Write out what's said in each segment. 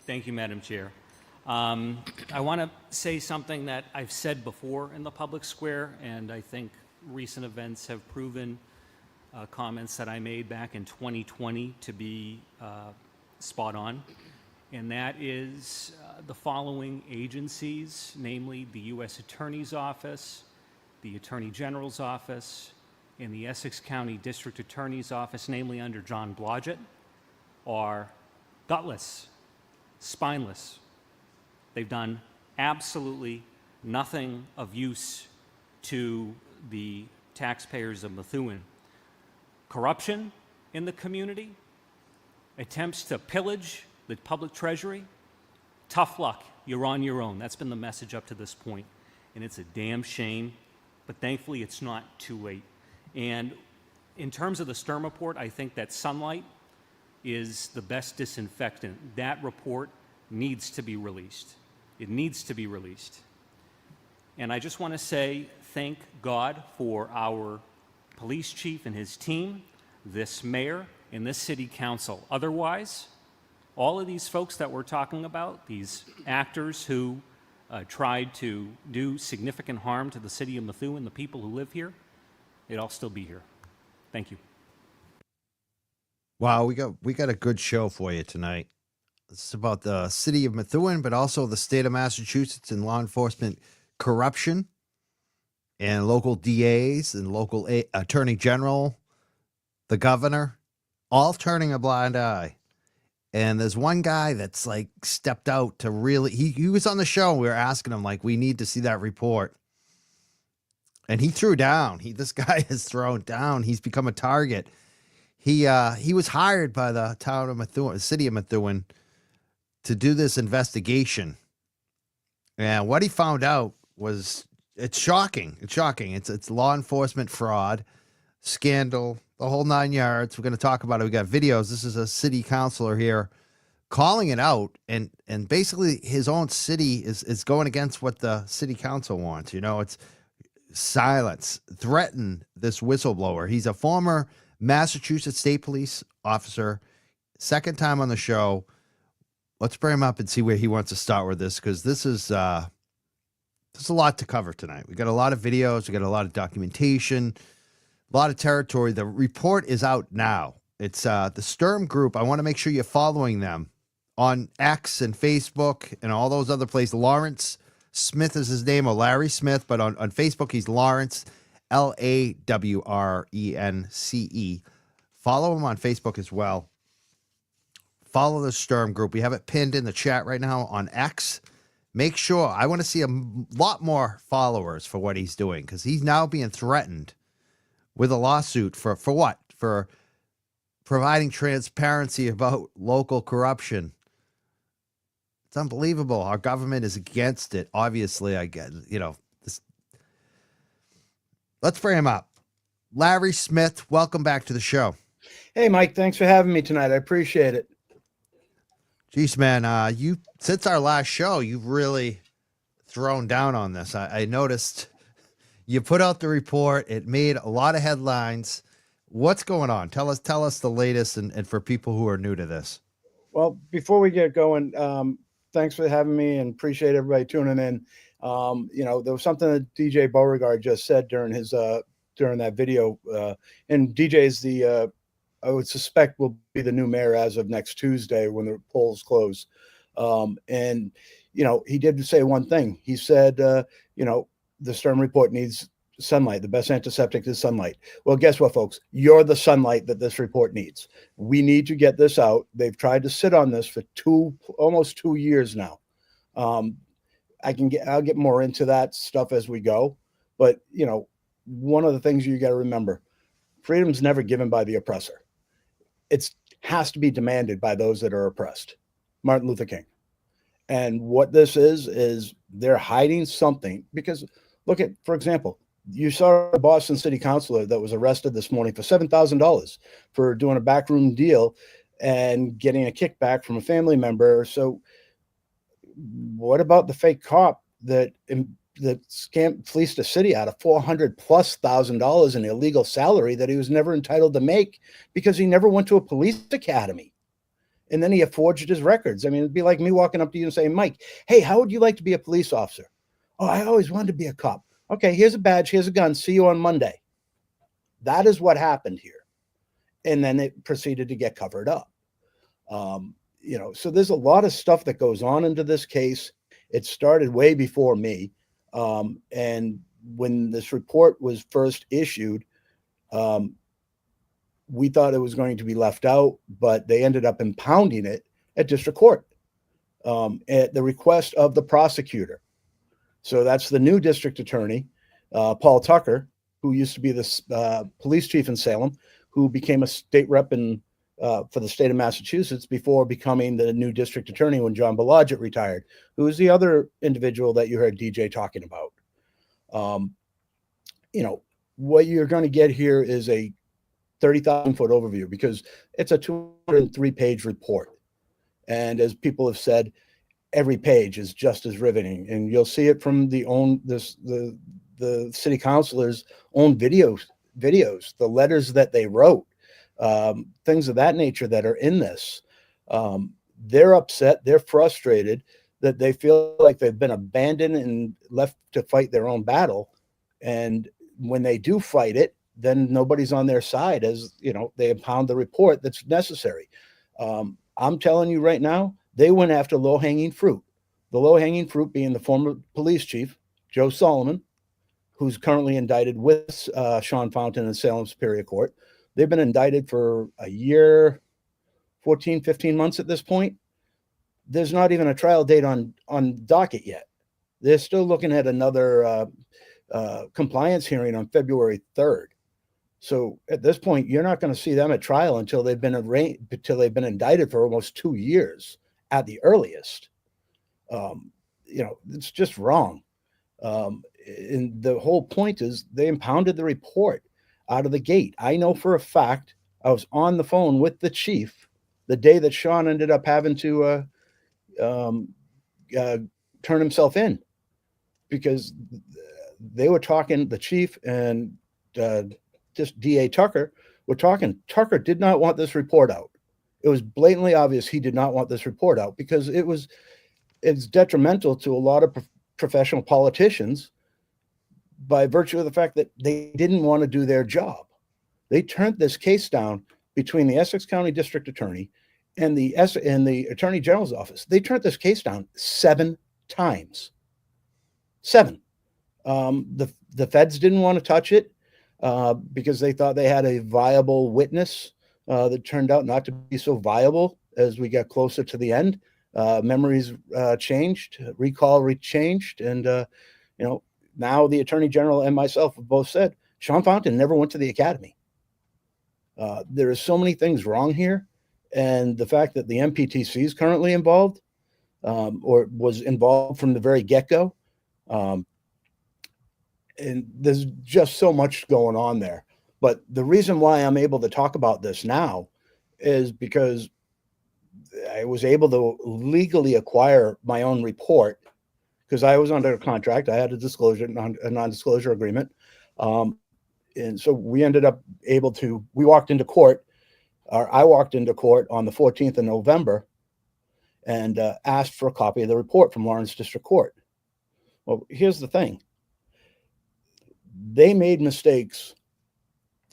Thank you, Madam Chair. I want to say something that I've said before in the public square, and I think recent events have proven comments that I made back in 2020 to be spot on. And that is the following agencies, namely the U.S. Attorney's Office, the Attorney General's Office, and the Essex County District Attorney's Office, namely under John Blodgett, are gutless, spineless. They've done absolutely nothing of use to the taxpayers of Methuen. Corruption in the community, attempts to pillage the public treasury, tough luck, you're on your own. That's been the message up to this point, and it's a damn shame, but thankfully it's not too late. And in terms of the Sturm report, I think that sunlight is the best disinfectant. That report needs to be released. It needs to be released. And I just want to say thank God for our police chief and his team, this mayor, and this city council. Otherwise, all of these folks that we're talking about, these actors who tried to do significant harm to the city of Methuen, the people who live here, they'd all still be here. Thank you. Wow, we got a good show for you tonight. It's about the city of Methuen, but also the state of Massachusetts and law enforcement corruption and local DAs and local attorney general, the governor, all turning a blind eye. And there's one guy that's like stepped out to really, he was on the show. We were asking him, like, we need to see that report. And he threw down. This guy has thrown down. He's become a target. He was hired by the town of Methuen, the city of Methuen, to do this investigation. And what he found out was, it's shocking. It's shocking. It's law enforcement fraud, scandal, the whole 9 yards. We're going to talk about it. We got videos. This is a city councilor here calling it out, and basically his own city is going against what the city council wants. You know, it's silence, threaten this whistleblower. He's a former Massachusetts State Police officer, second time on the show. Let's bring him up and see where he wants to start with this, because this is there's a lot to cover tonight. We got a lot of videos, we got a lot of documentation, a lot of territory. The report is out now. It's the Sturm group. I want to make sure you're following them on X and Facebook and all those other places. Lawrence Smith is his name, or Larry Smith, but on Facebook he's Lawrence, Lawrence. Follow him on Facebook as well. Follow the Sturm group. We have it pinned in the chat right now on X. Make sure, I want to see a lot more followers for what he's doing, because he's now being threatened with a lawsuit for what? For providing transparency about local corruption. It's unbelievable. Our government is against it. Obviously, I get, this. Let's bring him up. Larry Smith, welcome back to the show. Hey, Mike, thanks for having me tonight. I appreciate it. Jeez, man, you since our last show, you've really thrown down on this. I noticed you put out the report. It made a lot of headlines. What's going on? Tell us the latest, and for people who are new to this. Well, before we get going, thanks for having me, and appreciate everybody tuning in. There was something that DJ Beauregard just said during his during that video, and DJ is the I would suspect will be the new mayor as of next Tuesday when the polls close. And he did say one thing. He said, the Sturm report needs sunlight. The best antiseptic is sunlight. Well, guess what, folks? You're the sunlight that this report needs. We need to get this out. They've tried to sit on this for almost 2 years now. I'll get more into that stuff as we go. But, one of the things you got to remember, freedom's never given by the oppressor. It has to be demanded by those that are oppressed. Martin Luther King. And what this is they're hiding something, because look at, for example, you saw a Boston city councilor that was arrested this morning for $7,000 for doing a backroom deal and getting a kickback from a family member. So what about the fake cop that fleeced a city out of $400,000+ in illegal salary that he was never entitled to make because he never went to a police academy? And then he forged his records. I mean, it'd be like me walking up to you and saying, Mike, hey, how would you like to be a police officer? Oh, I always wanted to be a cop. Okay, here's a badge, here's a gun. See you on Monday. That is what happened here. And then it proceeded to get covered up. So there's a lot of stuff that goes on into this case. It started way before me. And when this report was first issued, we thought it was going to be left out, but they ended up impounding it at district court at the request of the prosecutor. So that's the new district attorney, Paul Tucker, who used to be the police chief in Salem, who became a state rep for the state of Massachusetts before becoming the new district attorney when John Blodgett retired, who is the other individual that you heard DJ talking about. What you're going to get here is a 30,000-foot overview because it's a 203-page report. And as people have said, every page is just as riveting. And you'll see it from the city councilors' own videos, the letters that they wrote, things of that nature that are in this. They're upset, they're frustrated that they feel like they've been abandoned and left to fight their own battle. And when they do fight it, then nobody's on their side as, they impound the report that's necessary. I'm telling you right now, they went after low-hanging fruit. The low-hanging fruit being the former police chief, Joe Solomon, who's currently indicted with Sean Fountain in Salem Superior Court. They've been indicted for a year, 14, 15 months at this point. There's not even a trial date on docket yet. They're still looking at another compliance hearing on February 3rd. So at this point, you're not going to see them at trial until they've been indicted for almost 2 years at the earliest. It's just wrong. And the whole point is they impounded the report out of the gate. I know for a fact I was on the phone with the chief the day that Sean ended up having to turn himself in, because they were talking, the chief and just DA Tucker were talking. Tucker did not want this report out. It was blatantly obvious he did not want this report out because it's detrimental to a lot of professional politicians by virtue of the fact that they didn't want to do their job. They turned this case down between the Essex County District Attorney and the Attorney General's office. They turned this case down 7 times. 7. The feds didn't want to touch it because they thought they had a viable witness that turned out not to be so viable as we got closer to the end. Memories changed, recall changed, and now the Attorney General and myself have both said Sean Fountain never went to the academy. There are so many things wrong here, and the fact that the MPTC is currently involved or was involved from the very get-go, and there's just so much going on there. But the reason why I'm able to talk about this now is because I was able to legally acquire my own report because I was under a contract. I had a non-disclosure agreement. And so we ended up we walked into court, or I walked into court on the 14th of November and asked for a copy of the report from Lawrence District Court. Well, here's the thing. They made mistakes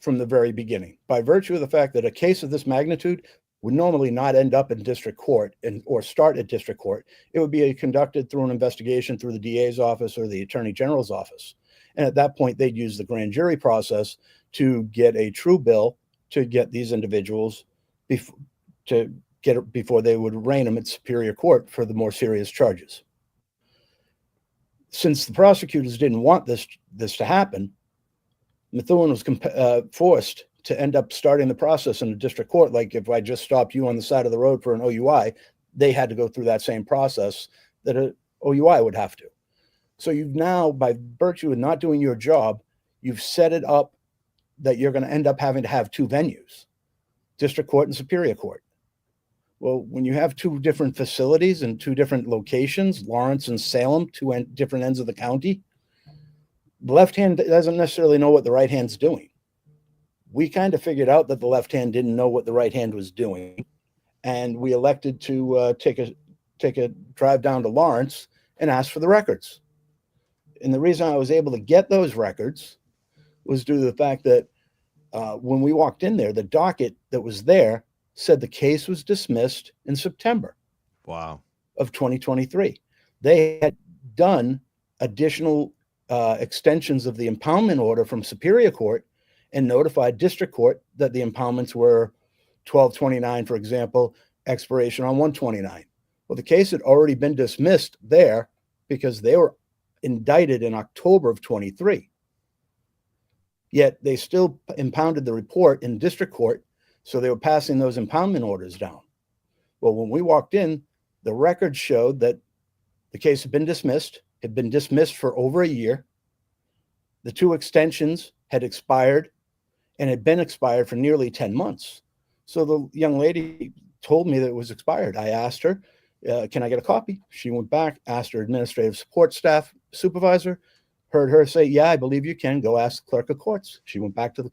from the very beginning by virtue of the fact that a case of this magnitude would normally not end up in district court or start at district court. It would be conducted through an investigation through the DA's office or the Attorney General's office. And at that point, they'd use the grand jury process to get a true bill to get these individuals before they would arraign them at Superior Court for the more serious charges. Since the prosecutors didn't want this to happen, Methuen was forced to end up starting the process in the district court. Like if I just stopped you on the side of the road for an OUI, they had to go through that same process that an OUI would have to. So you've now, by virtue of not doing your job, you've set it up that you're going to end up having to have 2 venues, district court and Superior Court. Well, when you have 2 different facilities and 2 different locations, Lawrence and Salem, 2 different ends of the county, the left hand doesn't necessarily know what the right hand's doing. We kind of figured out that the left hand didn't know what the right hand was doing. and we elected to take a drive down to Lawrence and ask for the records. And the reason I was able to get those records was due to the fact that when we walked in there, the docket that was there said the case was dismissed in September Wow. of 2023. They had done additional extensions of the impoundment order from Superior Court and notified District Court that the impoundments were 12/29, for example, expiration on 1/29. Well, the case had already been dismissed there because they were indicted in October of 23. Yet they still impounded the report in District Court, so they were passing those impoundment orders down. Well, when we walked in, the records showed that the case had been dismissed for over a year. The 2 extensions had expired and had been expired for nearly 10 months. So the young lady told me that it was expired. I asked her, can I get a copy? She went back, asked her administrative support staff supervisor, heard her say, yeah, I believe you can. Go ask the clerk of courts. She went back to the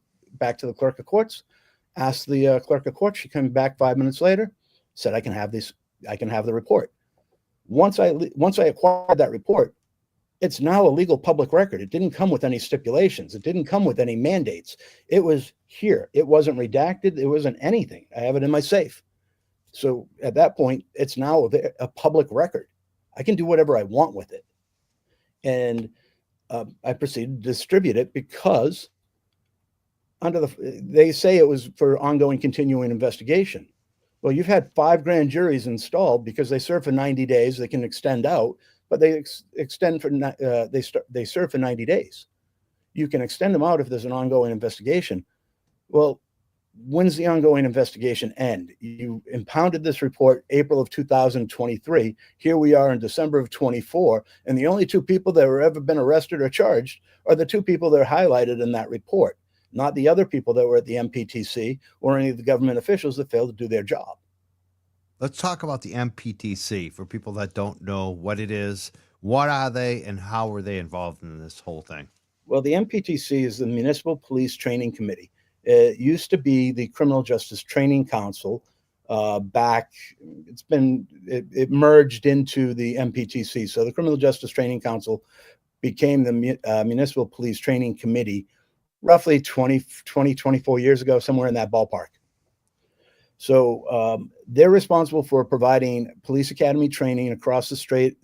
clerk of courts, asked the clerk of courts. She came back 5 minutes later, said, I can have the report. Once I acquired that report, it's now a legal public record. It didn't come with any stipulations. It didn't come with any mandates. It was here. It wasn't redacted. It wasn't anything. I have it in my safe. So at that point, it's now a public record. I can do whatever I want with it. And I proceeded to distribute it because they say it was for ongoing continuing investigation. Well, you've had 5 grand juries installed because they serve for 90 days. They can extend out, but they they serve for 90 days. You can extend them out if there's an ongoing investigation. Well, when's the ongoing investigation end? You impounded this report April of 2023. Here we are in December of 24, and the only 2 people that have ever been arrested or charged are the 2 people that are highlighted in that report, not the other people that were at the MPTC or any of the government officials that failed to do their job. Let's talk about the MPTC for people that don't know what it is. What are they and how are they involved in this whole thing? Well, the MPTC is the Municipal Police Training Committee. It used to be the Criminal Justice Training Council. It merged into the MPTC. So the Criminal Justice Training Council became the Municipal Police Training Committee roughly 24 years ago, somewhere in that ballpark. So they're responsible for providing police academy training across the state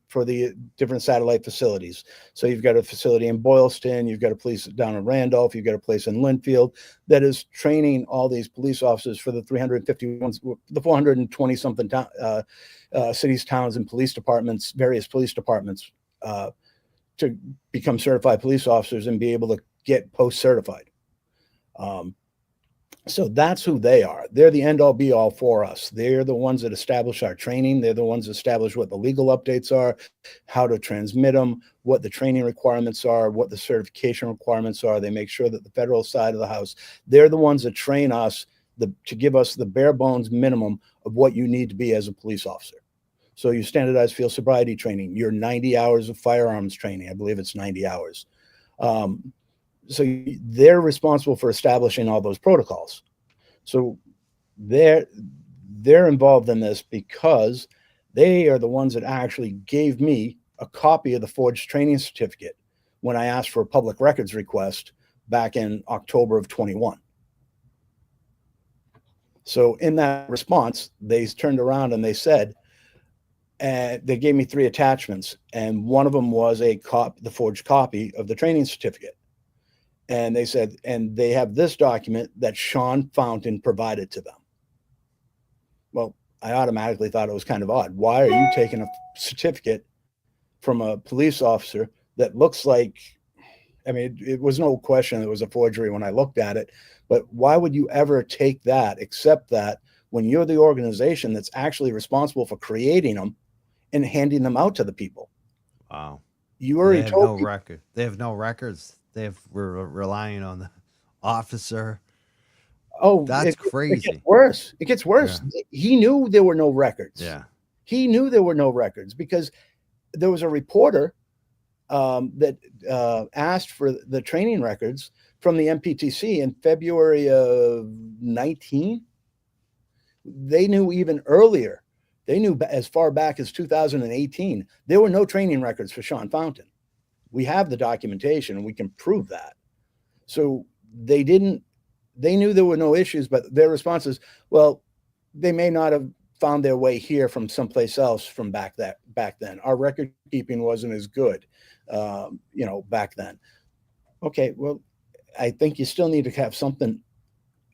for the different satellite facilities. So you've got a facility in Boylston, you've got a place down in Randolph, you've got a place in Linfield that is training all these police officers for the 420 something cities, towns, and police departments, various police departments, to become certified police officers and be able to get post-certified. So that's who they are. They're the end all be all for us. They're the ones that establish our training. They're the ones that establish what the legal updates are, how to transmit them, what the training requirements are, what the certification requirements are. They make sure that the federal side of the house, they're the ones that train us to give us the bare bones minimum of what you need to be as a police officer. So your standardized field sobriety training, your 90 hours of firearms training, I believe it's 90 hours. So they're responsible for establishing all those protocols. So they're involved in this because they are the ones that actually gave me a copy of the forged training certificate when I asked for a public records request back in October of 21. So in that response, they turned around and they said, they gave me 3 attachments, and one of them was the forged copy of the training certificate. And they said, and they have this document that Sean Fountain provided to them. Well, I automatically thought it was kind of odd. Why are you taking a certificate from a police officer that looks like, I mean, it was no question it was a forgery when I looked at it, but why would you ever take that, accept that, when you're the organization that's actually responsible for creating them and handing them out to the people? Wow. You already They have told no record. They have no records. We're relying on the officer. Oh, That's crazy. It gets worse. It gets worse. Yeah. He knew there were no records. Yeah. He knew there were no records because there was a reporter that asked for the training records from the MPTC in February of 19. They knew even earlier. They knew as far back as 2018, there were no training records for Sean Fountain. We have the documentation and we can prove that. So they knew there were no issues, but their response is, well, they may not have found their way here from someplace else from back then. Our record keeping wasn't as good, back then. Okay, well, I think you still need to have something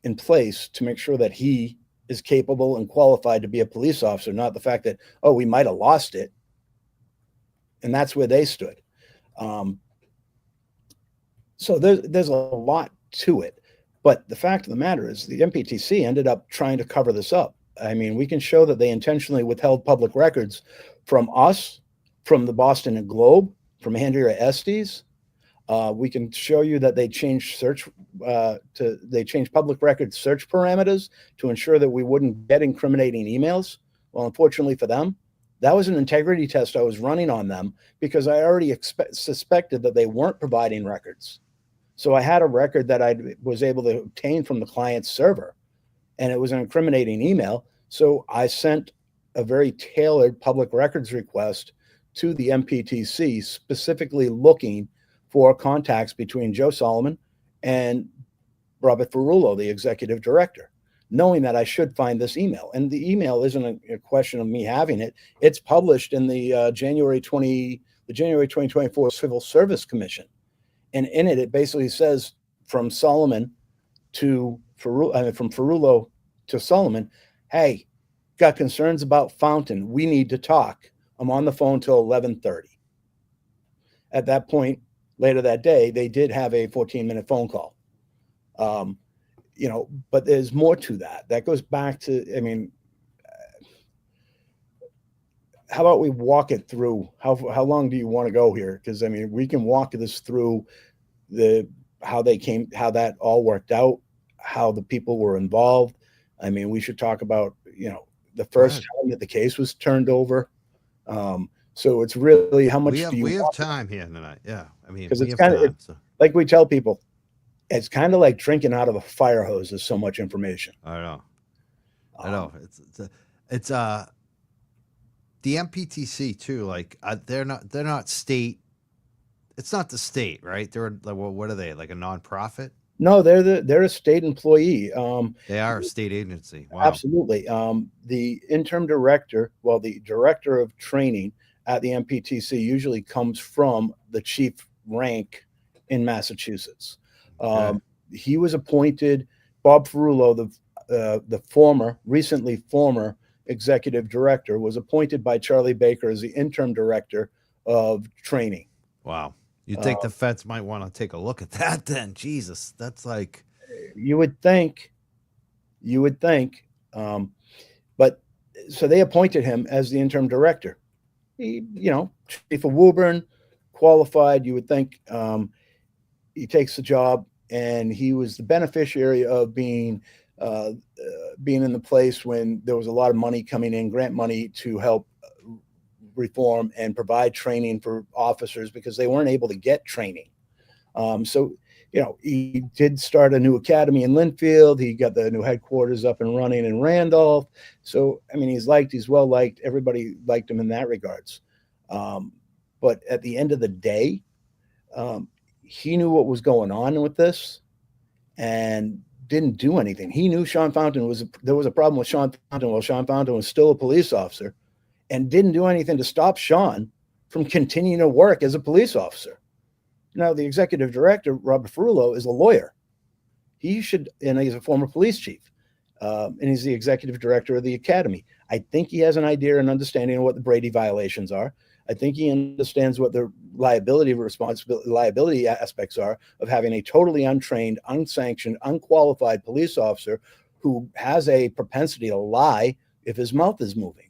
in place to make sure that he is capable and qualified to be a police officer, not the fact that, oh, we might have lost it. And that's where they stood. So there's a lot to it. But the fact of the matter is the MPTC ended up trying to cover this up. I mean, we can show that they intentionally withheld public records from us, from the Boston Globe, from Andrea Estes. We can show you that they changed public record search parameters to ensure that we wouldn't get incriminating emails. Well, unfortunately for them, that was an integrity test I was running on them because I already suspected that they weren't providing records. So I had a record that I was able to obtain from the client's server, and it was an incriminating email. So I sent a very tailored public records request to the MPTC, specifically looking for contacts between Joe Solomon and Robert Ferrulo, the executive director, knowing that I should find this email. And the email isn't a question of me having it. It's published in the January 2024 Civil Service Commission. And in it, it basically says from Solomon to Ferrulo, from Ferrulo to Solomon, hey, got concerns about Fountain. We need to talk. I'm on the phone till 11:30. At that point, later that day, they did have a 14-minute phone call. But there's more to that. That goes back to, I mean, how about we walk it through? How long do you want to go here? Because I mean, we can walk this through how that all worked out, how the people were involved. I mean, we should talk about, the first time that the case was turned over. So it's really how much we have time here tonight. Yeah. I mean, because it's kind of like we tell people, it's kind of like drinking out of a fire hose. There's so much information. I know. It's the MPTC too. Like they're not state. It's not the state, right? They're what are they, like a nonprofit? No, they're a state employee. They are a state agency. Wow. Absolutely. The interim director, the director of training at the MPTC usually comes from the chief rank in Massachusetts. Okay. He was appointed, Bob Ferrulo, the recently former executive director, was appointed by Charlie Baker as the interim director of training. Wow. You think the feds might want to take a look at that then? Jesus, that's like... You would think. But so they appointed him as the interim director. He, chief of Woburn, qualified. You would think he takes the job, and he was the beneficiary of being in the place when there was a lot of money coming in, grant money to help reform and provide training for officers because they weren't able to get training. So he did start a new academy in Linfield. He got the new headquarters up and running in Randolph. So, I mean, he's well liked. Everybody liked him in that regards. But at the end of the day, he knew what was going on with this and didn't do anything. He knew there was a problem with Sean Fountain while Sean Fountain was still a police officer, and didn't do anything to stop Sean from continuing to work as a police officer. Now, the executive director, Robert Ferrulo, is a lawyer. And he's a former police chief, and he's the executive director of the academy. I think he has an idea and understanding of what the Brady violations are. I think he understands what the liability aspects are of having a totally untrained, unsanctioned, unqualified police officer who has a propensity to lie if his mouth is moving.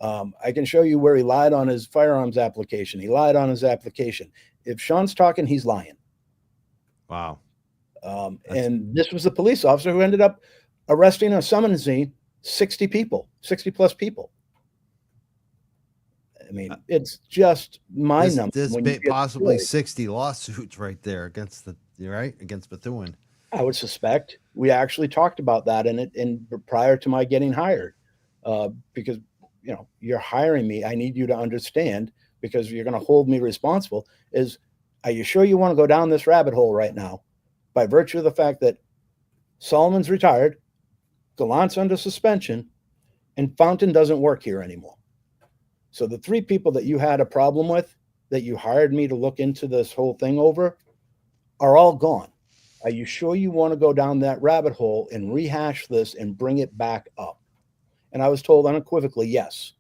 I can show you where he lied on his firearms application. He lied on his application. If Sean's talking, he's lying. Wow. And this was the police officer who ended up arresting or summoning 60 plus people. I mean, it's just mind-numbing. There's possibly 60 lawsuits right there against Bethune. I would suspect. we actually talked about that in prior to my getting hired, because you're hiring me. I need you to understand, because you're going to hold me responsible. Are you sure you want to go down this rabbit hole right now? By virtue of the fact that Solomon's retired, Gallant's under suspension, and Fountain doesn't work here anymore. So the 3 people that you had a problem with, that you hired me to look into this whole thing over, are all gone. Are you sure you want to go down that rabbit hole and rehash this and bring it back up? And I was told unequivocally, yes.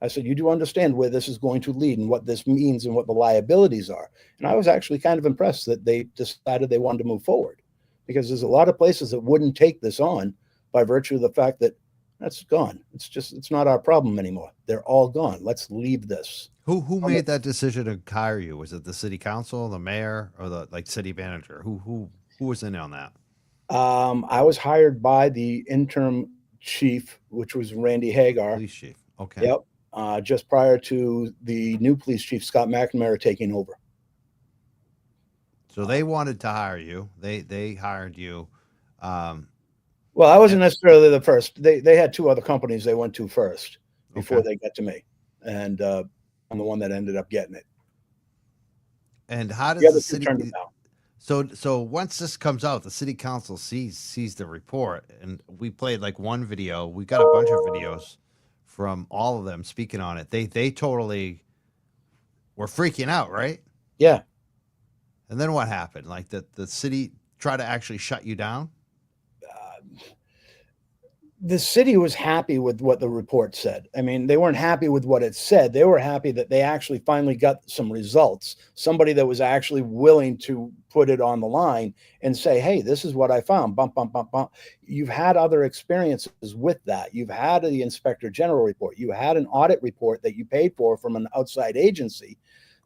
I said, you do understand where this is going to lead and what this means and what the liabilities are. And I was actually kind of impressed that they decided they wanted to move forward, because there's a lot of places that wouldn't take this on by virtue of the fact that that's gone. It's not our problem anymore. They're all gone. Let's leave this. Who made that decision to hire you? Was it the city council, the mayor, or the city manager? Who was in on that? I was hired by the interim chief, which was Randy Hagar. Police chief. Okay. Yep. Just prior to the new police chief, Scott McNamara, taking over. So they wanted to hire you. They hired you. Well, I wasn't necessarily the first. They had 2 other companies they went to first before they got to me, and I'm the one that ended up getting it. And how does The other the 2 city? turned it down. So once this comes out, the city council sees the report, and we played one video. We got a bunch of videos from all of them speaking on it. They totally were freaking out, right? Yeah. And then what happened? The city tried to actually shut you down? The city was happy with what the report said. I mean, they weren't happy with what it said. They were happy that they actually finally got some results. Somebody that was actually willing to put it on the line and say, hey, this is what I found. Bump, bump, bump, bump. You've had other experiences with that. You've had the inspector general report. You had an audit report that you paid for from an outside agency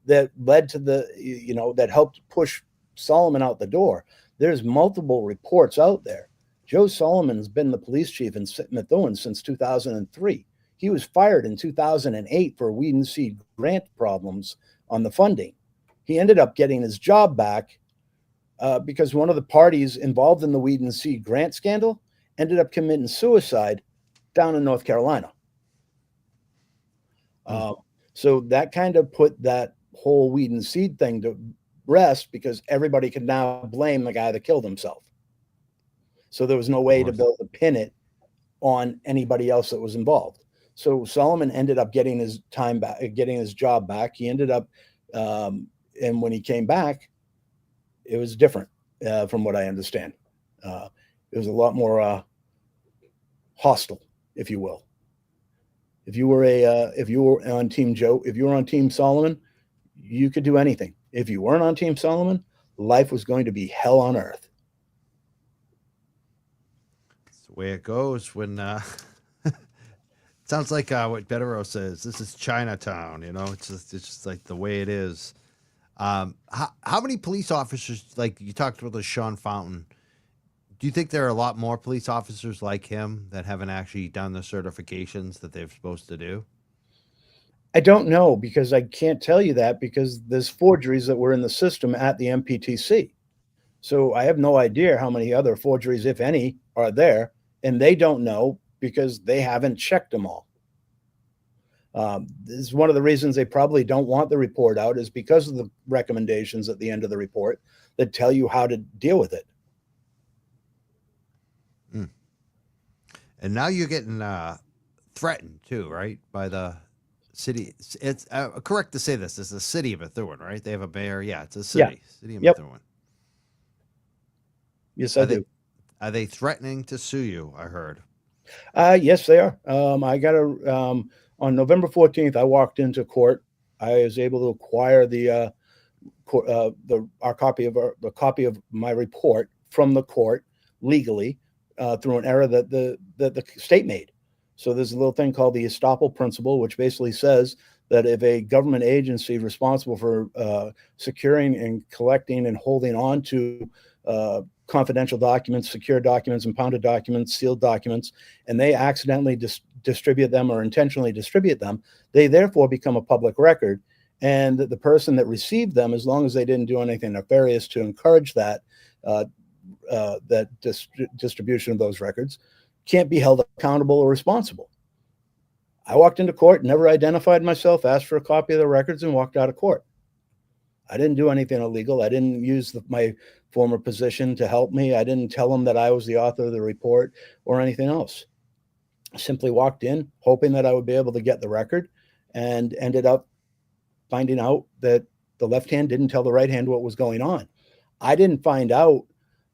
that led to that helped push Solomon out the door. There's multiple reports out there. Joe Solomon's been the police chief in Methuen since 2003. He was fired in 2008 for weed and seed grant problems on the funding. He ended up getting his job back because one of the parties involved in the weed and seed grant scandal ended up committing suicide down in North Carolina. So that kind of put that whole weed and seed thing to rest, because everybody could now blame the guy that killed himself. So there was no way to build a pin it on anybody else that was involved. So Solomon ended up getting his time back, getting his job back. He ended up, and when he came back, it was different from what I understand. It was a lot more hostile, if you will. If you were on Team Joe, if you were on Team Solomon, you could do anything. If you weren't on Team Solomon, life was going to be hell on earth. Way it goes when sounds like what Betterow says. This is Chinatown, it's just like the way it is. How many police officers, like you talked about the Sean Fountain, do you think there are a lot more police officers like him that haven't actually done the certifications that they're supposed to do? I don't know, because I can't tell you that, because there's forgeries that were in the system at the MPTC. So I have no idea how many other forgeries, if any, are there. And they don't know, because they haven't checked them all. This is one of the reasons they probably don't want the report out, is because of the recommendations at the end of the report that tell you how to deal with it. And now you're getting threatened too, right? By the city. It's correct to say this. It's the city of Methuen, right? They have a mayor. Yeah, it's a city. Yeah. City of Yep. Methuen. Yes, I do. Are they threatening to sue you? I heard. Yes, they are. I got on November 14th, I walked into court. I was able to acquire the copy of my report from the court legally through an error that the state made. So there's a little thing called the estoppel principle, which basically says that if a government agency responsible for securing and collecting and holding on to confidential documents, secure documents, impounded documents, sealed documents, and they accidentally distribute them or intentionally distribute them, they therefore become a public record. And the person that received them, as long as they didn't do anything nefarious to encourage that, distribution of those records can't be held accountable or responsible. I walked into court, never identified myself, asked for a copy of the records, and walked out of court. I didn't do anything illegal. I didn't use my former position to help me. I didn't tell them that I was the author of the report or anything else. I simply walked in hoping that I would be able to get the record, and ended up finding out that the left hand didn't tell the right hand what was going on. I didn't find out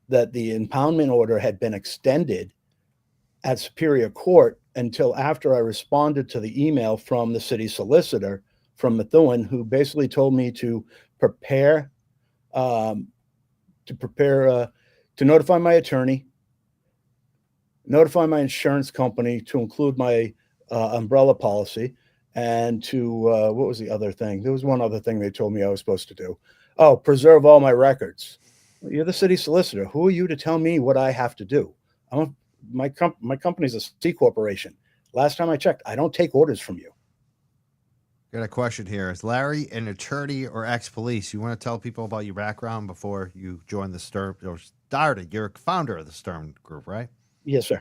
that the impoundment order had been extended at Superior Court until after I responded to the email from the city solicitor from Methuen, who basically told me to prepare to notify my attorney, notify my insurance company to include my umbrella policy, and to what was the other thing? There was one other thing they told me I was supposed to do. Oh, preserve all my records. You're the city solicitor. Who are you to tell me what I have to do? My company's a C corporation. Last time I checked, I don't take orders from you. Got a question here. Is Larry an attorney or ex-police? You want to tell people about your background before you joined the STIRM or started? You're a founder of the STIRM group, right? Yes, sir.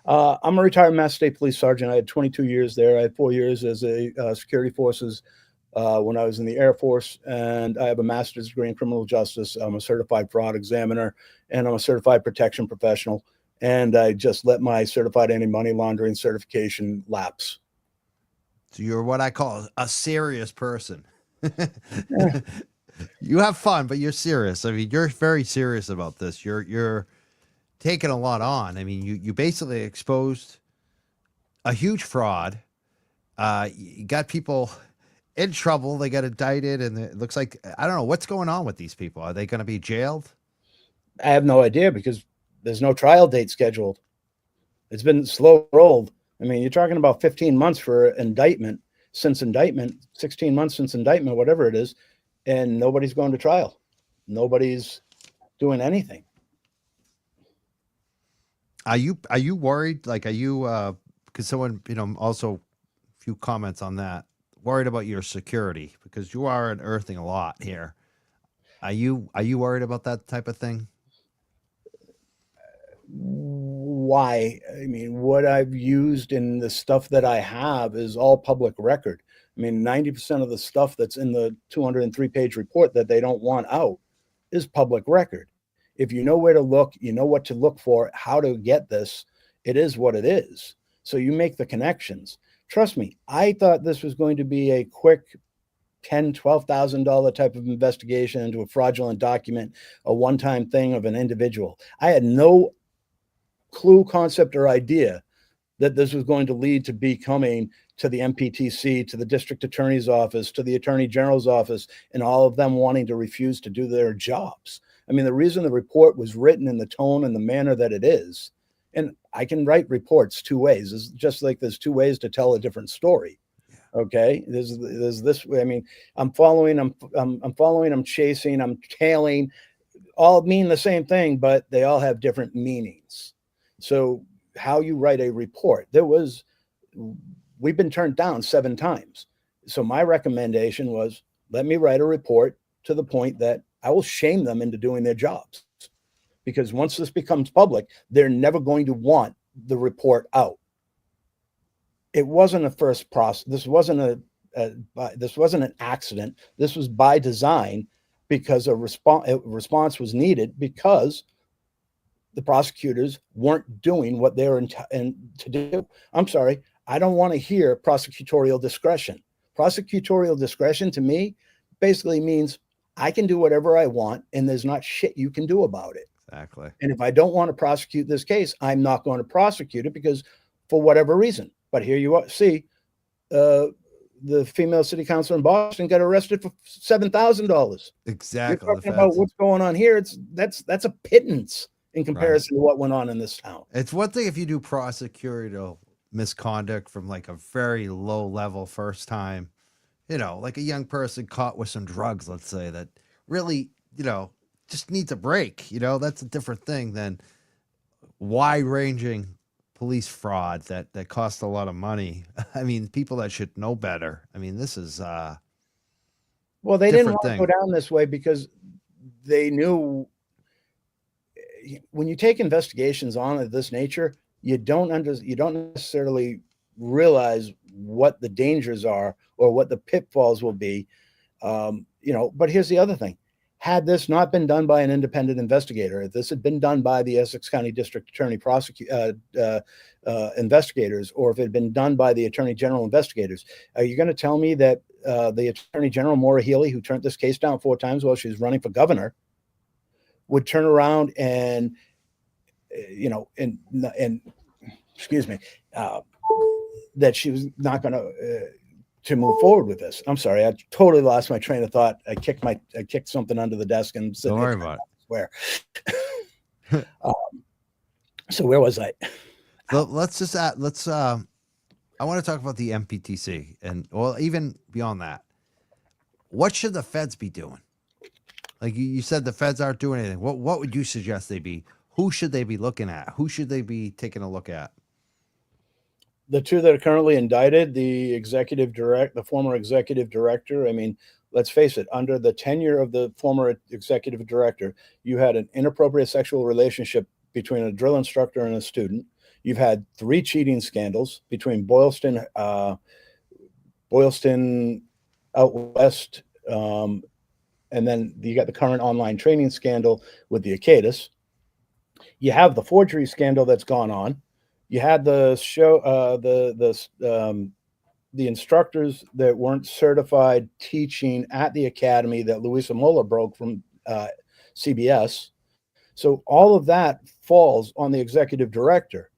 I'm a retired Mass State Police Sergeant. I had 22 years there. I had 4 years as a security forces when I was in the Air Force, and I have a master's degree in criminal justice. I'm a certified fraud examiner, and I'm a certified protection professional. And I just let my certified anti-money laundering certification lapse. So you're what I call a serious person. You have fun, but you're serious. I mean, you're very serious about this. You're taking a lot on. I mean, you basically exposed a huge fraud. You got people in trouble. They got indicted, and it looks like, I don't know what's going on with these people. Are they going to be jailed? I have no idea because there's no trial date scheduled. It's been slow rolled. I mean, you're talking about 15 months for indictment, 16 months since indictment, whatever it is, and nobody's going to trial. Nobody's doing anything. Are you worried? Like, are you, because someone, also a few comments on that, worried about your security because you are unearthing a lot here. Are you worried about that type of thing? Why? I mean, what I've used in the stuff that I have is all public record. I mean, 90% of the stuff that's in the 203-page report that they don't want out is public record. If you know where to look, you know what to look for, how to get this, it is what it is. So you make the connections. Trust me, I thought this was going to be a quick $10,000, $12,000 type of investigation into a fraudulent document, a one-time thing of an individual. I had no clue, concept, or idea that this was going to lead to becoming to the MPTC, to the district attorney's office, to the attorney general's office, and all of them wanting to refuse to do their jobs. I mean, the reason the report was written in the tone and the manner that it is, and I can write reports two ways. It's just like there's two ways to tell a different story. Okay, there's this way. I mean, I'm following, I'm chasing, I'm tailing, all mean the same thing, but they all have different meanings. So how you write a report, we've been turned down 7 times. So my recommendation was, let me write a report to the point that I will shame them into doing their jobs. Because once this becomes public, they're never going to want the report out. It wasn't a first process. This wasn't an accident. This was by design because a response was needed because the prosecutors weren't doing what they were intended to do. I'm sorry. I don't want to hear prosecutorial discretion. Prosecutorial discretion to me basically means I can do whatever I want and there's not shit you can do about it. Exactly. And if I don't want to prosecute this case, I'm not going to prosecute it because for whatever reason. But here you are, see, the female city councilor in Boston got arrested for $7,000. Exactly. You're talking about what's going on here. That's a pittance in comparison to what went on in this town. It's one thing if you do prosecutorial misconduct from like a very low level first time, like a young person caught with some drugs, let's say, that really, just needs a break. That's a different thing than wide ranging police fraud that costs a lot of money. I mean, people that should know better. I mean, this is well, they didn't want to go down this way because they knew, when you take investigations on of this nature, you don't necessarily realize what the dangers are or what the pitfalls will be. But here's the other thing. Had this not been done by an independent investigator, if this had been done by the Essex County District Attorney investigators, or if it had been done by the Attorney General investigators, are you going to tell me that the Attorney General, Maura Healey, who turned this case down 4 times while she was running for governor, would turn around and, excuse me, that she was not going to move forward with this? I'm sorry, I totally lost my train of thought. I kicked something under the desk and said, Don't worry about it. Where? So where was I? Let's just I want to talk about the MPTC and, well, even beyond that, what should the feds be doing? Like you said, the feds aren't doing anything. What would you suggest they be? Who should they be looking at? Who should they be taking a look at? The 2 that are currently indicted, the former executive director. I mean, let's face it, under the tenure of the former executive director, you had an inappropriate sexual relationship between a drill instructor and a student. You've had 3 cheating scandals between Boylston out west, and then you got the current online training scandal with the Acatus. You have the forgery scandal that's gone on. You had the instructors that weren't certified teaching at the academy that Louisa Moeller broke from CBS. So all of that falls on the executive director.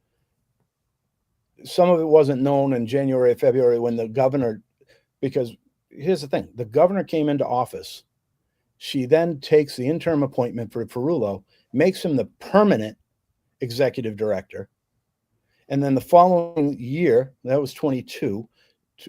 Some of it wasn't known in January, February when the governor, because here's the thing, the governor came into office. She then takes the interim appointment for Ferrullo, makes him the permanent executive director. And then the following year, that was 22.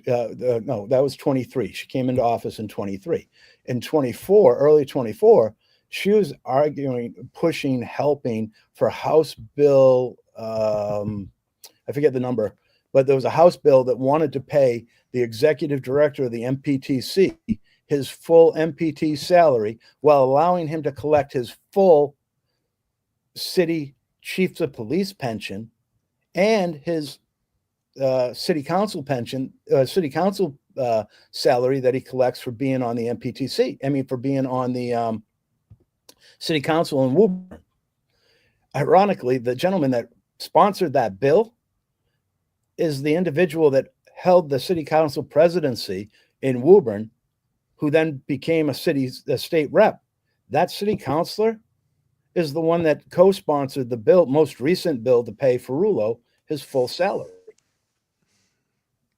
No, that was 23. She came into office in 23. In 24, early 24, she was arguing, pushing, helping for House Bill, I forget the number, but there was a House bill that wanted to pay the executive director of the MPTC his full MPT salary while allowing him to collect his full city chiefs of police pension and his city council pension, salary that he collects for being on the MPTC. I mean, for being on the city council in Woburn. Ironically, the gentleman that sponsored that bill is the individual that held the city council presidency in Woburn, who then became a state rep. That city councilor is the one that co-sponsored the most recent bill to pay Ferrullo his full salary.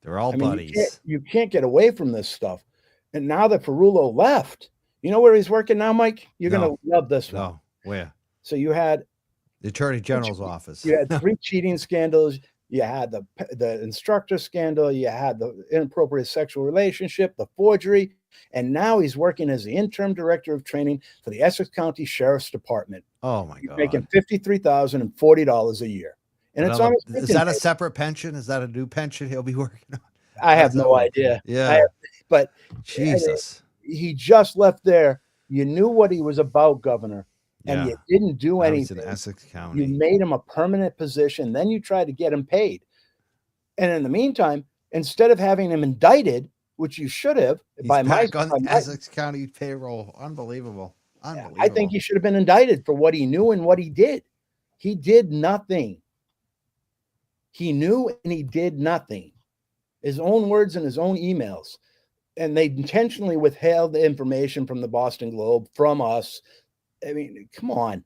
They're all buddies. You can't get away from this stuff. And now that Ferrullo left, you know where he's working now, Mike? You're going to love this one. No, where? So you had the Attorney General's office. You had 3 cheating scandals. You had the instructor scandal. You had the inappropriate sexual relationship, the forgery. And now he's working as the interim director of training for the Essex County Sheriff's Department. Oh, my God. Making $53,040 a year. And it's on. Is that a separate pension? Is that a new pension he'll be working on? I have no idea. Yeah. But Jesus. He just left there. You knew what he was about, Governor. And you didn't do anything. In Essex County. You made him a permanent position. Then you tried to get him paid. And in the meantime, instead of having him indicted, which you should have, on Essex County payroll. Unbelievable. I think he should have been indicted for what he knew and what he did. He did nothing. He knew and he did nothing. His own words and his own emails. And they intentionally withheld the information from the Boston Globe, from us. I mean, come on.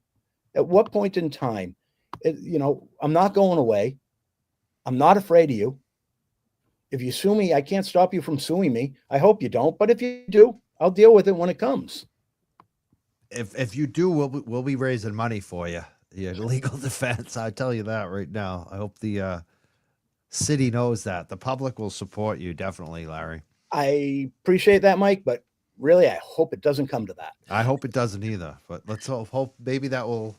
At what point in time, I'm not going away. I'm not afraid of you. If you sue me, I can't stop you from suing me. I hope you don't. But if you do, I'll deal with it when it comes. If you do, we'll be raising money for you. Yeah, legal defense. I tell you that right now. I hope the city knows that. The public will support you, definitely, Larry. I appreciate that, Mike, but really, I hope it doesn't come to that. I hope it doesn't either. But let's hope maybe that will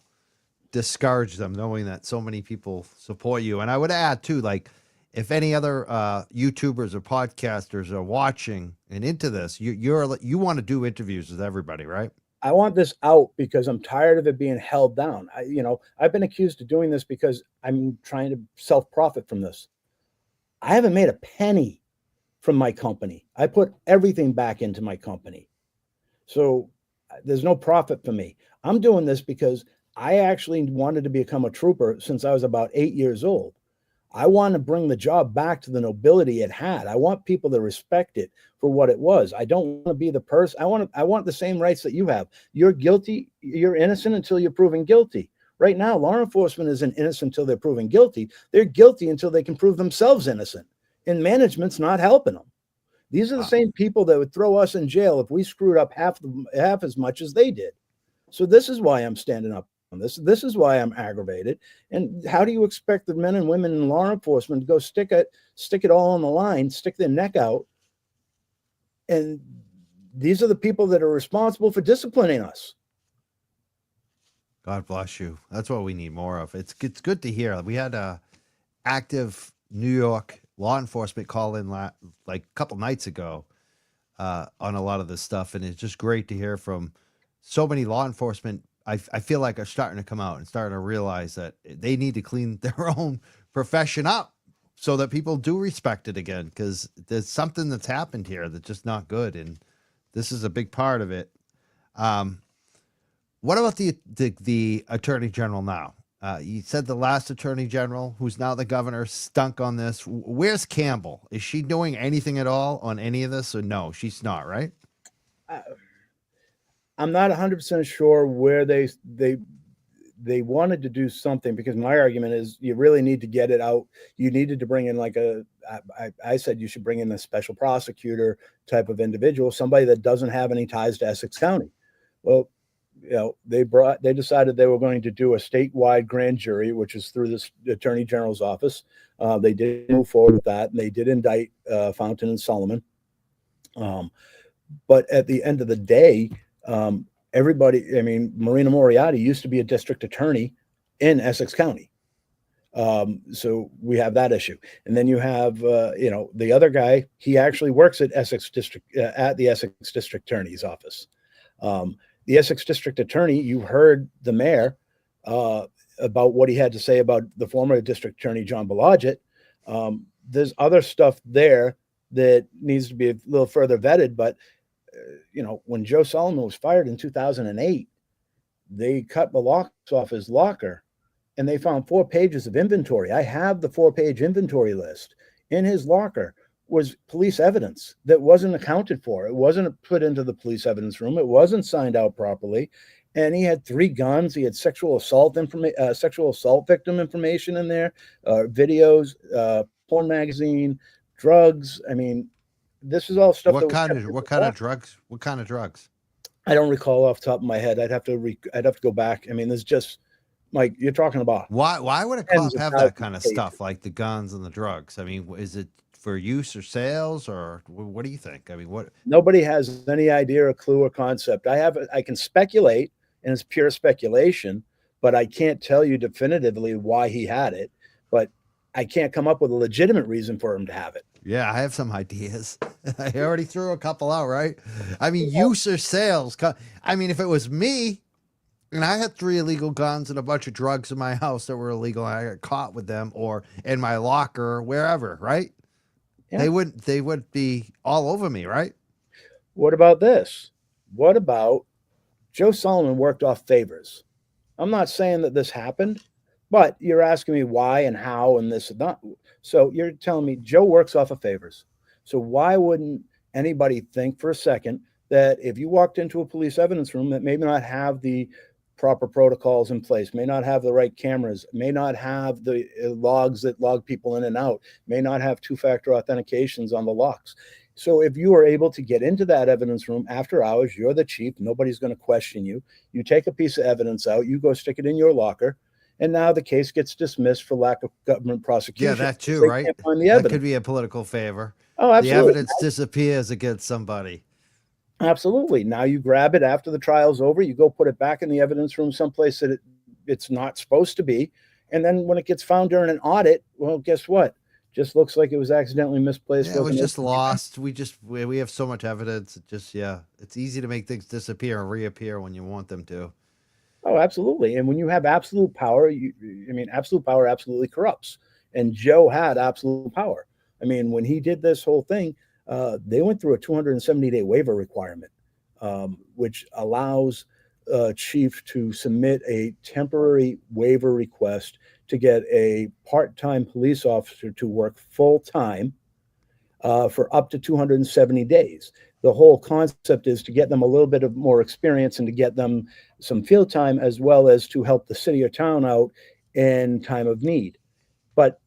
discourage them, knowing that so many people support you. And I would add, too, like, if any other YouTubers or podcasters are watching and into this, you want to do interviews with everybody, right? I want this out because I'm tired of it being held down. I've been accused of doing this because I'm trying to self-profit from this. I haven't made a penny from my company. I put everything back into my company. So there's no profit for me. I'm doing this because I actually wanted to become a trooper since I was about 8 years old. I want to bring the job back to the nobility it had. I want people to respect it for what it was. I don't want to be the person. I want the same rights that you have. You're guilty. You're innocent until you're proven guilty. Right now, law enforcement isn't innocent until they're proven guilty. They're guilty until they can prove themselves innocent. And management's not helping them. These are the same people that would throw us in jail if we screwed up half as much as they did. So this is why I'm standing up on this. This is why I'm aggravated. And how do you expect the men and women in law enforcement to go stick it all on the line, stick their neck out? And these are the people that are responsible for disciplining us. God bless you. That's what we need more of. It's good to hear. We had a active New York law enforcement call in like a couple nights ago on a lot of this stuff, and it's just great to hear from so many law enforcement. I feel like are starting to come out and starting to realize that they need to clean their own profession up so that people do respect it again, because there's something that's happened here that's just not good, and this is a big part of it. What about the attorney general now? You said the last attorney general, who's now the governor, stunk on this. Where's Campbell? Is she doing anything at all on any of this? Or no, she's not, right? I'm not 100% sure where they wanted to do something, because my argument is you really need to get it out. You needed to bring in I said you should bring in a special prosecutor type of individual, somebody that doesn't have any ties to Essex County. Well, they decided they were going to do a statewide grand jury, which is through this attorney general's office. They did move forward with that, and they did indict Fountain and Solomon. But at the end of the day, Marina Moriarty used to be a district attorney in Essex County. So we have that issue. And then you have, the other guy, he actually works at the Essex District Attorney's office. The Essex District Attorney, you heard the mayor about what he had to say about the former District Attorney, John Blodgett. There's other stuff there that needs to be a little further vetted. But, when Joe Solomon was fired in 2008, they cut the locks off his locker and they found 4 pages of inventory. I have the 4-page inventory list. In his locker was police evidence that wasn't accounted for. It wasn't put into the police evidence room. It wasn't signed out properly. And he had 3 guns. He had sexual assault victim information in there, videos, porn magazine, drugs. I mean, this is all stuff. What kind of drugs? What kind of drugs? I don't recall off the top of my head. I'd have to go back. I mean, there's just, Mike, you're talking about. Why would a cop have that kind of stuff, like the guns and the drugs? I mean, is it for use or sales, or what do you think? I mean, what? Nobody has any idea or clue or concept. I can speculate, and it's pure speculation, but I can't tell you definitively why he had it. But I can't come up with a legitimate reason for him to have it. Yeah, I have some ideas. I already threw a couple out, right? I mean, use or sales. I mean, if it was me and I had 3 illegal guns and a bunch of drugs in my house that were illegal, and I got caught with them, or in my locker or wherever, right? Yeah. They would be all over me, right? What about this? What about Joe Solomon worked off favors? I'm not saying that this happened, but you're asking me why and how and this and that. So you're telling me Joe works off of favors. So why wouldn't anybody think for a second that if you walked into a police evidence room that may not have the proper protocols in place, may not have the right cameras, may not have the logs that log people in and out, may not have 2-factor authentications on the locks. So if you are able to get into that evidence room after hours, you're the chief, nobody's going to question you. You take a piece of evidence out, you go stick it in your locker, and now the case gets dismissed for lack of government prosecution. Yeah, that too, right? That could be a political favor. Oh, absolutely. The evidence disappears against somebody. Absolutely. Now you grab it after the trial's over, you go put it back in the evidence room someplace that it's not supposed to be. And then when it gets found during an audit, well, guess what? Just looks like it was accidentally misplaced. Yeah, it was wasn't just it? lost. We have so much evidence. It just, yeah, it's easy to make things disappear and reappear when you want them to. Oh, absolutely. And when you have absolute power, absolute power absolutely corrupts. And Joe had absolute power. I mean, when he did this whole thing, they went through a 270-day waiver requirement, which allows chief to submit a temporary waiver request to get a part-time police officer to work full-time for up to 270 days. The whole concept is to get them a little bit of more experience and to get them some field time, as well as to help the city or town out in time of need. But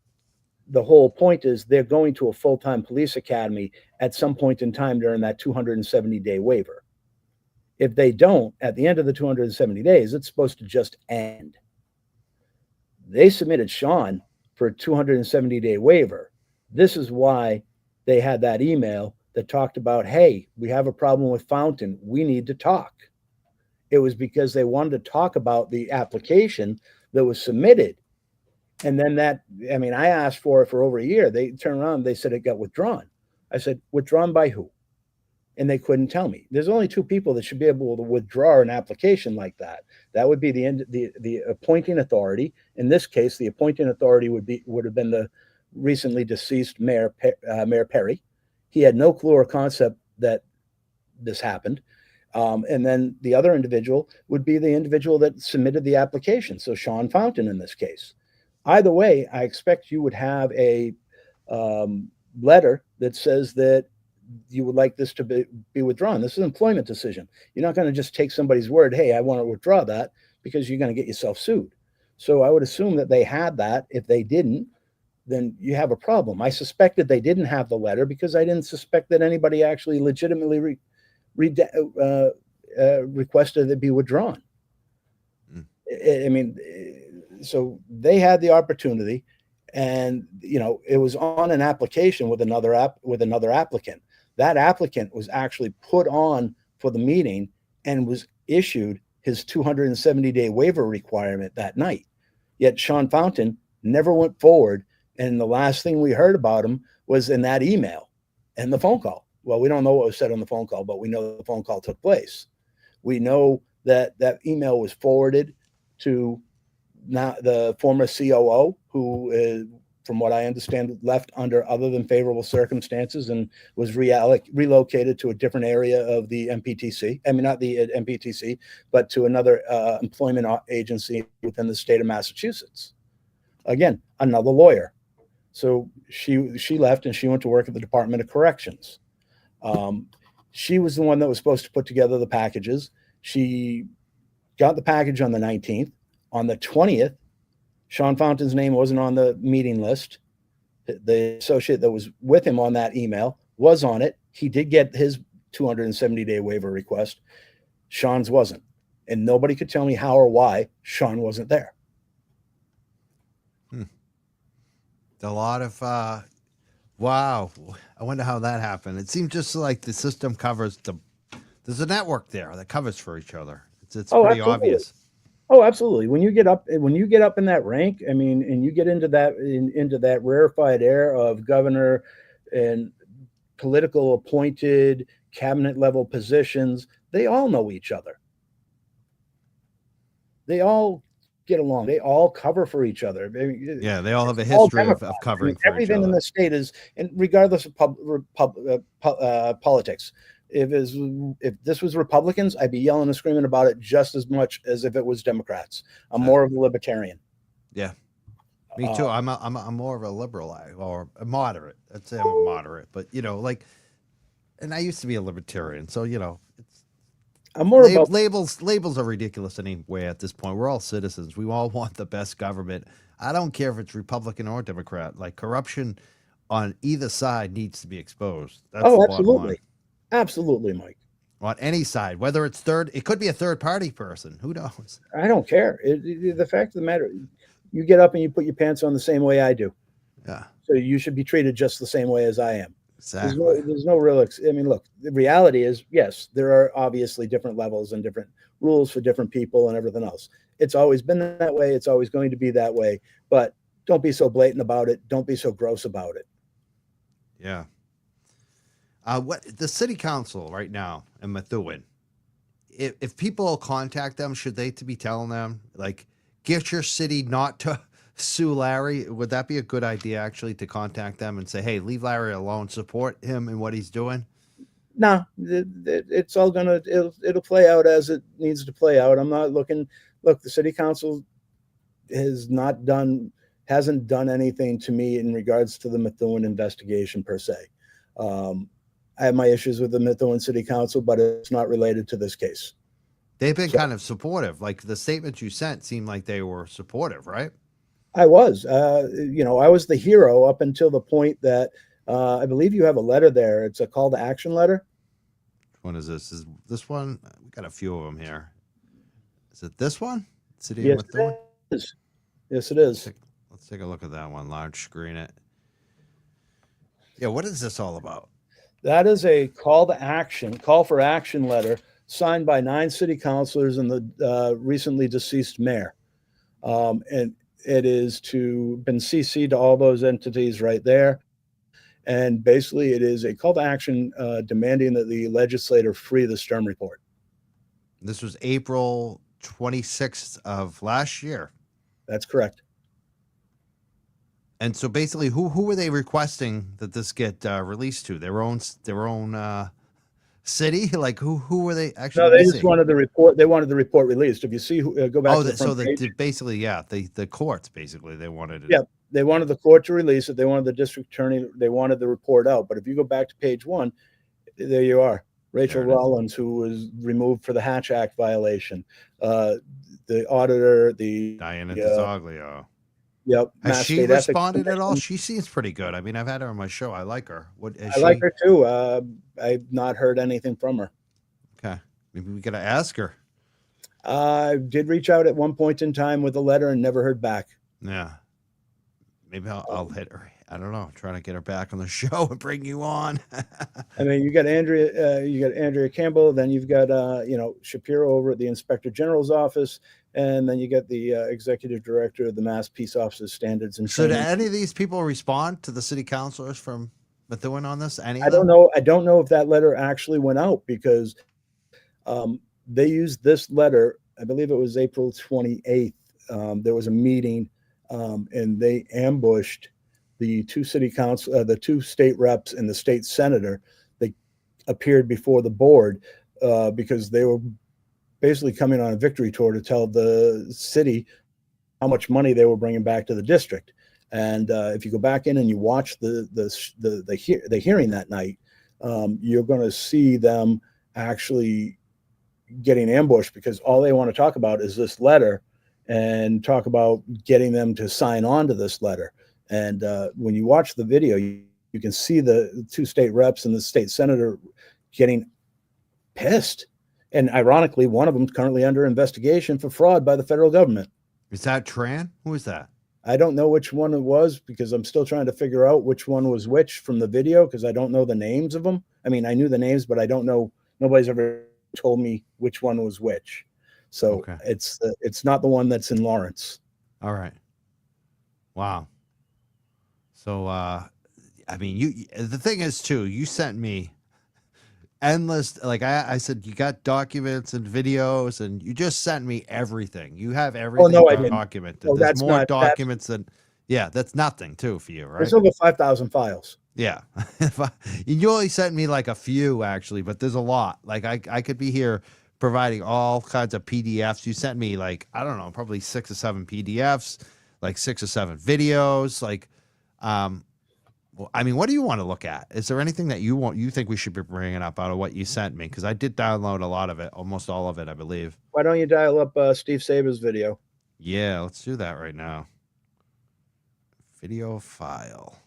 the whole point is they're going to a full-time police academy at some point in time during that 270-day waiver. If they don't, at the end of the 270 days, it's supposed to just end. They submitted Sean for a 270-day waiver. This is why they had that email that talked about, hey, we have a problem with Fountain. We need to talk. It was because they wanted to talk about the application that was submitted. And then I asked for it for over a year. They turned around, they said it got withdrawn. I said, withdrawn by who? And they couldn't tell me. There's only two people that should be able to withdraw an application like that. That would be the appointing authority. In this case, the appointing authority would have been the recently deceased Mayor Perry. He had no clue or concept that this happened. And then the other individual would be the individual that submitted the application. So Sean Fountain in this case. Either way, I expect you would have a letter that says that you would like this to be withdrawn. This is an employment decision. You're not going to just take somebody's word, hey, I want to withdraw that, because you're going to get yourself sued. So I would assume that they had that. If they didn't, then you have a problem. I suspected they didn't have the letter because I didn't suspect that anybody actually legitimately requested it be withdrawn. I mean, so they had the opportunity, and it was on an application with another applicant. That applicant was actually put on for the meeting and was issued his 270-day waiver requirement that night. Yet Sean Fountain never went forward, and the last thing we heard about him was in that email and the phone call. Well, we don't know what was said on the phone call, but we know the phone call took place. We know that that email was forwarded to the former COO, who, from what I understand, left under other than favorable circumstances and was relocated to a different area of the MPTC. I mean, not the MPTC, but to another employment agency within the state of Massachusetts. Again, another lawyer. So she left and she went to work at the Department of Corrections. She was the one that was supposed to put together the packages. She got the package on the 19th. On the 20th, Sean Fountain's name wasn't on the meeting list. The associate that was with him on that email was on it. He did get his 270-day waiver request. Sean's wasn't. And nobody could tell me how or why Sean wasn't there. A lot of, wow. I wonder how that happened. It seems just like the system covers there's a network there that covers for each other. It's pretty obvious. Oh, absolutely. When you get up in that rank, I mean, and you get into that rarefied air of governor and political appointed cabinet level positions, they all know each other. They all get along. They all cover for each other. I mean, yeah, they all have a history of covering for everything each other. in the state is, and regardless of politics. If this was Republicans, I'd be yelling and screaming about it just as much as if it was Democrats. I'm more of a libertarian. Yeah, me too. I'm more of a liberal or a moderate. I'd say I'm a moderate, but and I used to be a libertarian, so I'm more about labels. Labels are ridiculous anyway at this point. We're all citizens. We all want the best government. I don't care if it's Republican or Democrat. Like, corruption on either side needs to be exposed. That's the absolutely. Absolutely, Mike. On any side, whether it's it could be a third party person. Who knows? I don't care. The fact of the matter, you get up and you put your pants on the same way I do. Yeah. So you should be treated just the same way as I am. Exactly. There's no real. I mean, look, the reality is, yes, there are obviously different levels and different rules for different people and everything else. It's always been that way. It's always going to be that way. But don't be so blatant about it. Don't be so gross about it. Yeah. What the city council right now in Methuen, if people contact them, should they to be telling them, like, get your city not to sue Larry? Would that be a good idea, actually, to contact them and say, hey, leave Larry alone, support him in what he's doing? No, it's all it'll play out as it needs to play out. I'm not looking. Look, the city council hasn't done anything to me in regards to the Methuen investigation per se. I have my issues with the Methuen City Council, but it's not related to this case. They've been kind of supportive. Like, the statements you sent seemed like they were supportive, right? I was, I was the hero up until the point that I believe you have a letter there. It's a call to action letter. Which one is this? Is this one? We got a few of them here. Is it this one? City Yes, of Methuen? it is. Yes, it is. Let's take a look at that one. Large screen it. Yeah, what is this all about? That is a call for action letter signed by 9 city councilors and the recently deceased mayor. And it is been CC'd to all those entities right there. And basically it is a call to action demanding that the legislator free the Sturm report. This was April 26th of last year. That's correct. And so basically, who were they requesting that this get released to? Their own city? Like, who were they actually? No, they just wanted the report. They wanted the report released. If you see, go back. Oh, to the front page. Basically, yeah, the courts basically they wanted it. Yeah, they wanted the court to release it. They wanted the district attorney. They wanted the report out. But if you go back to page 1, there you are. Rachel Rollins, who was removed for the Hatch Act violation. The auditor, Diana DeZoglio. Yep. Has she responded at all? She seems pretty good. I mean, I've had her on my show. I like her. I like her too. I've not heard anything from her. Okay. Maybe we got to ask her. I did reach out at one point in time with a letter and never heard back. Yeah. Maybe I'll hit her. I don't know. I'm trying to get her back on the show and bring you on. I mean, you got Andrea Campbell, then you've got, Shapiro over at the Inspector General's office. And then you get the executive director of the Mass Peace Officers Standards and Training. So, do any of these people respond to the city councilors from Methuen on this? I don't know. I don't know if that letter actually went out because they used this letter. I believe it was April 28th. There was a meeting, and they ambushed the 2 city council, the 2 state reps, and the state senator. They appeared before the board because they were basically coming on a victory tour to tell the city how much money they were bringing back to the district. And if you go back in and you watch the hearing that night, you're going to see them actually getting ambushed because all they want to talk about is this letter and talk about getting them to sign on to this letter. And when you watch the video, you can see the 2 state reps and the state senator getting pissed. And ironically, one of them is currently under investigation for fraud by the federal government. Is that Tran? Who is that? I don't know which one it was because I'm still trying to figure out which one was which from the video because I don't know the names of them. I mean, I knew the names, but I don't know. Nobody's ever told me which one was which. So okay. It's not the one that's in Lawrence. All right. Wow. So, I mean, the thing is too, you sent me endless, like I said, you got documents and videos and you just sent me everything. You have everything documented. There's more documents than, that's nothing too for you, right? There's over 5,000 files. Yeah. You only sent me like a few actually, but there's a lot. Like I could be here providing all kinds of PDFs. You sent me like, I don't know, probably 6 or 7 PDFs, like 6 or 7 videos, like, well, I mean, what do you want to look at? Is there anything that you think we should be bringing up out of what you sent me? Because I did download a lot of it, almost all of it, I believe. Why don't you dial up Steve Saber's video? Yeah, let's do that right now. Video file.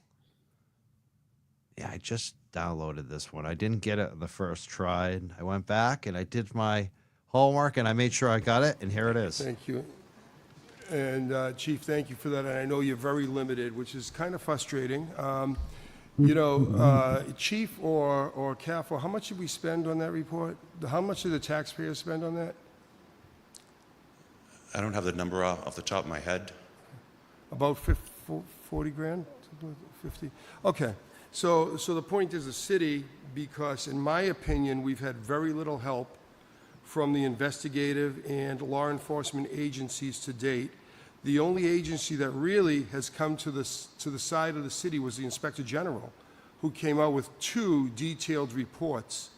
Yeah, I just downloaded this one. I didn't get it the first try. I went back and I did my homework and I made sure I got it, and here it is. Thank you. And Chief, thank you for that. And I know you're very limited, which is kind of frustrating. Chief or CAFO, how much did we spend on that report? How much did the taxpayers spend on that? I don't have the number off the top of my head. About 40 grand, 50. Okay, so the point is the city, because in my opinion, we've had very little help from the investigative and law enforcement agencies to date. The only agency that really has come to the side of the city was the Inspector General, who came out with 2 detailed reports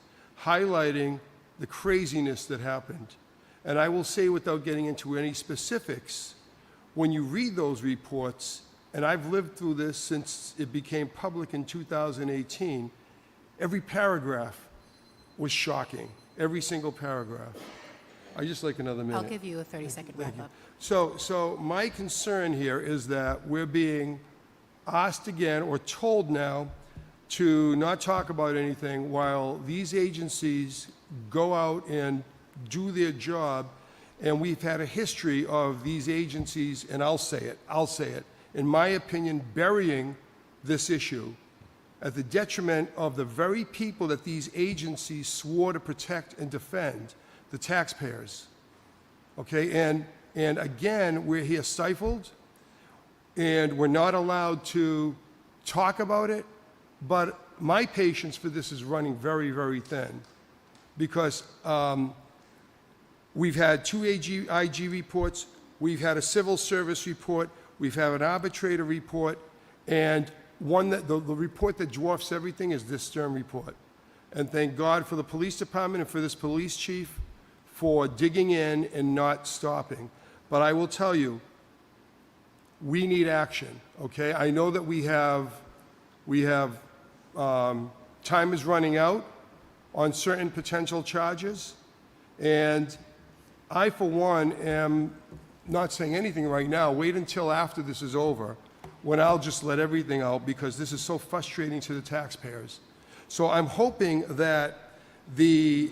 highlighting the craziness that happened. And I will say, without getting into any specifics, when you read those reports, and I've lived through this since it became public in 2018, every paragraph was shocking, every single paragraph. I just like another minute. I'll give you a 30-second wrap-up. So my concern here is that we're being asked again, or told now, to not talk about anything while these agencies go out and do their job. And we've had a history of these agencies, and I'll say it, in my opinion, burying this issue at the detriment of the very people that these agencies swore to protect and defend, the taxpayers. Okay, and again, we're here stifled, and we're not allowed to talk about it, but my patience for this is running very, very thin, because we've had 2 IG reports, we've had a civil service report, we've had an arbitrator report, and one that the report that dwarfs everything is this Sturm report. And thank God for the police department and for this police chief for digging in and not stopping. But I will tell you, we need action, okay? I know that we have time is running out on certain potential charges, and I, for one, am not saying anything right now. Wait until after this is over, when I'll just let everything out, because this is so frustrating to the taxpayers. So I'm hoping that the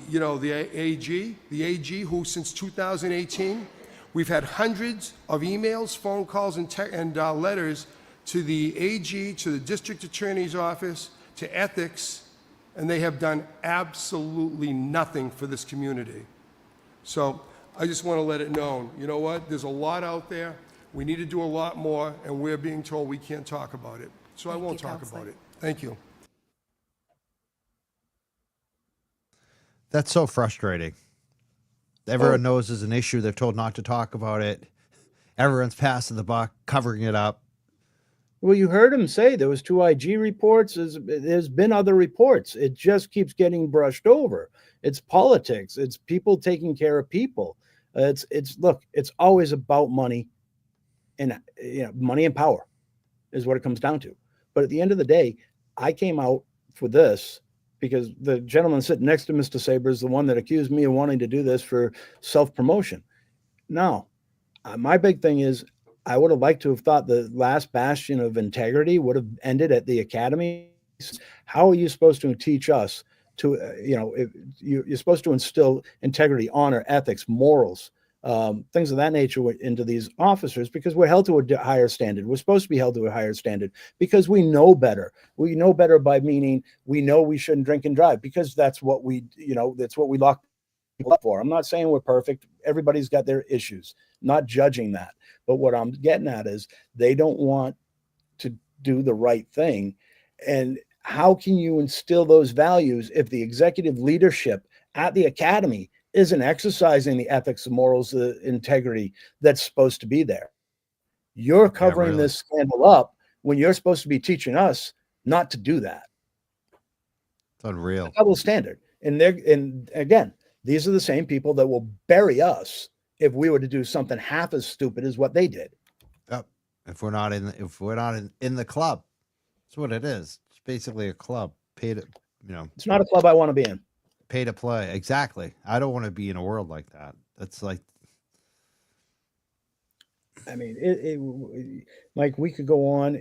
AG, who since 2018, we've had hundreds of emails, phone calls, and letters to the AG, to the district attorney's office, to ethics, and they have done absolutely nothing for this community. So I just want to let it known, you know what, there's a lot out there, we need to do a lot more, and we're being told we can't talk about it. So I won't talk about it. Thank you. That's so frustrating. Everyone knows there's an issue. They're told not to talk about it. Everyone's passing the buck, covering it up. Well, you heard him say there was 2 IG reports. There's been other reports. It just keeps getting brushed over. It's politics. It's people taking care of people. Look, it's always about money, and money and power is what it comes down to. But at the end of the day, I came out for this because the gentleman sitting next to Mr. Saber is the one that accused me of wanting to do this for self-promotion. Now, my big thing is, I would have liked to have thought the last bastion of integrity would have ended at the academy. How are you supposed to teach us to, you're supposed to instill integrity, honor, ethics, morals, things of that nature into these officers, because we're held to a higher standard. We're supposed to be held to a higher standard because we know better. We know better by meaning we know we shouldn't drink and drive, because that's what we lock people up for. I'm not saying we're perfect. Everybody's got their issues, not judging that. But what I'm getting at is they don't want to do the right thing. And how can you instill those values if the executive leadership at the academy isn't exercising the ethics, the morals, the integrity that's supposed to be there? You're covering this scandal up when you're supposed to be teaching us not to do that. It's unreal. It's a double standard. And again, these are the same people that will bury us if we were to do something half as stupid as what they did. Yep. If we're not in the club, that's what it is. It's basically a club. It's not a club I want to be in. Pay to play. Exactly. I don't want to be in a world like that. That's like, I mean, Mike, we could go on.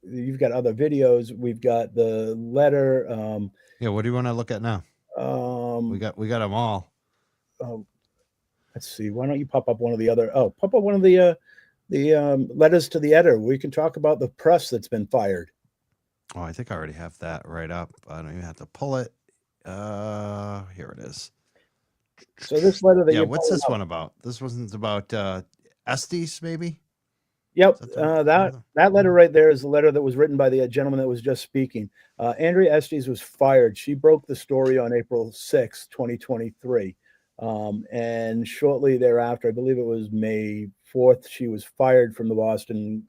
You've got other videos. We've got the letter. what do you want to look at now? We got them all. Let's see. Why don't you pop up one of the other? Pop up one of the letters to the editor. We can talk about the press that's been fired. Oh, I think I already have that right up. I don't even have to pull it. Here it is. So this letter that what's this one about? This one's about Estes, maybe? Yep, Is that that letter right there is the letter that was written by the gentleman that was just speaking. Andrea Estes was fired. She broke the story on April 6th, 2023. And shortly thereafter, I believe it was May 4th, she was fired from the Boston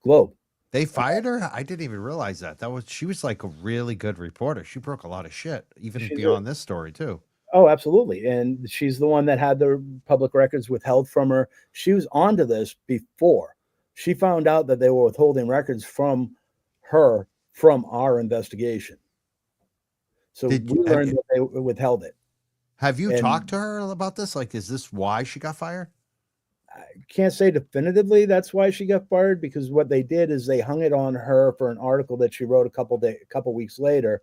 Globe. They fired her? I didn't even realize that. She was like a really good reporter. She broke a lot of shit, even She's beyond this story too. Oh, absolutely. And she's the one that had the public records withheld from her. She was onto this before. She found out that they were withholding records from her from our investigation. So Did we you have, learned that they withheld it. have you And talked to her about this? Like, is this why she got fired? I can't say definitively that's why she got fired, because what they did is they hung it on her for an article that she wrote a couple weeks later,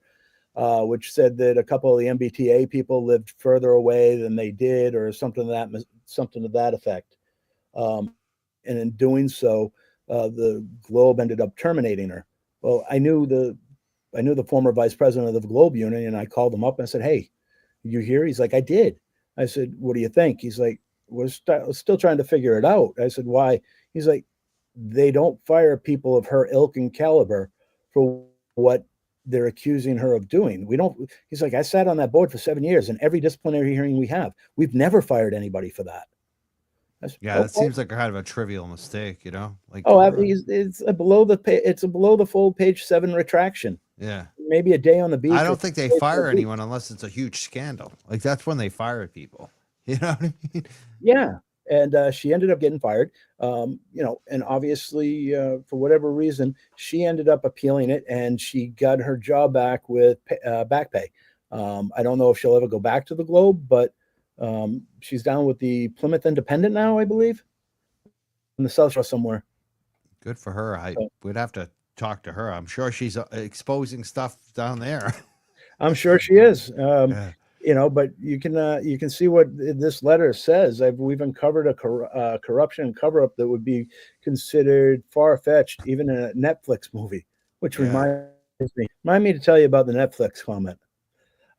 which said that a couple of the MBTA people lived further away than they did, or something to that effect. And in doing so, the Globe ended up terminating her. Well, I knew the former vice president of the Globe unit, and I called him up and I said, "Hey, you here?" He's like, "I did." I said, "What do you think?" He's like, "We're still trying to figure it out." I said, "Why?" He's like, "They don't fire people of her ilk and caliber for what they're accusing her of doing. We don't." He's like, "I sat on that board for 7 years, and every disciplinary hearing we've never fired anybody for that." I said, Yeah, that "Okay." seems like a kind of a trivial mistake, you know? Like, Oh, all right. it's a below the fold page 7 retraction. Yeah. Maybe a day on the beach. I or don't think they 3 days on fire the beach. anyone unless it's a huge scandal. Like, that's when they fire people. You know what I mean? Yeah, and she ended up getting fired. And obviously, for whatever reason, she ended up appealing it, and she got her job back with back pay. I don't know if she'll ever go back to the Globe, but she's down with the Plymouth Independent now, I believe, in the South Shore somewhere. Good for her. I So would have to talk to her. I'm sure she's exposing stuff down there. I'm sure she is. Yeah. But you can see what this letter says. We've uncovered a corruption cover up that would be considered far fetched, even in a Netflix movie. Which Yeah. remind me to tell you about the Netflix comment.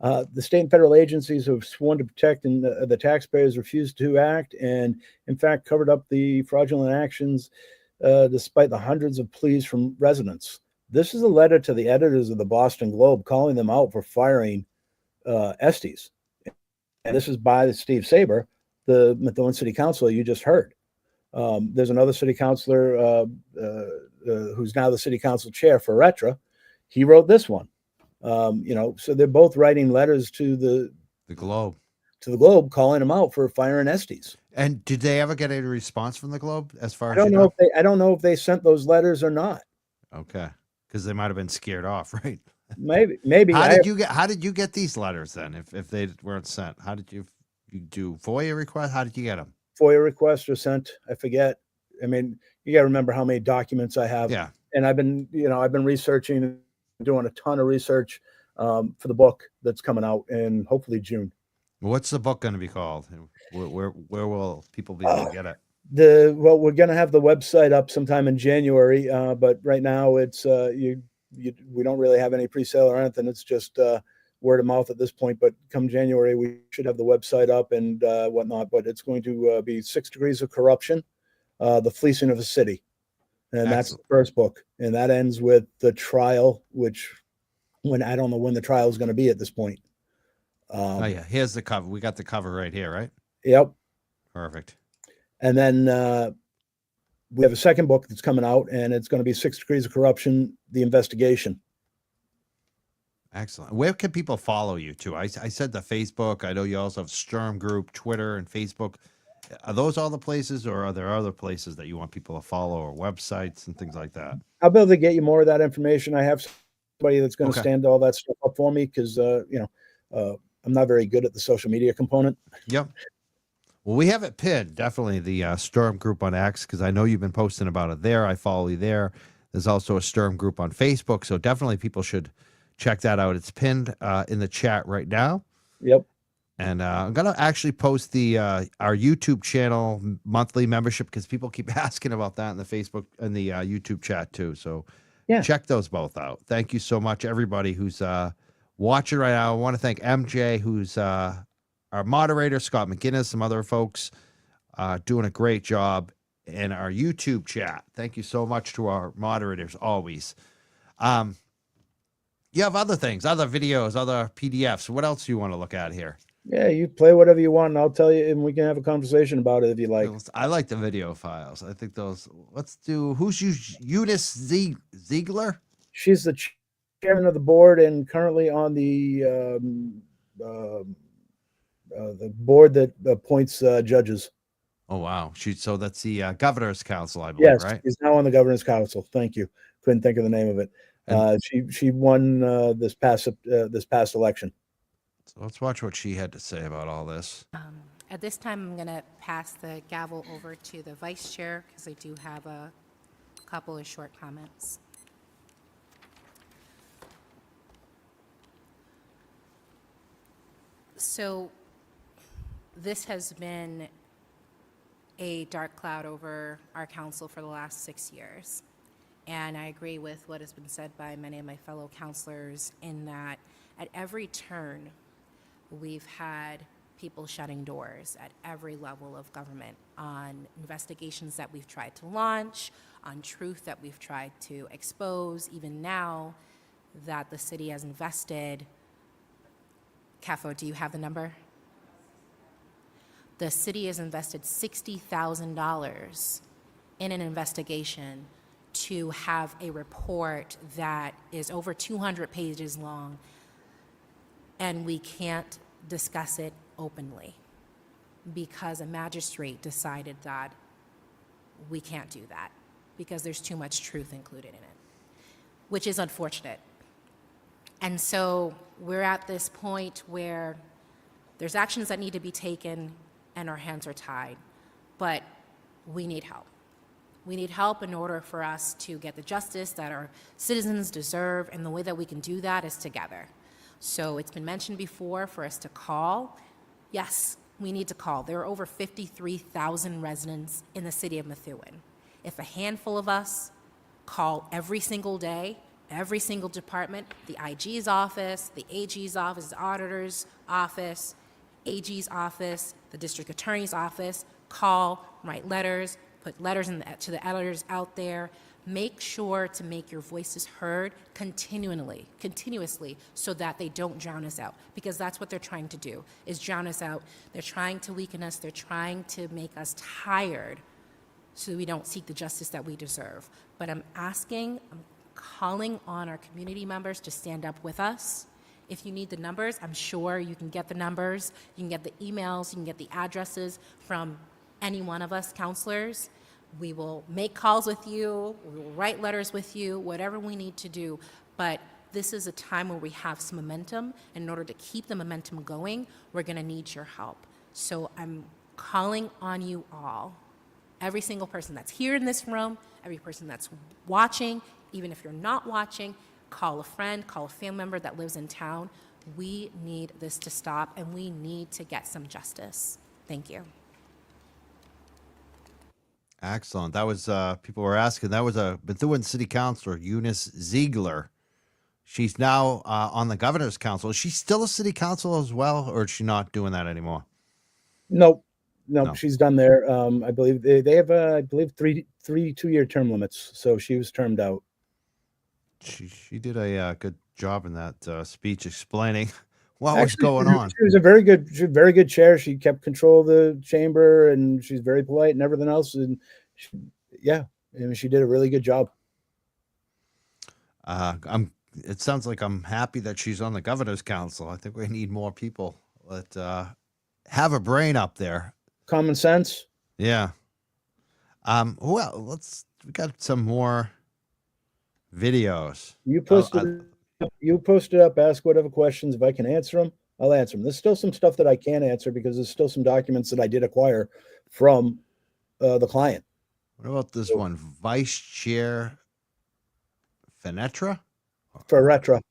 The state and federal agencies who have sworn to protect the taxpayers refused to act, and in fact covered up the fraudulent actions, despite the hundreds of pleas from residents. This is a letter to the editors of the Boston Globe calling them out for firing Estes. And this is by Steve Saber, the Methuen City Councilor you just heard. There's another city councilor who's now the city council chair for Retra. He wrote this one. So they're both writing letters to the Globe. Globe calling them out for firing Estes. And did they ever get a response from the Globe as far I as don't you know know? I don't know if they sent those letters or not. Okay. Because they might have been scared off, right? Maybe. How did you get these letters then if they weren't sent? How did you do FOIA requests? How did you get them? FOIA requests are sent. I forget. I mean, you got to remember how many documents I have. Yeah. And I've been researching, doing a ton of research for the book that's coming out in hopefully June. What's the book going to be called? Where will people be able to get it? We're going to have the website up sometime in January, but right now it's we don't really have any pre-sale or anything. It's just word of mouth at this point. But come January, we should have the website up and whatnot. But it's going to be 6 Degrees of Corruption, the Fleecing of a City, and that's the first book. And that ends with the trial, I don't know when the trial is going to be at this point. Oh yeah, here's the cover. We got the cover right here, right? Yep. Perfect. And then we have a second book that's coming out, and it's going to be 6 Degrees of Corruption, the investigation. Excellent. Where can people follow you too? I said the Facebook. I know you also have Sturm group, Twitter, and Facebook. Are those all the places, or are there other places that you want people to follow, or websites and things like that? I'll be able to get you more of that information. I have somebody that's going to Okay. stand all that stuff up for me because I'm not very good at the social media component. Yep. Well, we have it pinned, definitely, the Sturm group on X, because I know you've been posting about it there. I follow you there. There's also a Sturm group on Facebook, so definitely people should check that out. It's pinned in the chat right now. Yep. And I'm going to actually post the our YouTube channel monthly membership, because people keep asking about that in the Facebook and the YouTube chat too. So Yeah. check those both out. Thank you so much, everybody who's watching right now. I want to thank MJ, who's our moderator, Scott McGinnis, some other folks doing a great job. and our YouTube chat. Thank you so much to our moderators always. You have other things, other videos, other PDFs. What else do you want to look at here? Yeah, you play whatever you want, and I'll tell you, and we can have a conversation about it if you like. I like the video files. I think those. Let's do. Who's Eunice Ziegler? She's the chairman of the board and currently on the board that appoints judges. Oh wow, so that's the governor's council, I believe, Yes, right? she's now on the governor's council. Thank you. Couldn't think of the name of it. She won this past election. So let's watch what she had to say about all this. At this time, I'm going to pass the gavel over to the vice chair because I do have a couple of short comments. So this has been a dark cloud over our council for the last 6 years. And I agree with what has been said by many of my fellow councilors in that at every turn, we've had people shutting doors at every level of government on investigations that we've tried to launch, on truth that we've tried to expose, even now that the city has invested. CAFO, do you have the number? The city has invested $60,000 in an investigation to have a report that is over 200 pages long, and we can't discuss it openly because a magistrate decided that we can't do that because there's too much truth included in it, which is unfortunate. And so we're at this point where there's actions that need to be taken and our hands are tied, but we need help. We need help in order for us to get the justice that our citizens deserve, and the way that we can do that is together. So it's been mentioned before for us to call. Yes, we need to call. There are over 53,000 residents in the city of Methuen. If a handful of us call every single day, every single department, the IG's office, the AG's office, the auditor's office, AG's office, the district attorney's office, call, write letters, put letters to the editors out there. Make sure to make your voices heard continuously, so that they don't drown us out, because that's what they're trying to do, is drown us out. They're trying to weaken us. They're trying to make us tired so we don't seek the justice that we deserve. But I'm calling on our community members to stand up with us. If you need the numbers, I'm sure you can get the numbers. You can get the emails. You can get the addresses from any one of us counselors. We will make calls with you. We will write letters with you, whatever we need to do. But this is a time where we have some momentum. In order to keep the momentum going, we're going to need your help. So I'm calling on you all, every single person that's here in this room, every person that's watching, even if you're not watching, call a friend, call a family member that lives in town. We need this to stop, and we need to get some justice. Thank you. Excellent. That was people were asking. That was a Methuen City Councilor, Eunice Ziegler. She's now on the governor's council. Is she still a city council as well, or is she not doing that anymore? Nope. No. She's done there. I believe they have three 2-year term limits, so she was termed out. She did a good job in that speech explaining what was going on. She was a very good chair. She kept control of the chamber, and she's very polite and everything else. And she did a really good job. It sounds like I'm happy that she's on the governor's council. I think we need more people that have a brain up there. Common sense. Yeah. Well, we got some more videos. You posted up, ask whatever questions. If I can answer them, I'll answer them. There's still some stuff that I can't answer because there's still some documents that I did acquire from the client. What about this one? Vice Chair Fenetra? Ferretra.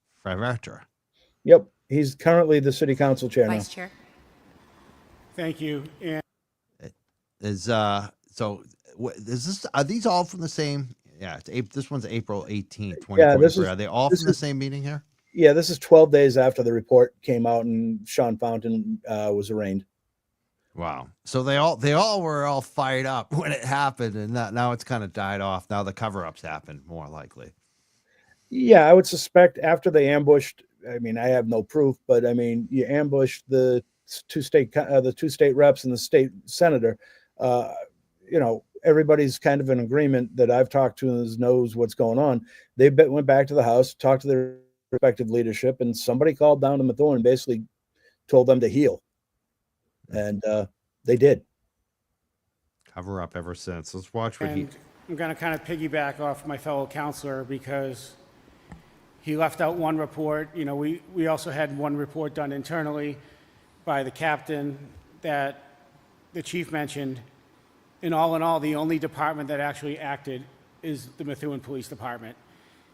Yep. He's currently the city council chair now. Vice Chair. Thank you. And Are these all from the same? Yeah, this one's April 18th, 2023. Yeah, Are they all from the same meeting here? Yeah, this is 12 days after the report came out and Sean Fountain was arraigned. Wow. So they all were all fired up when it happened, and now it's kind of died off. Now the cover-ups happened, more likely. Yeah, I would suspect after they ambushed. I mean, I have no proof, but I mean, you ambushed the two state reps and the state senator. Uh, you know, everybody's kind of in agreement that I've talked to knows what's going on. They went back to the house, talked to their respective leadership, and somebody called down to Methuen and basically told them to heal, and they did. Cover up ever since. Let's watch what he. And I'm going to kind of piggyback off my fellow counselor because he left out one report. You know, we also had one report done internally by the captain that the chief mentioned. In all, the only department that actually acted is the Methuen Police Department.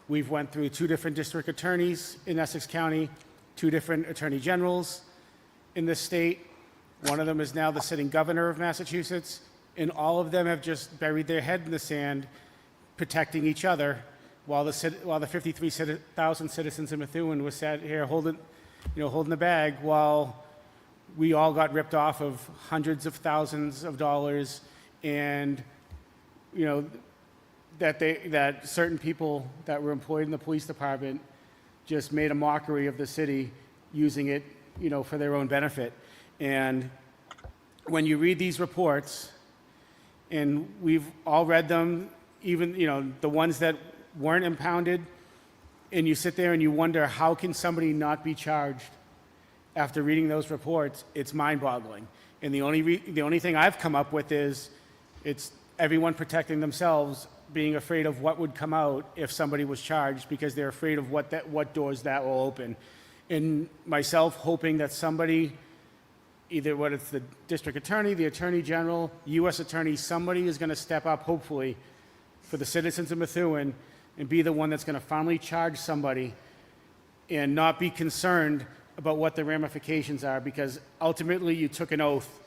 We've went through 2 different district attorneys in Essex County, 2 different attorney generals in this state. One of them is now the sitting governor of Massachusetts, and all of them have just buried their head in the sand, protecting each other, while the 53,000 citizens in Methuen were sat here holding the bag, while we all got ripped off of hundreds of thousands of dollars, and you know that certain people that were employed in the police department just made a mockery of the city, using it, you know, for their own benefit. And when you read these reports, and we've all read them, even, you know, the ones that weren't impounded, and you sit there and you wonder, how can somebody not be charged after reading those reports? It's mind-boggling. And the only thing I've come up with is it's everyone protecting themselves, being afraid of what would come out if somebody was charged, because they're afraid of what doors that will open. And myself hoping that somebody, either whether it's the district attorney, the attorney general, U.S. attorney, somebody is going to step up, hopefully, for the citizens of Methuen and be the one that's going to finally charge somebody and not be concerned about what the ramifications are, because ultimately you took an oath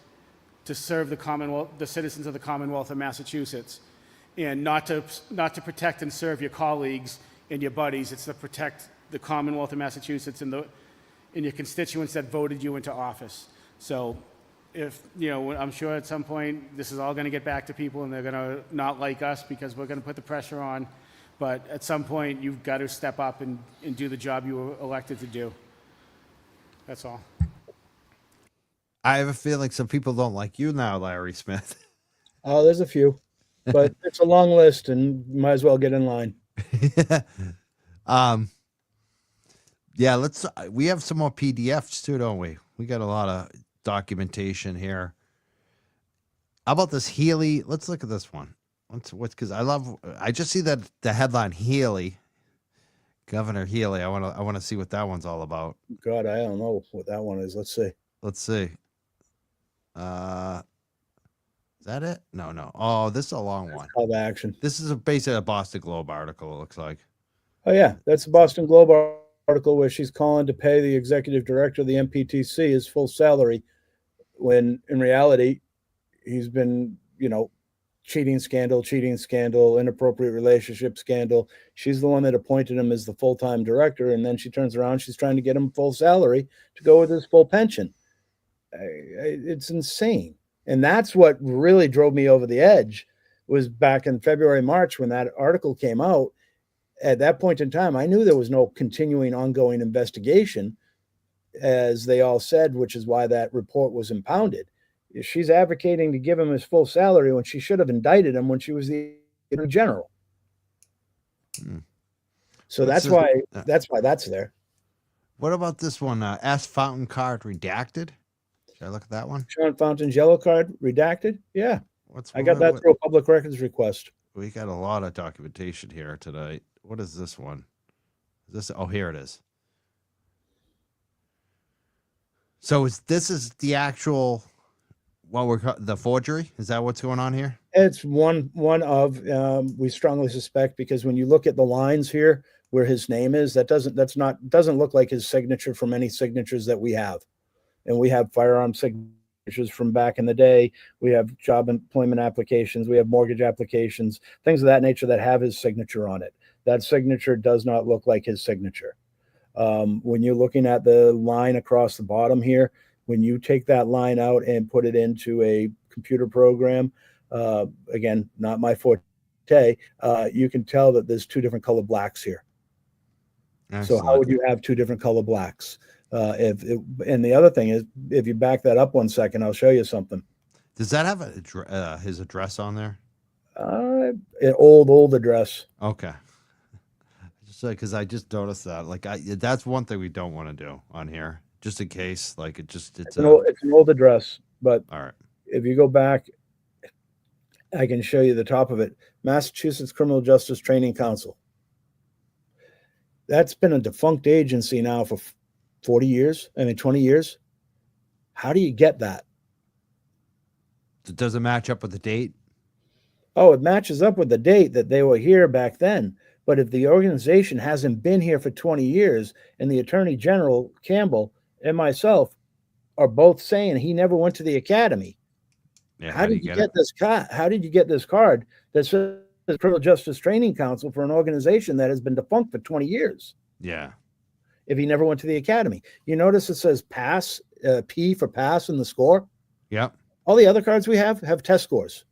to serve the Commonwealth, the citizens of the Commonwealth of Massachusetts, and not to protect and serve your colleagues and your buddies. It's to protect the Commonwealth of Massachusetts and your constituents that voted you into office. So, if you know, I'm sure at some point this is all going to get back to people, and they're going to not like us because we're going to put the pressure on. But at some point, you've got to step up and do the job you were elected to do. That's all. I have a feeling some people don't like you now, Larry Smith. Oh, there's a few, but it's a long list, and might as well get in line. Yeah, we have some more PDFs too, don't we? We got a lot of documentation here. How about this Healey? Let's look at this one. Because I just see that the headline Healey, Governor Healey. I want to see what that one's all about. God, I don't know what that one is. Let's see. Is that it? No. Oh, this is a long one. Call to action. This is basically a Boston Globe article, it looks like. Oh yeah, that's the Boston Globe article where she's calling to pay the executive director of the MPTC his full salary, when in reality, he's been, you know, cheating scandal, inappropriate relationship scandal. She's the one that appointed him as the full-time director, and then she turns around, she's trying to get him full salary to go with his full pension. It's insane. And that's what really drove me over the edge, was back in February, March, when that article came out. At that point in time, I knew there was no continuing ongoing investigation, as they all said, which is why that report was impounded. She's advocating to give him his full salary when she should have indicted him when she was the attorney general. So that's why that's there. What about this one? S Fountain card redacted. Should I look at that one? Sean Fountain's yellow card redacted. Yeah, I got that through a public records request. We got a lot of documentation here tonight. What is this one? Oh, here it is. So this is the actual, the forgery? Is that what's going on here? It's one of, we strongly suspect, because when you look at the lines here where his name is, doesn't look like his signature from any signatures that we have. And we have firearm signatures from back in the day. We have job employment applications. We have mortgage applications, things of that nature that have his signature on it. That signature does not look like his signature. When you're looking at the line across the bottom here, When you take that line out and put it into a computer program, again, not my forte, you can tell that there's two different color blacks here. So how would you have two different color blacks? And the other thing is, if you back that up 1 second, I'll show you something. Does that have his address on there? An old address. Okay. Just because I just noticed that, like, that's one thing we don't want to do on here, just in case. Like, it's an old address, but all right. if you go back, I can show you the top of it. Massachusetts Criminal Justice Training Council. That's been a defunct agency now for 20 years. How do you get that? Does it match up with the date? Oh, it matches up with the date that they were here back then. But if the organization hasn't been here for 20 years, and the Attorney General, Campbell, and myself are both saying he never went to the academy, Yeah, how did you get this card? How did you get this card that says Criminal Justice Training Council for an organization that has been defunct for 20 years? Yeah. If he never went to the academy, you notice it says pass, P for pass in the score. Yep. All the other cards we have test scores.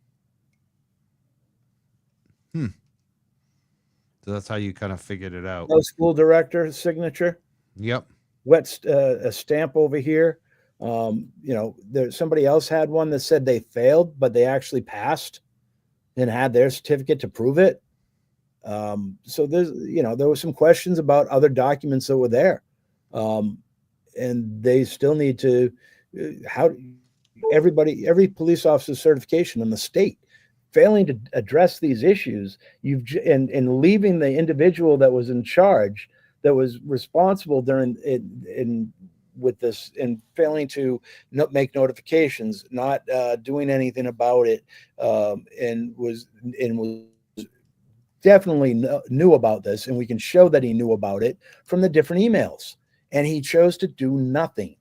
So that's how you kind of figured it out. No school director signature. Yep. A stamp over here. There's somebody else had one that said they failed, but they actually passed and had their certificate to prove it. So there were some questions about other documents that were there. And they still need to, every police officer certification in the state, failing to address these issues, and leaving the individual that was in charge, that was responsible with this, and failing to make notifications, not doing anything about it, and was definitely knew about this, and we can show that he knew about it from the different emails, and he chose to do nothing.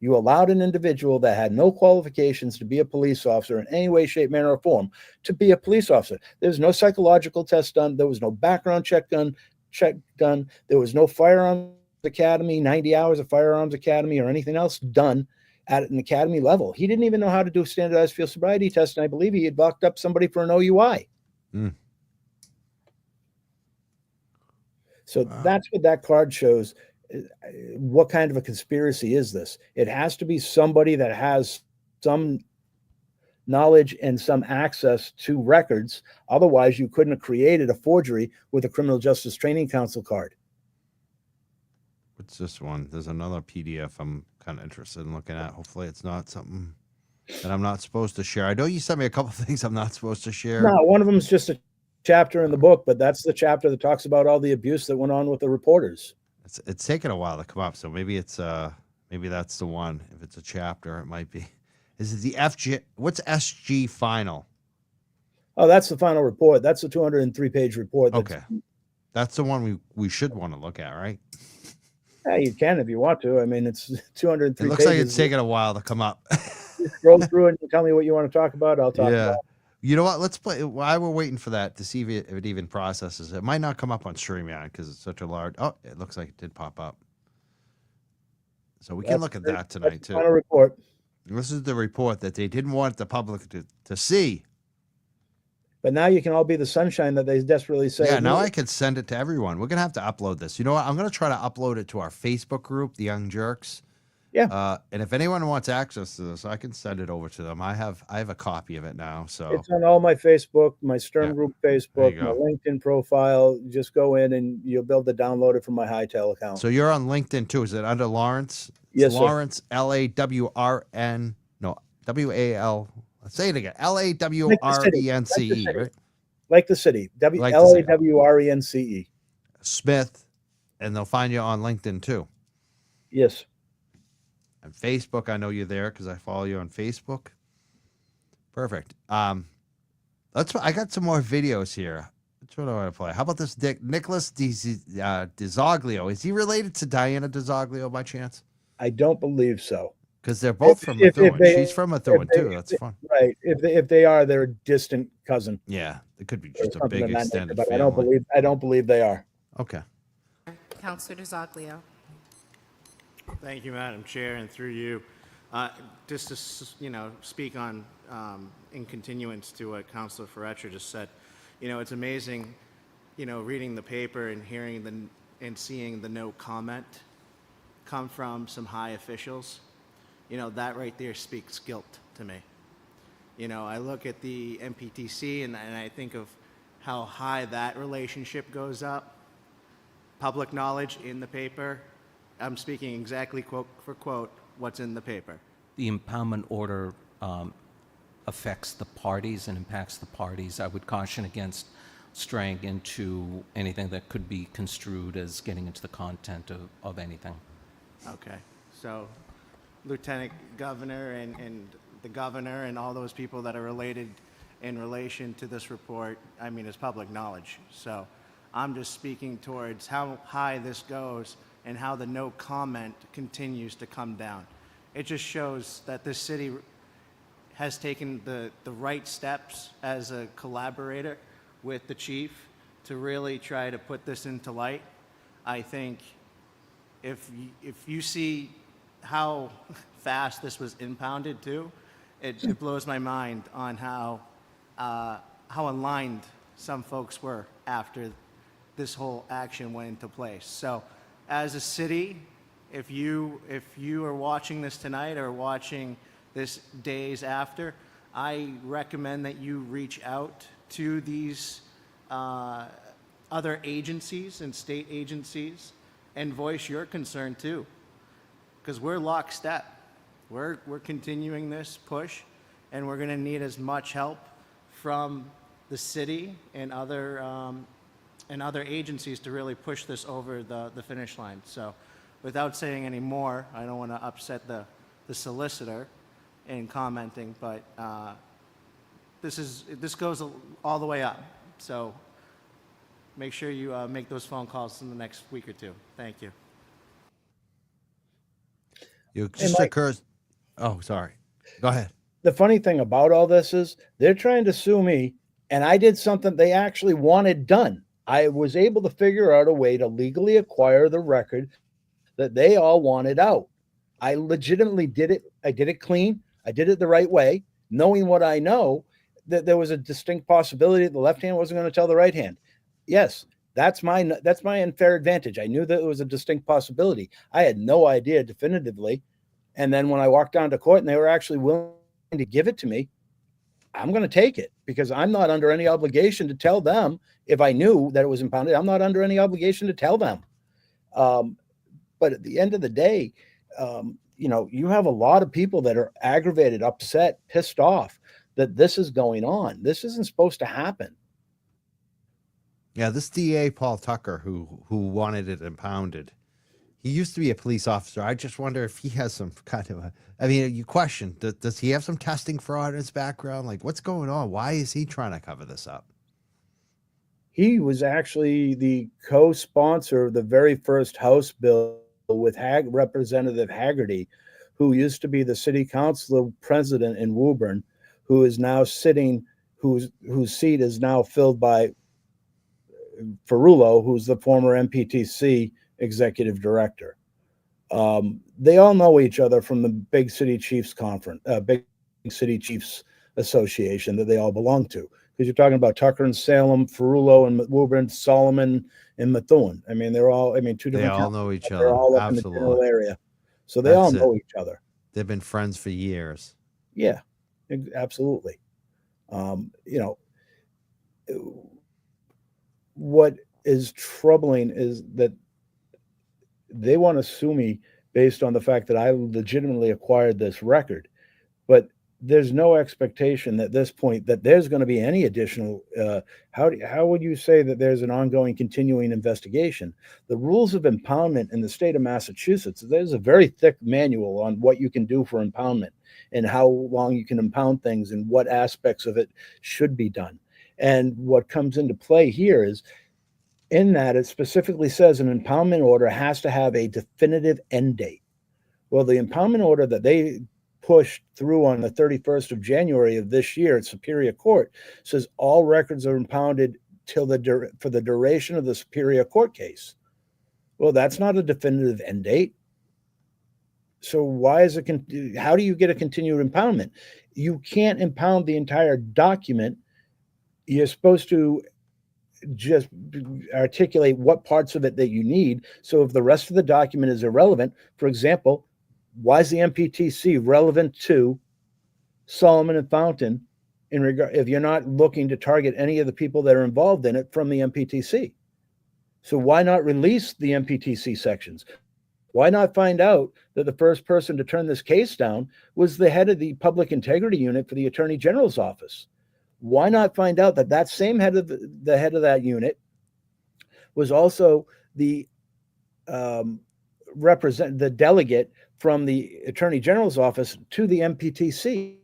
You allowed an individual that had no qualifications to be a police officer in any way, shape, manner, or form to be a police officer. There was no psychological test done. There was no background check done. There was no firearms academy, 90 hours of firearms academy, or anything else done at an academy level. He didn't even know how to do a standardized field sobriety test, and I believe he had locked up somebody for an OUI. So that's what that card shows. What kind of a conspiracy is this? It has to be somebody that has some knowledge and some access to records. Otherwise, you couldn't have created a forgery with a Criminal Justice Training Council card. What's this one? There's another PDF I'm kind of interested in looking at. Hopefully it's not something that I'm not supposed to share. I know you sent me a couple things I'm not supposed to share. No, one of them is just a chapter in the book, but that's the chapter that talks about all the abuse that went on with the reporters. It's taken a while to come up, so maybe maybe that's the one. If it's a chapter, it might be. Is it the FG? What's SG final? Oh, that's the final report. That's the 203-page report. Okay, that's the one we should want to look at, right? Yeah, you can if you want to. I mean, it's 203 It looks pages. like it's taking a while to come up. You scroll through it and tell me what you want to talk about. I'll talk about it. You know what? Let's play. While we're waiting for that to see if it even processes, it might not come up on StreamYard because it's such a large. Oh, it looks like it did pop up. So we can look at that tonight too. Final report. This is the report that they didn't want the public to see. But now you can all be the sunshine that they desperately say. Yeah, now I can send it to everyone. We're gonna have to upload this. You know what? I'm gonna try to upload it to our Facebook group, the Young Jerks. Yeah. And if anyone wants access to this, I can send it over to them. I have a copy of it now. So it's on all my Facebook, my Sturm group Facebook, There my you LinkedIn profile. Just go in and you'll be able to download it from my Hightail account. So you're on LinkedIn too. Is it under Lawrence? Yes, sir. Lawrence, LAWRN. No, WAL. Let's say it again. LAWRENCE, right? Like the city. Like the city. LAWRENCE. Smith, and they'll find you on LinkedIn too. Yes. And Facebook, I know you're there because I follow you on Facebook. Perfect. I got some more videos here. Which one do I want to play? How about this Nicholas DiZoglio? Is he related to Diana DiZoglio by chance? I don't believe so. Because they're both from Methuen. She's from Methuen too. That's fun. Right. If they are, they're a distant cousin. Yeah, it could be just a big extended but family. I don't believe they are. Okay. Counselor DiZoglio. Thank you, Madam Chair, and through you. Just to, speak on, in continuance to what Councilor Ferretra just said, it's amazing, reading the paper and hearing and seeing the no comment come from some high officials. That right there speaks guilt to me. I look at the MPTC and I think of how high that relationship goes up. Public knowledge in the paper. I'm speaking exactly quote for quote what's in the paper. The impoundment order affects the parties and impacts the parties. I would caution against straying into anything that could be construed as getting into the content of anything. Okay, so Lieutenant Governor and the governor and all those people that are related in relation to this report, is public knowledge. So I'm just speaking towards how high this goes and how the no comment continues to come down. It just shows that this city has taken the right steps as a collaborator with the chief to really try to put this into light. I think if you see how fast this was impounded too, it blows my mind on how aligned some folks were after this whole action went into place. So as a city, if you are watching this tonight or watching this days after, I recommend that you reach out to these other agencies and state agencies and voice your concern too, because we're lockstep. We're continuing this push, and we're going to need as much help from the city and other agencies to really push this over the finish line. So without saying any more, I don't want to upset the solicitor in commenting, but this goes all the way up. So make sure you make those phone calls in the next week or two. Thank you. It just occurs. Oh, sorry. Go ahead. The funny thing about all this is they're trying to sue me, and I did something they actually wanted done. I was able to figure out a way to legally acquire the record that they all wanted out. I legitimately did it. I did it clean. I did it the right way, knowing what I know, that there was a distinct possibility that the left hand wasn't going to tell the right hand. Yes, that's my unfair advantage. I knew that it was a distinct possibility. I had no idea definitively. And then when I walked down to court and they were actually willing to give it to me, I'm going to take it because I'm not under any obligation to tell them. If I knew that it was impounded, I'm not under any obligation to tell them. But at the end of the day, you have a lot of people that are aggravated, upset, pissed off that this is going on. This isn't supposed to happen. Yeah, this DA, Paul Tucker, who wanted it impounded, he used to be a police officer. I just wonder if he has some kind of you question, does he have some testing fraud in his background? Like, what's going on? Why is he trying to cover this up? He was actually the co-sponsor of the very first House bill with Representative Haggerty, who used to be the city council president in Woburn, who is now sitting, whose seat is now filled by Ferrullo, who's the former MPTC executive director. They all know each other from the Big City Chiefs Conference, Big City Chiefs Association that they all belong to. Because you're talking about Tucker and Salem, Ferrullo and Woburn, Solomon and Methuen. They're all, two different. They all know each They're other. all up in the general area. So they all know each other. They've been friends for years. Yeah, absolutely. What is troubling is that they want to sue me based on the fact that I legitimately acquired this record, but there's no expectation at this point that there's going to be any additional. How would you say that there's an ongoing, continuing investigation? The rules of impoundment in the state of Massachusetts, there's a very thick manual on what you can do for impoundment and how long you can impound things and what aspects of it should be done. And what comes into play here is, in that it specifically says an impoundment order has to have a definitive end date. Well, the impoundment order that they pushed through on the 31st of January of this year at Superior Court says all records are impounded for the duration of the Superior Court case. Well, that's not a definitive end date. So why is it? How do you get a continued impoundment? You can't impound the entire document. You're supposed to just articulate what parts of it that you need. So if the rest of the document is irrelevant, for example, why is the MPTC relevant to Solomon and Fountain in regard if you're not looking to target any of the people that are involved in it from the MPTC? So why not release the MPTC sections? Why not find out that the first person to turn this case down was the head of the public integrity unit for the Attorney General's office? Why not find out that that same head of the head of that unit was also the the delegate from the Attorney General's office to the MPTC?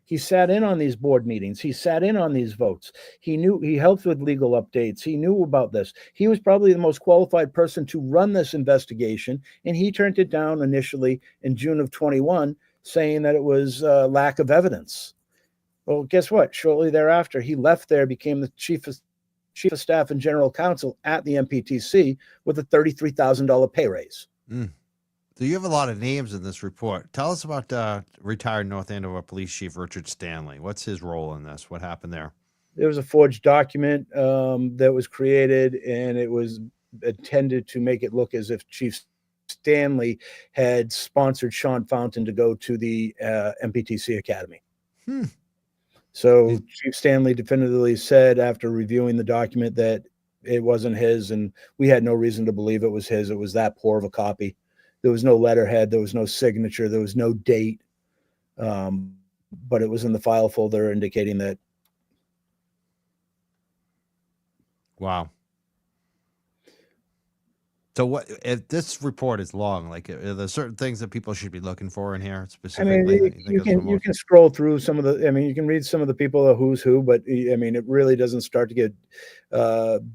He sat in on these board meetings. He sat in on these votes. He helped with legal updates. He knew about this. He was probably the most qualified person to run this investigation. And he turned it down initially in June of 21, saying that it was lack of evidence. Well, guess what? Shortly thereafter, he left there, became the chief of staff and general counsel at the MPTC with a $33,000 pay raise. So you have a lot of names in this report. Tell us about retired North Andover Police Chief Richard Stanley. What's his role in this? What happened there? There was a forged document that was created, and it was intended to make it look as if Chief Stanley had sponsored Sean Fountain to go to the MPTC Academy. So Chief Stanley definitively said after reviewing the document that it wasn't his, and we had no reason to believe it was his. It was that poor of a copy. There was no letterhead. There was no signature. There was no date. But it was in the file folder indicating that. Wow. So what if this report is long? Like, are there certain things that people should be looking for in here I specifically? mean, you can scroll through some of the. I mean, you can read some of the people who's who, but I mean, it really doesn't start to get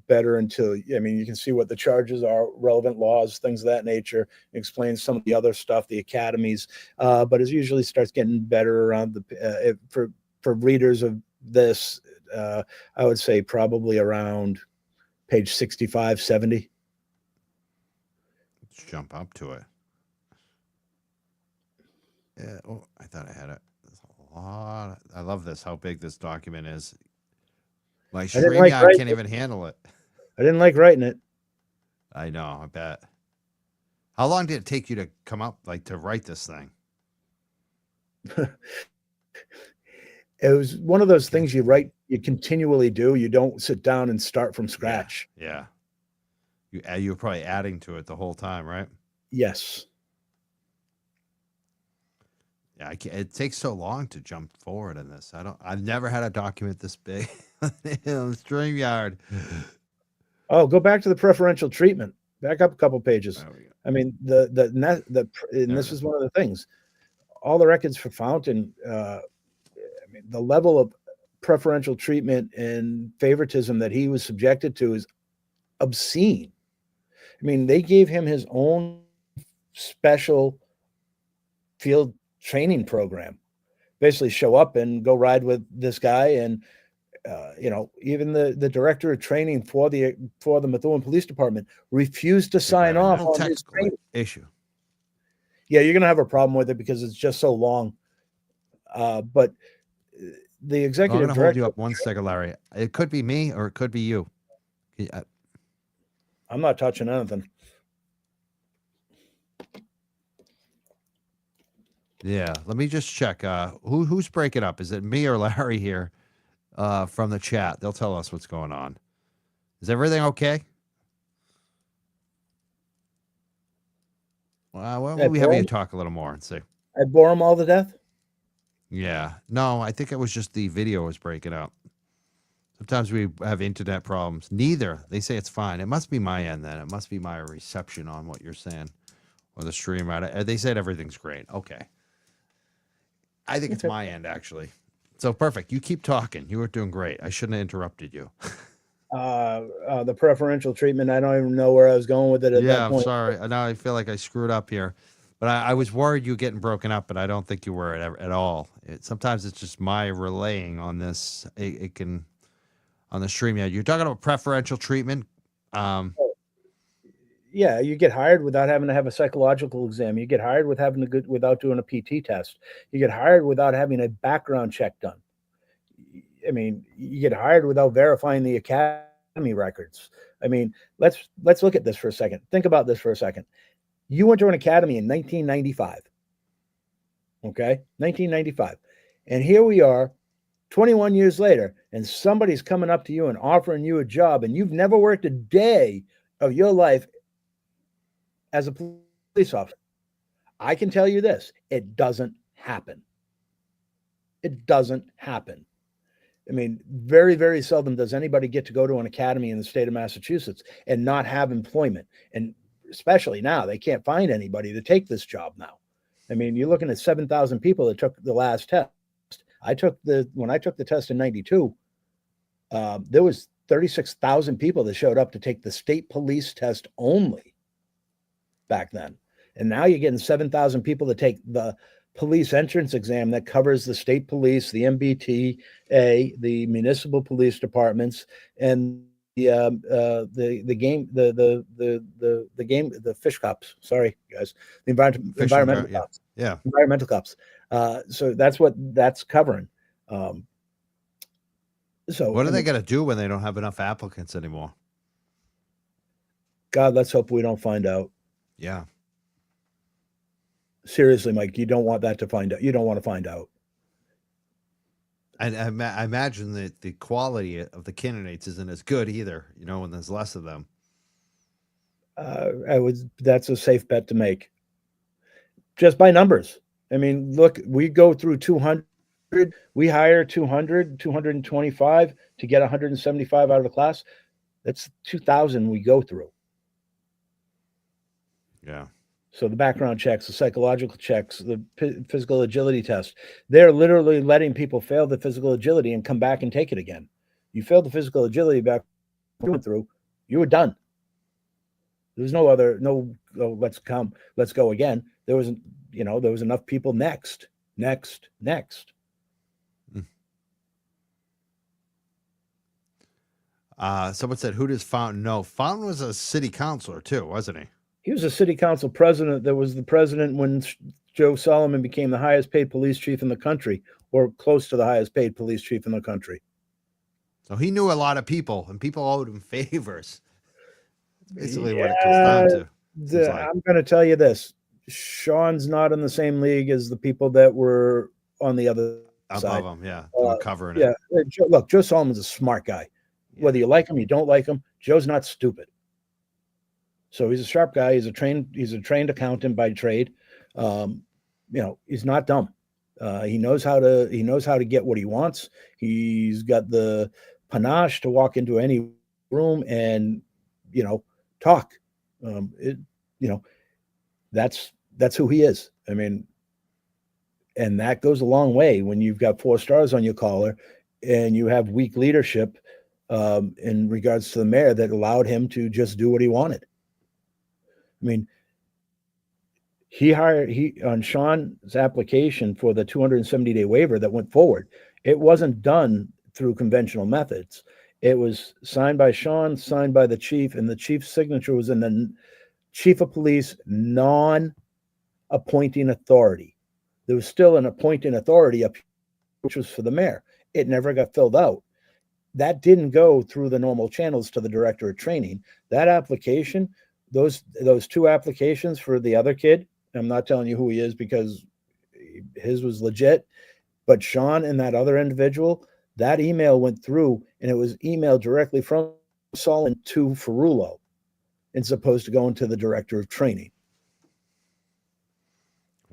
better until. I mean, you can see what the charges are, relevant laws, things of that nature. It explains some of the other stuff, the academies, but it usually starts getting better around the for readers of this. I would say probably around page 65, 70. Let's jump up to it. Yeah. Oh, I thought I had it. There's a lot. I love this. How big this document is. My StreamYard can't even handle it. I didn't like writing it. I know. I bet. How long did it take you to come up, like, to write this thing? It was one of those things you write, you continually do. You don't sit down and start from scratch. Yeah. You were probably adding to it the whole time, right? Yes. Yeah, it takes so long to jump forward in this. I've never had a document this big on StreamYard. Oh, go back to the preferential treatment. Back up a couple pages. There we go. I mean, and this is one of the things. All the records for Fountain, I mean, the level of preferential treatment and favoritism that he was subjected to is obscene. I mean, they gave him his own special field training program. Basically, show up and go ride with this guy, and even the director of training for the Methuen Police Department refused to sign off on his training issue. Yeah, you're gonna have a problem with it because it's just so long. But the executive I'm gonna director. hold you up one second, Larry. It could be me or it could be you. I'm not touching anything. Yeah, let me just check. Who's breaking up? Is it me or Larry here from the chat? They'll tell us what's going on. Is everything okay? Well, why don't we have you talk a little more and see? I bore them all to death. Yeah. No, I think it was just the video was breaking up. Sometimes we have internet problems. Neither. They say it's fine. It must be my end then. It must be my reception on what you're saying or the stream. They said everything's great. Okay. I think it's my end, actually. So perfect. You keep talking. You were doing great. I shouldn't have interrupted you. The preferential treatment, I don't even know where I was going with it at that point. I'm sorry. Now I feel like I screwed up here. But I was worried you getting broken up, but I don't think you were at all. Sometimes it's just my relaying on this. It can... On the stream, yeah. You're talking about preferential treatment. yeah, you get hired without having to have a psychological exam. You get hired without doing a PT test. You get hired without having a background check done. I mean, you get hired without verifying the academy records. I mean, let's look at this for a second. Think about this for a second. You went to an academy in 1995. Okay? 1995. And here we are 21 years later, and somebody's coming up to you and offering you a job, and you've never worked a day of your life as a police officer. I can tell you this, it doesn't happen. It doesn't happen. I mean, very, very seldom does anybody get to go to an academy in the state of Massachusetts and not have employment. And especially now, they can't find anybody to take this job now. I mean, you're looking at 7,000 people that took the last test. When I took the test in 92, there was 36,000 people that showed up to take the state police test only back then. And now you're getting 7,000 people to take the police entrance exam that covers the state police, the MPTA, the municipal police departments, and the fish cops. Sorry, guys, the environmental cops. Yeah. Environmental cops. So that's what that's covering. So What are they going to do when they don't have enough applicants anymore? God, let's hope we don't find out. Yeah. Seriously, Mike, you don't want that to find out. You don't want to find out. I imagine that the quality of the candidates isn't as good either, when there's less of them. That's a safe bet to make. Just by numbers. I mean, look, we go through 200, we hire 200, 225 to get 175 out of the class. That's 2,000 we go through. Yeah. So the background checks, the psychological checks, the physical agility test, they're literally letting people fail the physical agility and come back and take it again. You failed the physical agility back through, you were done. There was let's go again. There was enough people next. Someone said, who does Fountain know? Fountain was a city councilor too, wasn't he? He was a city council president that was the president when Joe Solomon became the highest paid police chief in the country, or close to the highest paid police chief in the country. So he knew a lot of people, and people owed him favors. That's basically what it comes down to. I'm going to tell you this. Sean's not in the same league as the people that were on the other side. Above him, yeah. Covering it. Yeah. Look, Joe Solomon's a smart guy. Yeah. Whether you like him, you don't like him, Joe's not stupid. So he's a sharp guy. He's a trained accountant by trade. He's not dumb. He knows how to get what he wants. He's got the panache to walk into any room and, talk. That's who he is. I mean, and that goes a long way when you've got 4 stars on your collar and you have weak leadership in regards to the mayor that allowed him to just do what he wanted. I mean, on Sean's application for the 270-day waiver that went forward, it wasn't done through conventional methods. It was signed by Sean, signed by the chief, and the chief's signature was in the chief of police non-appointing authority. There was still an appointing authority up, which was for the mayor. It never got filled out. That didn't go through the normal channels to the director of training. That application, those 2 applications for the other kid, I'm not telling you who he is because his was legit, but Sean and that other individual, that email went through and it was emailed directly from Solomon to Ferrulo and supposed to go into the director of training.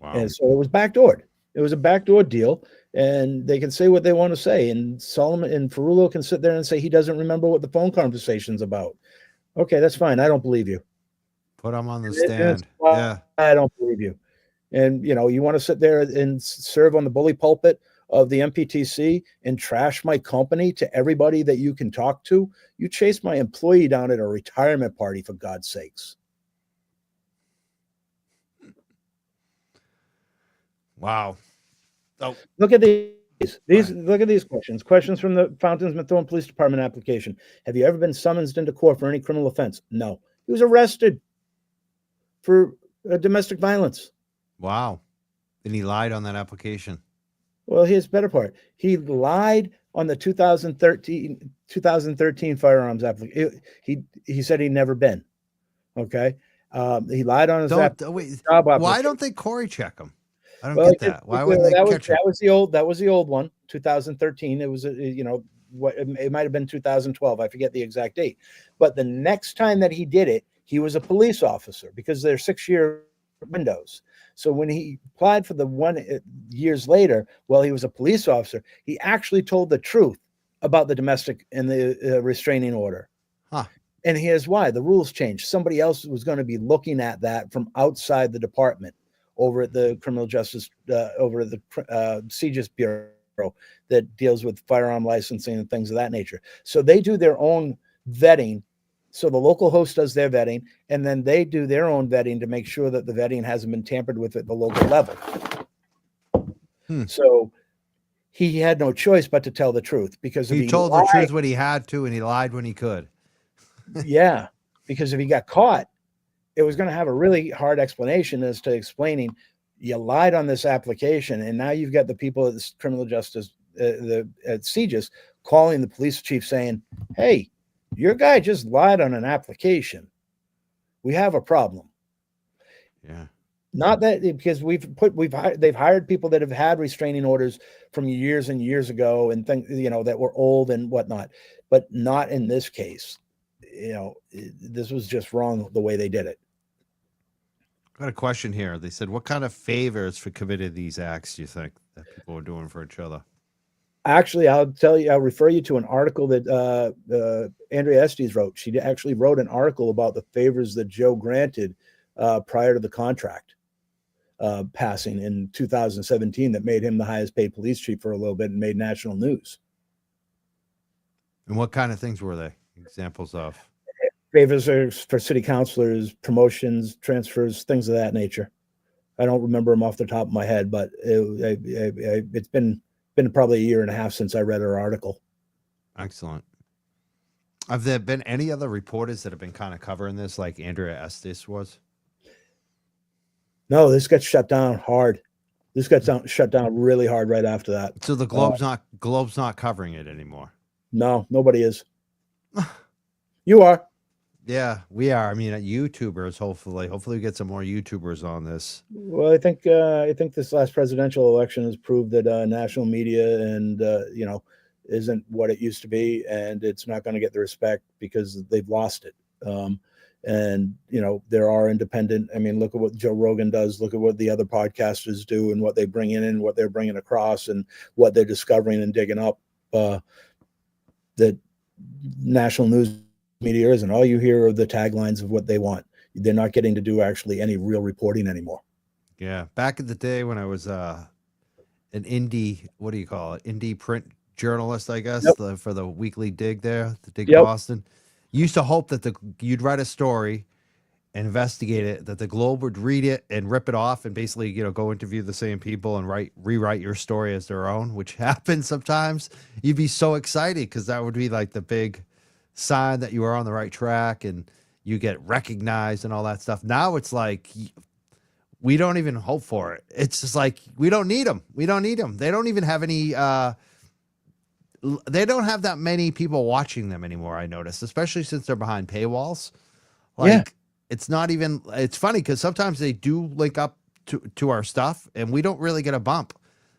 Wow. And so it was backdoored. It was a backdoor deal, and they can say what they want to say. And Solomon and Ferrulo can sit there and say he doesn't remember what the phone conversation's about. Okay, that's fine. I don't believe you. Put him on the stand. Yeah. I don't believe you. And, you want to sit there and serve on the bully pulpit of the MPTC and trash my company to everybody that you can talk to? You chased my employee down at a retirement party, for God's sakes. Wow. Oh, Look at these. Look at these questions. Questions from the Fountains Methuen Police Department application. Have you ever been summoned into court for any criminal offense? No. He was arrested. for domestic violence. Wow. And he lied on that application. Well, here's the better part. He lied on the 2013 firearms application. He said he'd never been. Okay. He lied on his Wait, job why application. don't they Corey check him? I don't Well, get that. Why wouldn't they catch him? That was the old one, 2013. It was, it might have been 2012. I forget the exact date. But the next time that he did it, he was a police officer because they're 6-year windows. So when he applied for the one years later, well, he was a police officer. He actually told the truth about the domestic and the restraining order. Huh. And here's why: the rules changed. Somebody else was going to be looking at that from outside the department, over at the criminal justice, over at the CJIS Bureau that deals with firearm licensing and things of that nature. So they do their own vetting. So the local host does their vetting, and then they do their own vetting to make sure that the vetting hasn't been tampered with at the local level. So he had no choice but to tell the truth, because if He told the truth when he had to, and he lied when he could. Yeah, because if he got caught, it was going to have a really hard explanation as to explaining you lied on this application, and now you've got the people at the criminal justice, at CJIS, calling the police chief saying, "Hey, your guy just lied on an application. We have a problem." Yeah. Not that, because they've hired people that have had restraining orders from years and years ago and things, that were old and whatnot, but not in this case. This was just wrong the way they did it. Got a question here. They said, what kind of favors for committing these acts do you think that people are doing for each other? Actually, I'll refer you to an article that Andrea Estes wrote. She actually wrote an article about the favors that Joe granted prior to the contract passing in 2017 that made him the highest paid police chief for a little bit and made national news. And what kind of things were they? Examples of? Favors are for city councilors, promotions, transfers, things of that nature. I don't remember them off the top of my head, but it's been probably a year and a half since I read her article. Excellent. Have there been any other reporters that have been kind of covering this, like Andrea Estes was? No, this got shut down hard. This got shut down really hard right after that. So the Globe's not covering it anymore. No, nobody is. You are. Yeah, we are. I mean, YouTubers. Hopefully, we get some more YouTubers on this. Well, I think this last presidential election has proved that national media and isn't what it used to be, and it's not going to get the respect because they've lost it. And there are independent. I mean, look at what Joe Rogan does. Look at what the other podcasters do, and what they bring in, and what they're bringing across, and what they're discovering and digging up. That national news media isn't. All you hear are the taglines of what they want. They're not getting to do actually any real reporting anymore. Yeah, back in the day when I was an indie, what do you call it? Indie print journalist, I guess, Yep. For the Weekly Dig there, the Dig Yep. Boston. You used to hope that you'd write a story and investigate it, that the Globe would read it and rip it off and basically, go interview the same people and rewrite your story as their own, which happens sometimes. You'd be so excited because that would be like the big sign that you were on the right track and you get recognized and all that stuff. Now it's like, we don't even hope for it. It's just like, we don't need them. We don't need them. They don't even have any, they don't have that many people watching them anymore, I noticed, especially since they're behind paywalls. It's not even, it's funny because sometimes they do link up to our stuff and we don't really get a bump.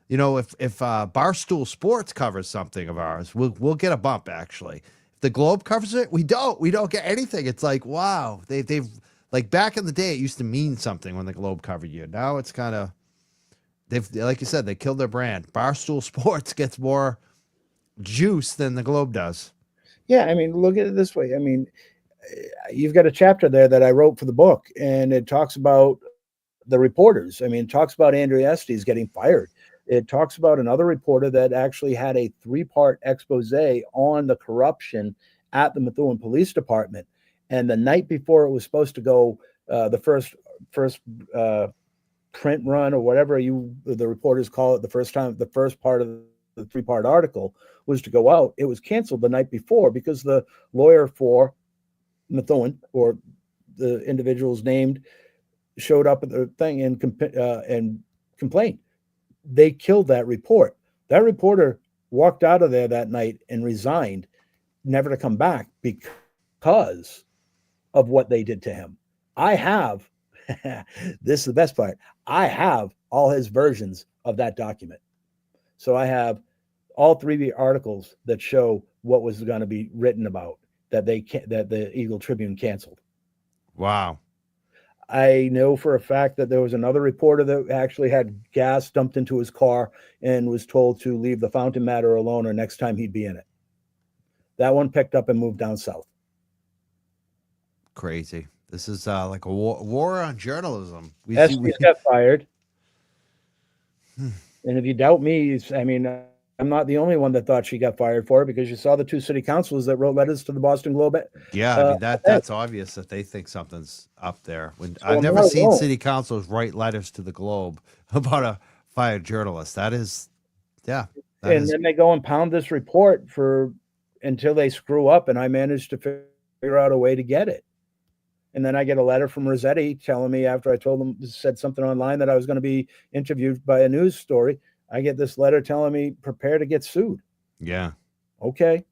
If Barstool Sports covers something of ours, we'll get a bump actually. If the Globe covers it, we don't get anything. It's like, wow, they've like back in the day, it used to mean something when the Globe covered you. Now it's kind of, like you said, they killed their brand. Barstool Sports gets more juice than the Globe does. Yeah, I mean, look at it this way. I mean, you've got a chapter there that I wrote for the book, and it talks about the reporters. I mean, it talks about Andrea Estes getting fired. It talks about another reporter that actually had a 3-part expose on the corruption at the Methuen Police Department. And the night before it was supposed to go, the first print run or whatever the reporters call it, the first part of the 3-part article was to go out. It was canceled the night before because the lawyer for Methuen, or the individuals named, showed up at the thing and complained. They killed that report. That reporter walked out of there that night and resigned, never to come back because of what they did to him. I have, this is the best part, I have all his versions of that document. So I have all 3 articles that show what was going to be written about that the Eagle Tribune canceled. Wow. I know for a fact that there was another reporter that actually had gas dumped into his car and was told to leave the fountain matter alone or next time he'd be in it. That one picked up and moved down south. Crazy. This is like a war on journalism. Estes got fired. And if you doubt me, I mean, I'm not the only one that thought she got fired for it, because you saw the 2 city councilors that wrote letters to the Boston Globe. Yeah, I mean that's obvious that they think something's up there. I've never seen city councilors write letters to the Globe about a fired journalist. That is, yeah. Then they go and pound this report until they screw up, and I managed to figure out a way to get it. And then I get a letter from Rossetti telling me, after I told them, said something online, that I was going to be interviewed by a news story. I get this letter telling me, prepare to get sued. Yeah. Okay.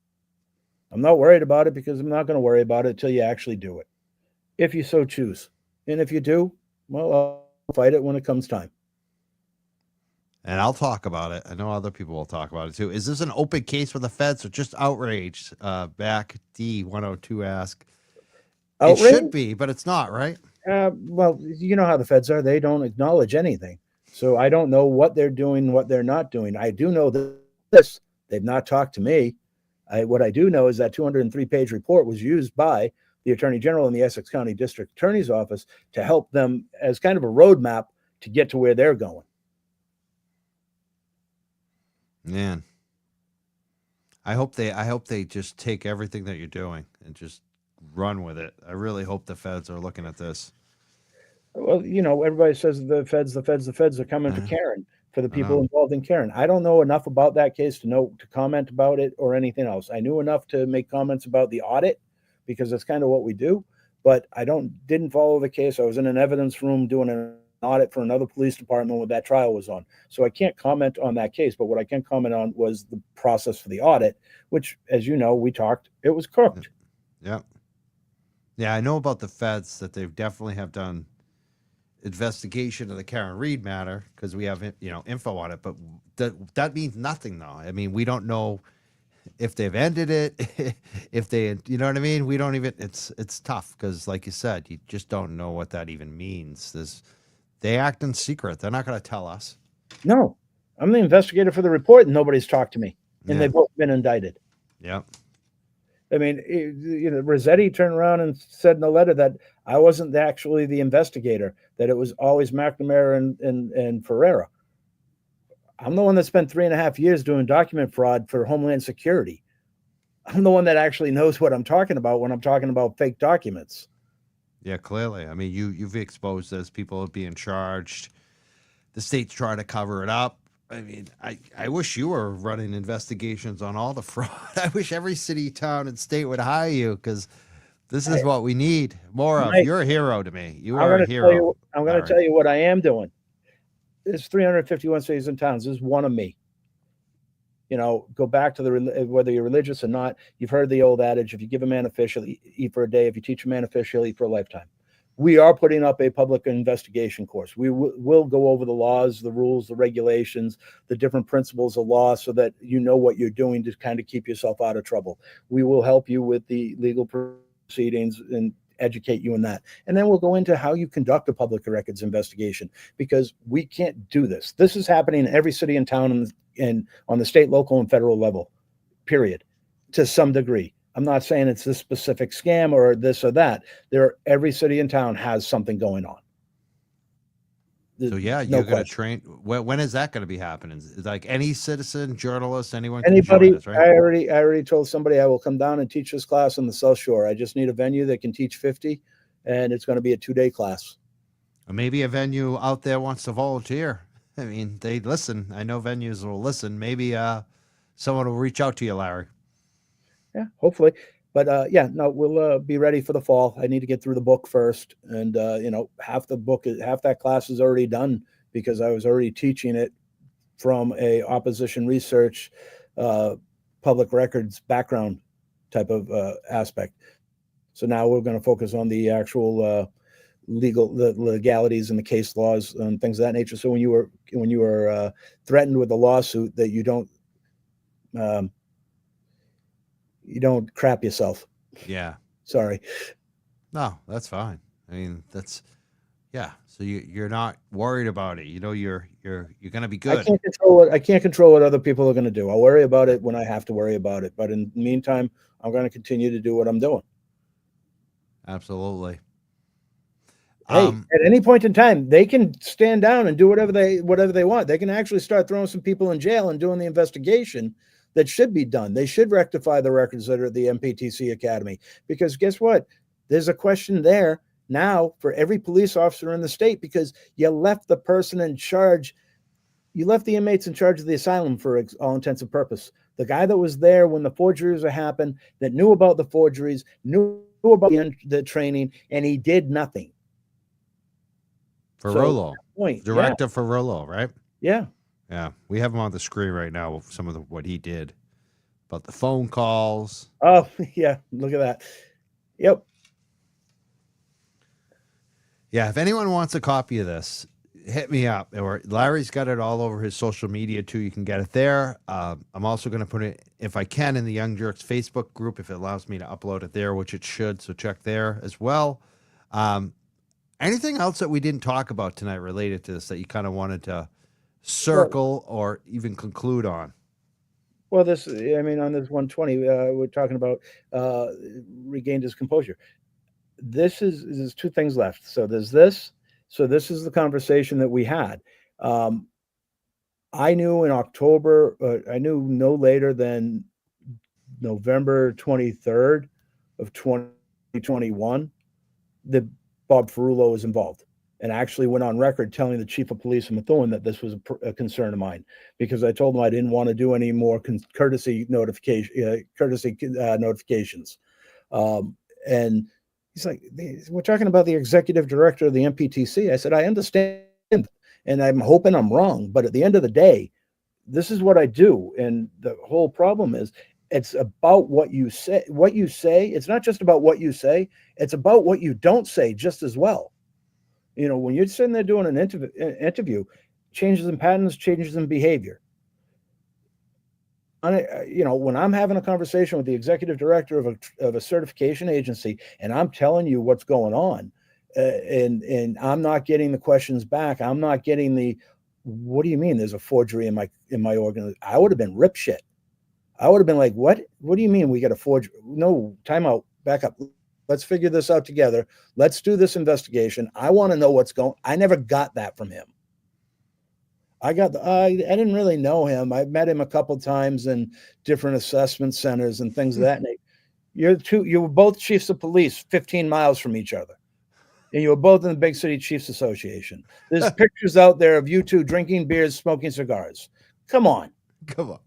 I'm not worried about it, because I'm not going to worry about it until you actually do it, if you so choose. And if you do, well, I'll fight it when it comes time. And I'll talk about it. I know other people will talk about it too. Is this an open case for the feds or just outrage? Back D102 ask. Outrage? It should be, but it's not, right? Well, you know how the feds are. They don't acknowledge anything. So I don't know what they're doing, what they're not doing. I do know this. They've not talked to me. What I do know is that 203-page report was used by the Attorney General and the Essex County District Attorney's Office to help them as kind of a roadmap to get to where they're going. Man, I hope they just take everything that you're doing and just run with it. I really hope the feds are looking at this. Well, you know, everybody says the feds are coming for Karen, for the people involved in Karen. I don't know enough about that case to comment about it or anything else. I knew enough to make comments about the audit, because that's kind of what we do, but I didn't follow the case. I was in an evidence room doing an audit for another police department when that trial was on. So I can't comment on that case, but what I can comment on was the process for the audit, which, as you know, we talked, it was crooked. Yeah. Yeah, I know about the feds that they definitely have done investigation of the Karen Reed matter, because we have, info on it, but that means nothing though. I mean, we don't know if they've ended it, if they, you know what I mean? We don't even, it's tough, because like you said, you just don't know what that even means. They act in secret. They're not going to tell us. No, I'm the investigator for the report, and nobody's talked to me, and they've both been indicted. Yeah. I mean, Rossetti turned around and said in the letter that I wasn't actually the investigator, that it was always McNamara and Ferreira. I'm the one that spent 3.5 years doing document fraud for Homeland Security. I'm the one that actually knows what I'm talking about when I'm talking about fake documents. Yeah, clearly. I mean, you've exposed this. People are being charged. The state's trying to cover it up. I mean, I wish you were running investigations on all the fraud. I wish every city, town, and state would hire you, because this is what we need more of. You're a hero to me. You are a hero. I'm going to tell you what I am doing. There's 351 cities and towns. This is one of me. Go back to whether you're religious or not. You've heard the old adage, if you give a man a fish, he'll eat for a day. If you teach a man a fish, he'll eat for a lifetime. We are putting up a public investigation course. We will go over the laws, the rules, the regulations, the different principles of law, so that you know what you're doing to kind of keep yourself out of trouble. We will help you with the legal proceedings and educate you in that. And then we'll go into how you conduct a public records investigation, because we can't do this. This is happening in every city and town and on the state, local, and federal level, period, to some degree. I'm not saying it's this specific scam or this or that. Every city and town has something going on. So yeah, you're going to train. When is that going to be happening? Like any citizen, journalist, anyone? Anybody? Can join us, right? I already told somebody I will come down and teach this class on the South Shore. I just need a venue that can teach 50, and it's going to be a 2-day class. Or maybe a venue out there wants to volunteer. I mean, they listen. I know venues will listen. Maybe someone will reach out to you, Larry. Yeah, hopefully. But yeah, no, we'll be ready for the fall. I need to get through the book first, and half that class is already done because I was already teaching it from a opposition research, public records background type of aspect. So now we're going to focus on the actual the legalities and the case laws and things of that nature. So when you were threatened with a lawsuit, that you don't crap yourself. Yeah. Sorry. No, that's fine. I mean, yeah. So you're not worried about it. You're going to be good. I can't control what other people are going to do. I'll worry about it when I have to worry about it. But in the meantime, I'm going to continue to do what I'm doing. Absolutely. Hey, at any point in time, they can stand down and do whatever they want. They can actually start throwing some people in jail and doing the investigation that should be done. They should rectify the records that are at the MPTC Academy, because guess what? There's a question there now for every police officer in the state, because you left the person in charge. You left the inmates in charge of the asylum for all intents and purpose. The guy that was there when the forgeries happened, that knew about the forgeries, knew about the training, and he did nothing. Ferrolo, point, Director Ferrolo, right? Yeah. Yeah, we have him on the screen right now with some of what he did about the phone calls. Oh, yeah. Look at that. Yep. Yeah, if anyone wants a copy of this, hit me up. Or Larry's got it all over his social media too. You can get it there. I'm also going to put it, if I can, in the Young Jerks Facebook group, if it allows me to upload it there, which it should. So check there as well. Anything else that we didn't talk about tonight related to this that you kind of wanted to circle or even conclude on? Well, on this 120, we're talking about regained his composure. There's two things left. So there's this. So this is the conversation that we had. I knew in October, I knew no later than November 23rd of 2021 that Bob Ferrolo was involved, and actually went on record telling the chief of police in Methuen that this was a concern of mine, because I told him I didn't want to do any more courtesy notifications. And he's like, we're talking about the executive director of the MPTC. I said, I understand, and I'm hoping I'm wrong, but at the end of the day, this is what I do. And the whole problem is, it's about what you say. It's not just about what you say. It's about what you don't say just as well. When you're sitting there doing an interview, changes in patterns, changes in behavior. When I'm having a conversation with the executive director of a certification agency, and I'm telling you what's going on, and I'm not getting the questions back, I'm not getting what do you mean there's a forgery in my organization? I would have been rip shit. I would have been like, what do you mean we got a forgery? No, time out, back up. Let's figure this out together. Let's do this investigation. I want to know what's going on. I never got that from him. I didn't really know him. I met him a couple times in different assessment centers and things of that nature. You were both chiefs of police 15 miles from each other. And you were both in the Big City Chiefs Association. There's pictures out there of you two drinking beers, smoking cigars. Come on.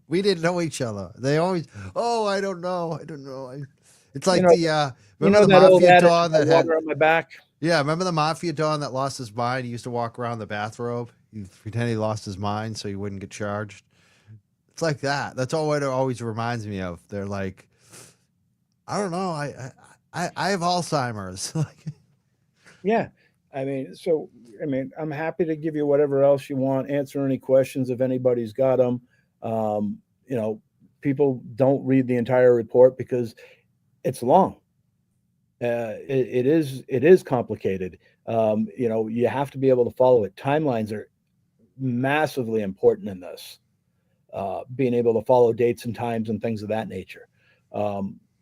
We didn't know each other. They always, I don't know. It's like remember the mafia don that had on my back. Yeah, remember the mafia don that lost his mind? He used to walk around the bathrobe. He pretended he lost his mind so he wouldn't get charged. It's like that. That's all it always reminds me of. They're like, I don't know. I have Alzheimer's. Yeah. I'm happy to give you whatever else you want, answer any questions if anybody's got them. People don't read the entire report because it's long. It is complicated. You have to be able to follow it. Timelines are massively important in this. Being able to follow dates and times and things of that nature. We'll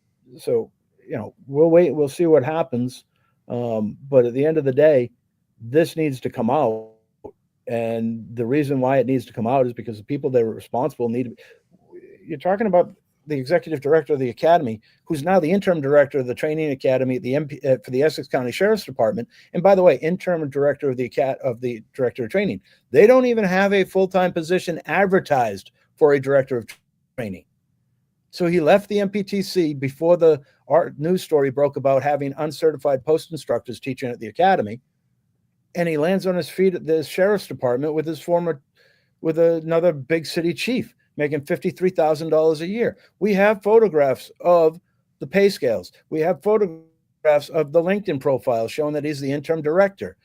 wait. We'll see what happens. But at the end of the day, this needs to come out. And the reason why it needs to come out is because the people that are responsible you're talking about the executive director of the academy, who's now the interim director of the training academy at for the Essex County Sheriff's Department. And by the way, interim director of the director of training. They don't even have a full-time position advertised for a director of training. So he left the MPTC before the news story broke about having uncertified post instructors teaching at the academy. And he lands on his feet at the sheriff's department with another big city chief making $53,000 a year. We have photographs of the pay scales. We have photographs of the LinkedIn profile showing that he's the interim director.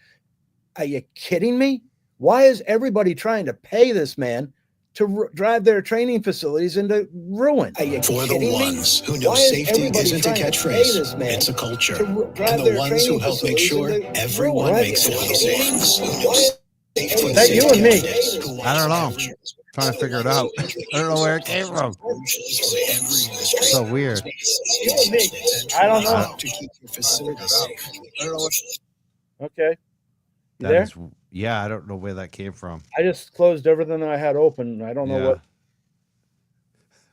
Are you kidding me? Why is everybody trying to pay this man to drive their training facilities into ruin? Are you For the kidding ones me? who know Why is safety everybody isn't a trying to pay catchphrase, this man it's a culture. to drive And the their ones who training help make facilities sure into everyone ruin? makes it home safe. Who knows safety Is that you and me? who I don't know. watch every- Trying to figure it out. I don't know where it came from. So weird. You and me. I don't know. To keep your facility safe. Okay. You That there? is, yeah, I don't know where that came from. I just closed everything that I had open. I don't know what.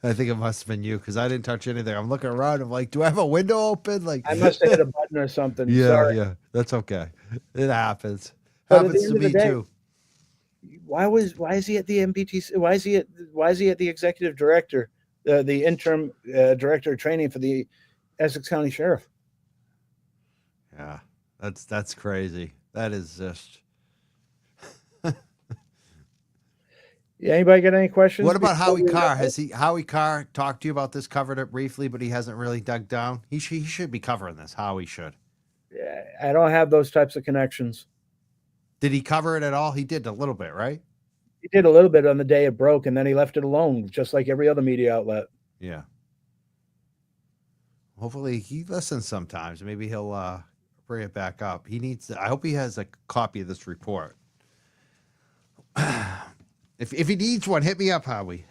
I think it must have been you because I didn't touch anything. I'm looking around. I'm like, do I have a window open? Like, I must have hit a button or something. yeah, Sorry. yeah, that's okay. It happens. But at Happens the to end of the me day, too. Why is he at the MPTC? Why is he at the executive director, the interim director of training for the Essex County Sheriff? Yeah, that's crazy. That is just. Yeah, anybody got any questions? What about before Howie we Carr? wrap Has Howie Carr talked to you about this? Covered it briefly, but he hasn't really dug down. He should be covering this. Howie should. Yeah, I don't have those types of connections. Did he cover it at all? He did a little bit, right? He did a little bit on the day it broke, and then he left it alone, just like every other media outlet. Yeah. Hopefully he listens sometimes. Maybe he'll bring it back up. He needs. I hope he has a copy of this report. If he needs one, hit me up, Howie.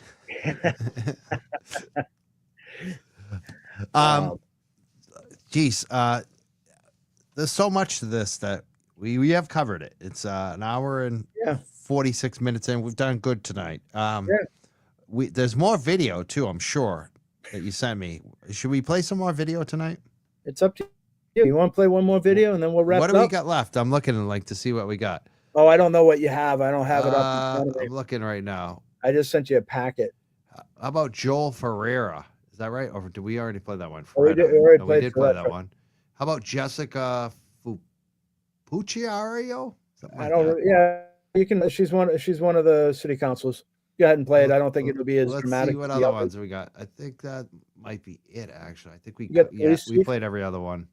Geez, there's so much to this that we have covered it. It's an hour and 46 minutes in. We've done good tonight. There's more video too, I'm sure, that you sent me. Should we play some more video tonight? It's up to you. You want to play one more video and then we'll wrap What it do up? we got left? I'm looking to see what we got. Oh, I don't know what you have. I don't have it up in front of me. I'm looking right now. I just sent you a packet. How about Joel Ferreira? Is that right? Or did we already play that one? Oh, we Ferreira? did- we already No, played we did play Ferreira. that one. How about Jessica Pucciario? Something I like don't. that. Yeah, you can. She's one of the city councils. Go ahead and play it. I don't think it'll be as Let's dramatic. see what as other the ones we got. I think that might be it. Actually, I think we You got yeah, police we chief? played every other one.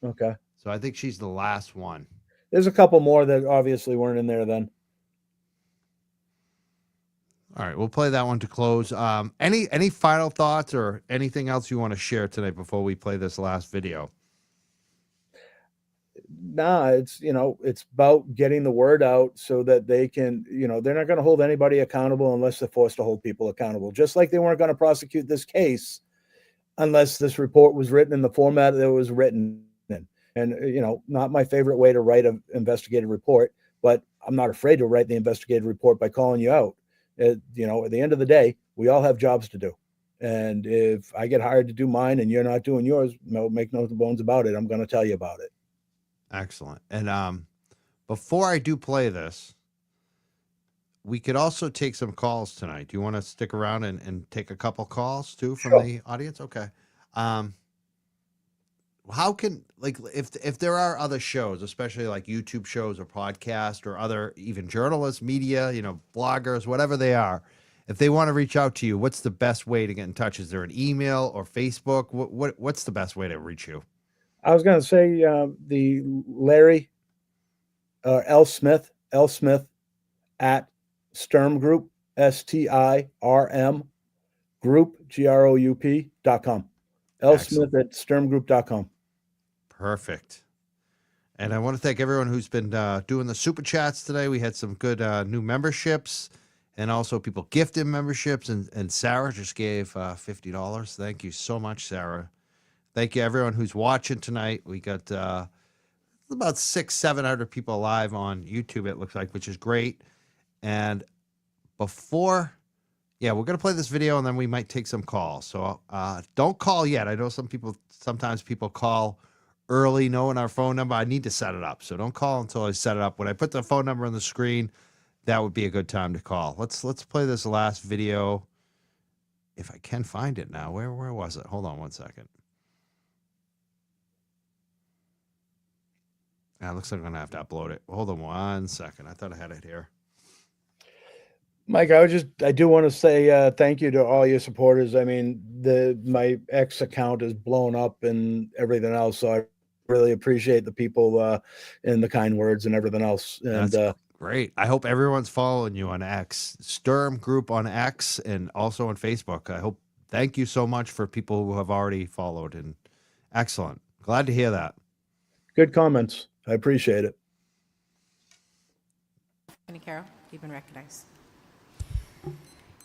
Okay. So I think she's the last one. There's a couple more that obviously weren't in there then. All right, we'll play that one to close. Any final thoughts or anything else you want to share tonight before we play this last video? Nah, it's about getting the word out so that they can, they're not going to hold anybody accountable unless they're forced to hold people accountable. Just like they weren't going to prosecute this case unless this report was written in the format that it was written in. And not my favorite way to write an investigative report, but I'm not afraid to write the investigative report by calling you out. At the end of the day, we all have jobs to do. And if I get hired to do mine and you're not doing yours, make no bones about it. I'm going to tell you about it. Excellent. And before I do play this, we could also take some calls tonight. Do you want to stick around and take a couple calls too from the audience? Okay. How can, like, if there are other shows, especially like YouTube shows or podcasts or other even journalists, media, bloggers, whatever they are, if they want to reach out to you, what's the best way to get in touch? Is there an email or Facebook? What's the best way to reach you? I was going to say the Larry L. Smith at Sturm Group, STIRM Group, GROUP.com. L. Smith at SturmGroup.com. Perfect. And I want to thank everyone who's been doing the super chats today. We had some good new memberships and also people gifted memberships. And Sarah just gave $50. Thank you so much, Sarah. Thank you, everyone who's watching tonight. We got about 600-700 people live on YouTube, it looks like, which is great. And we're going to play this video, and then we might take some calls. So don't call yet. I know sometimes people call early knowing our phone number. I need to set it up. So don't call until I set it up. When I put the phone number on the screen, that would be a good time to call. Let's play this last video. if I can find it now. Where was it? Hold on one second. Looks like I'm gonna have to upload it. Hold on one second. I thought I had it here. Mike, I do want to say thank you to all your supporters. I mean, my ex account is blown up and everything else, so I really appreciate the people and the kind words and everything else. And That's great. I hope everyone's following you on X, Sturm group on X, and also on Facebook. Thank you so much for people who have already followed, and excellent. Glad to hear that. good comments. I appreciate it. Attorney Carroll, you've been recognized.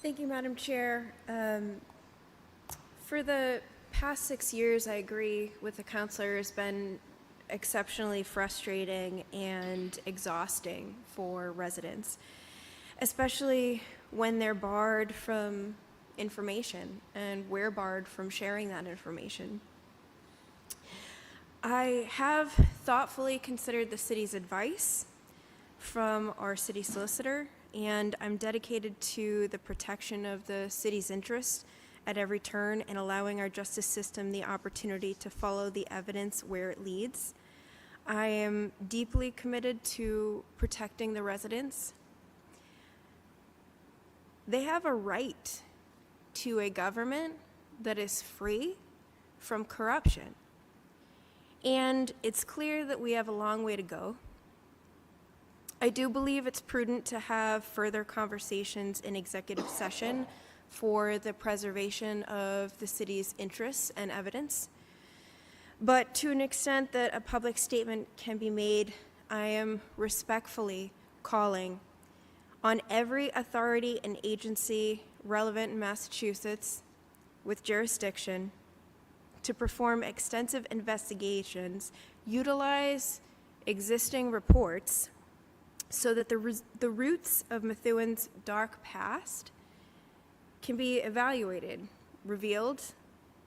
Thank you, Madam Chair. For the past 6 years, I agree with the counselor, has been exceptionally frustrating and exhausting for residents, especially when they're barred from information and we're barred from sharing that information. I have thoughtfully considered the city's advice from our city solicitor, and I'm dedicated to the protection of the city's interests at every turn and allowing our justice system the opportunity to follow the evidence where it leads. I am deeply committed to protecting the residents. They have a right to a government that is free from corruption. And it's clear that we have a long way to go. I do believe it's prudent to have further conversations in executive session for the preservation of the city's interests and evidence. But to an extent that a public statement can be made, I am respectfully calling on every authority and agency relevant in Massachusetts with jurisdiction to perform extensive investigations, utilize existing reports so that the roots of Methuen's dark past can be evaluated, revealed,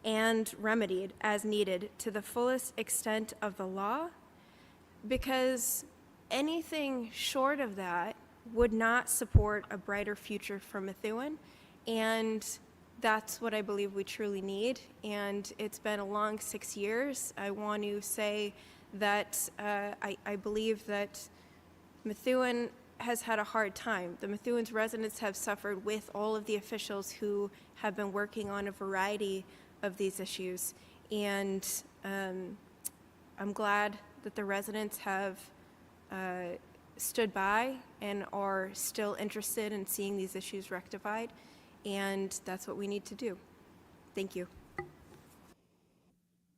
and remedied as needed to the fullest extent of the law, because anything short of that would not support a brighter future for Methuen, and that's what I believe we truly need. And it's been a long 6 years. I want to say that I believe that Methuen has had a hard time. The Methuen's residents have suffered with all of the officials who have been working on a variety of these issues. And I'm glad that the residents have stood by and are still interested in seeing these issues rectified. And that's what we need to do. Thank you.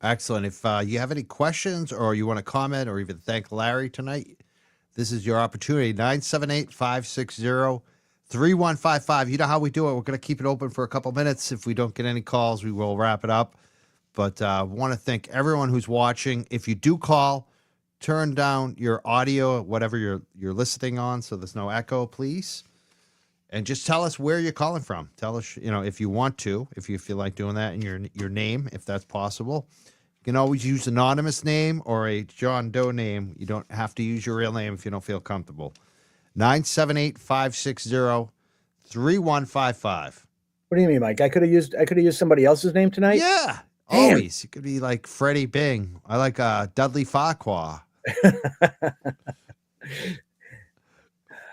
Excellent. If you have any questions or you want to comment or even thank Larry tonight, this is your opportunity. 978-560-3155. You know how we do it. We're going to keep it open for a couple minutes. If we don't get any calls, we will wrap it up. But I want to thank everyone who's watching. If you do call, turn down your audio, whatever you're listening on, so there's no echo, please. And just tell us where you're calling from. Tell us, if you want to, if you feel like doing that, and your name, if that's possible. You can always use anonymous name or a John Doe name. You don't have to use your real name if you don't feel comfortable. 978-560-3155. What do you mean, Mike? I could have used somebody else's name tonight? Yeah, Damn. always. It could be like Freddie Bing. I like Dudley Farquhar.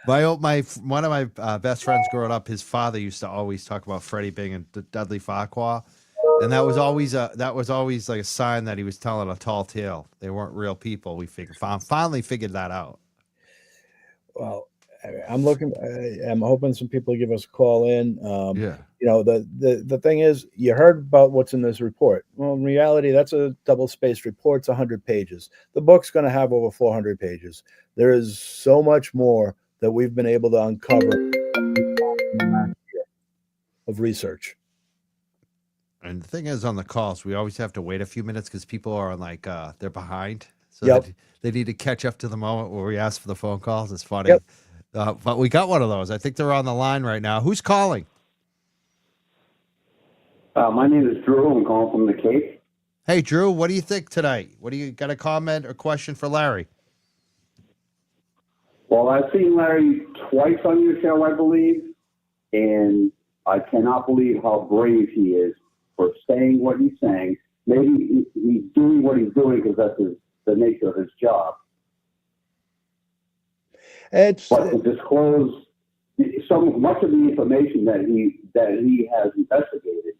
One of my best friends growing up, his father used to always talk about Freddie Bing and Dudley Farquhar, and that was always like a sign that he was telling a tall tale. They weren't real people. We finally figured that out. Well, I'm hoping some people give us a call in. Yeah. The thing is, you heard about what's in this report. Well, in reality, that's a double-spaced report. It's 100 pages. The book's going to have over 400 pages. There is so much more that we've been able to uncover of research. And the thing is, on the calls, we always have to wait a few minutes because people are like, they're behind. So Yep. they need to catch up to the moment where we ask for the phone calls. It's funny. Yep. But we got one of those. I think they're on the line right now. Who's calling? My name is Drew. I'm calling from the Cape. Hey, Drew, what do you think tonight? What do you got a comment or question for Larry? Well, I've seen Larry twice on your show, I believe, and I cannot believe how brave he is for saying what he's saying. Maybe he's doing what he's doing because that's the nature of his job. It's But to disclose so much of the information that he has investigated,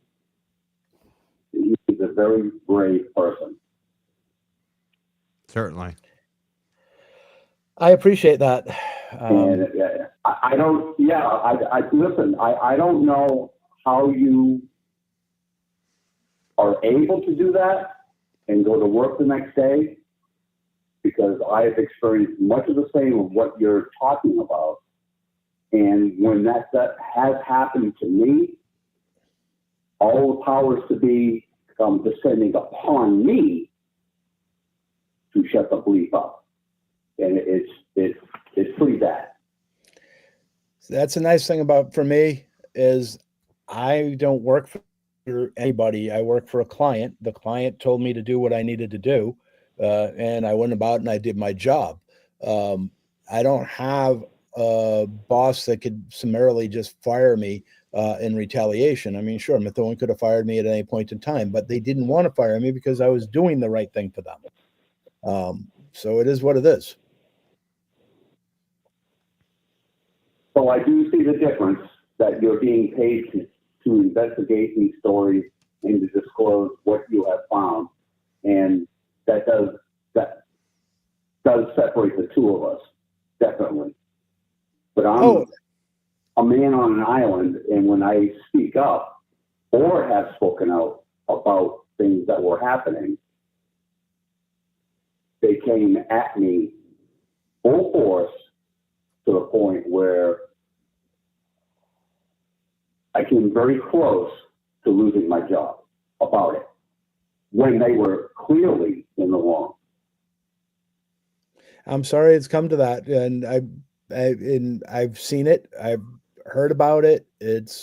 he's a very brave person. Certainly. I appreciate that. And I don't, listen, I don't know how you are able to do that and go to work the next day, because I have experienced much of the same of what you're talking about. And when that has happened to me, all the powers to be come descending upon me to shut the bleep up. And it's pretty bad. That's a nice thing for me is I don't work for anybody. I work for a client. The client told me to do what I needed to do. And I went about and I did my job. I don't have a boss that could summarily just fire me in retaliation. I mean, sure, Methuen could have fired me at any point in time, but they didn't want to fire me because I was doing the right thing for them. So it is what it is. So I do see the difference that you're being paid to investigate these stories and to disclose what you have found. And that does separate the two of us, definitely. But I'm a man on an island, and when I speak up or have spoken out about things that were happening, they came at me full force to the point where I came very close to losing my job about it when they were clearly in the wrong. I'm sorry it's come to that, and I've seen it. I've heard about it.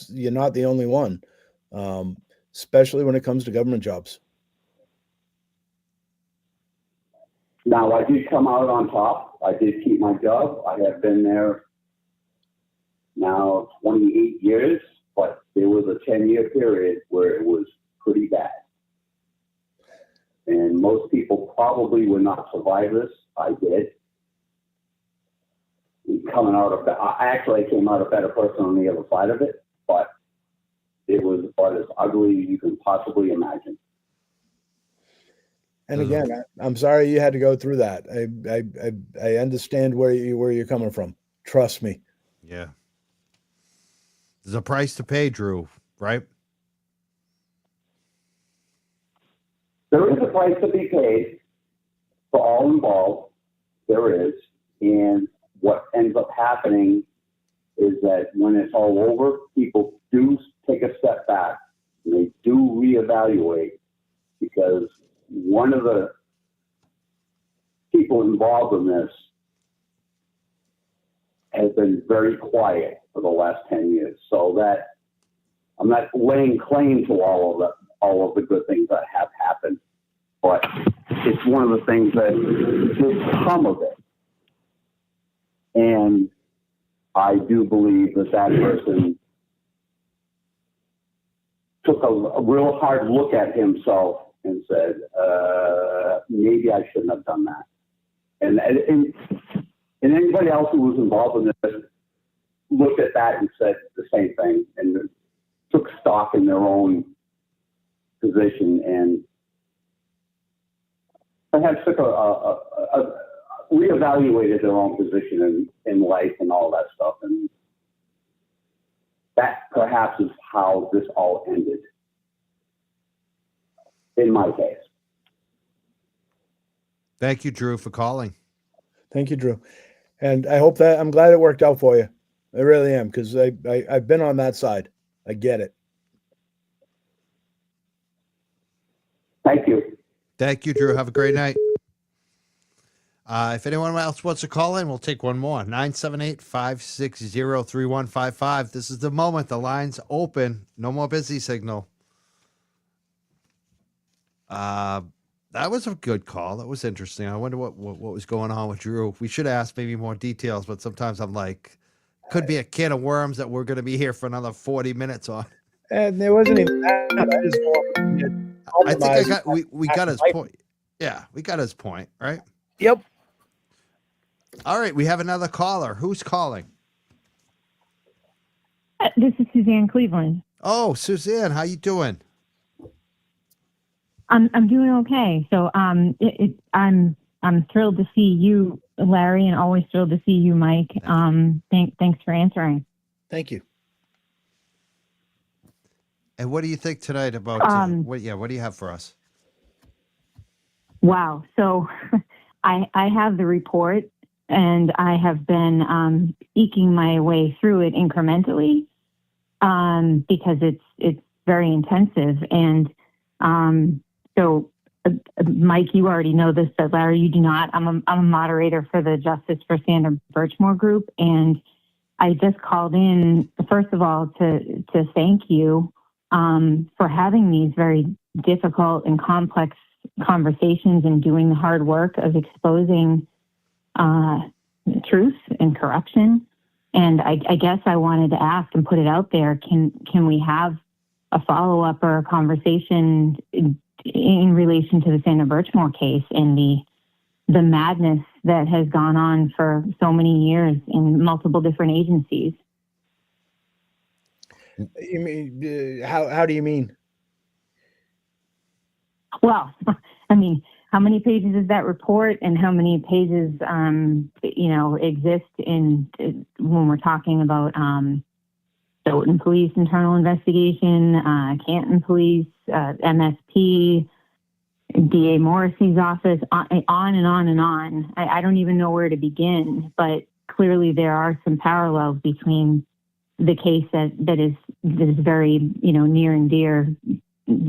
You're not the only one, especially when it comes to government jobs. Now, I did come out on top. I did keep my job. I have been there now 28 years, but there was a 10-year period where it was pretty bad. And most people probably would not survive this. I did. I came out a better person on the other side of it, but it was about as ugly as you can possibly imagine. And again, I'm sorry you had to go through that. I understand where you're coming from. Trust me. Yeah. There's a price to pay, Drew, right? There is a price to be paid for all involved. There is. And what ends up happening is that when it's all over, people do take a step back and they do reevaluate, because one of the people involved in this has been very quiet for the last 10 years. So that I'm not laying claim to all of the good things that have happened, but it's one of the things that did come of it. And I do believe that person took a real hard look at himself and said, maybe I shouldn't have done that. And anybody else who was involved in this looked at that and said the same thing and took stock in their own position and perhaps reevaluated their own position in life and all that stuff. And that perhaps is how this all ended, in my case. Thank you, Drew, for calling. Thank you, Drew. And I'm glad it worked out for you. I really am, because I've been on that side. I get it. Thank you. Thank you, Drew. Have a great night. If anyone else wants to call in, we'll take one more. 978-560-3155. This is the moment. The line's open. No more busy signal. That was a good call. That was interesting. I wonder what was going on with Drew. We should ask maybe more details, but sometimes I'm like, could be a can of worms that we're going to be here for another 40 minutes on. And there wasn't even that. I just don't want to I think I compromise. got we got his Life. point. Yeah, we got his point, right? Yep. All right, we have another caller. Who's calling? This is Suzanne Cleveland. Oh, Suzanne, how you doing? I'm doing okay. So I'm thrilled to see you, Larry, and always thrilled to see you, Mike. Thanks for answering. Thank you. And what do you think tonight about what do you have for us? Wow. So I have the report, and I have been eking my way through it incrementally because it's very intensive. And so, Mike, you already know this, but Larry, you do not. I'm a moderator for the Justice for Sandra Birchmore group, and I just called in first of all to thank you for having these very difficult and complex conversations and doing the hard work of exposing truth and corruption. And I guess I wanted to ask and put it out there, can we have a follow-up or a conversation in relation to the Sandra Birchmore case and the madness that has gone on for so many years in multiple different agencies? You mean how do you mean? Well, I mean, how many pages is that report, and how many pages, exist in when we're talking about Stoughton Police internal investigation, Canton Police, MSP, DA Morrissey's office, on and on and on. I don't even know where to begin, but clearly there are some parallels between the case that is very, near and dear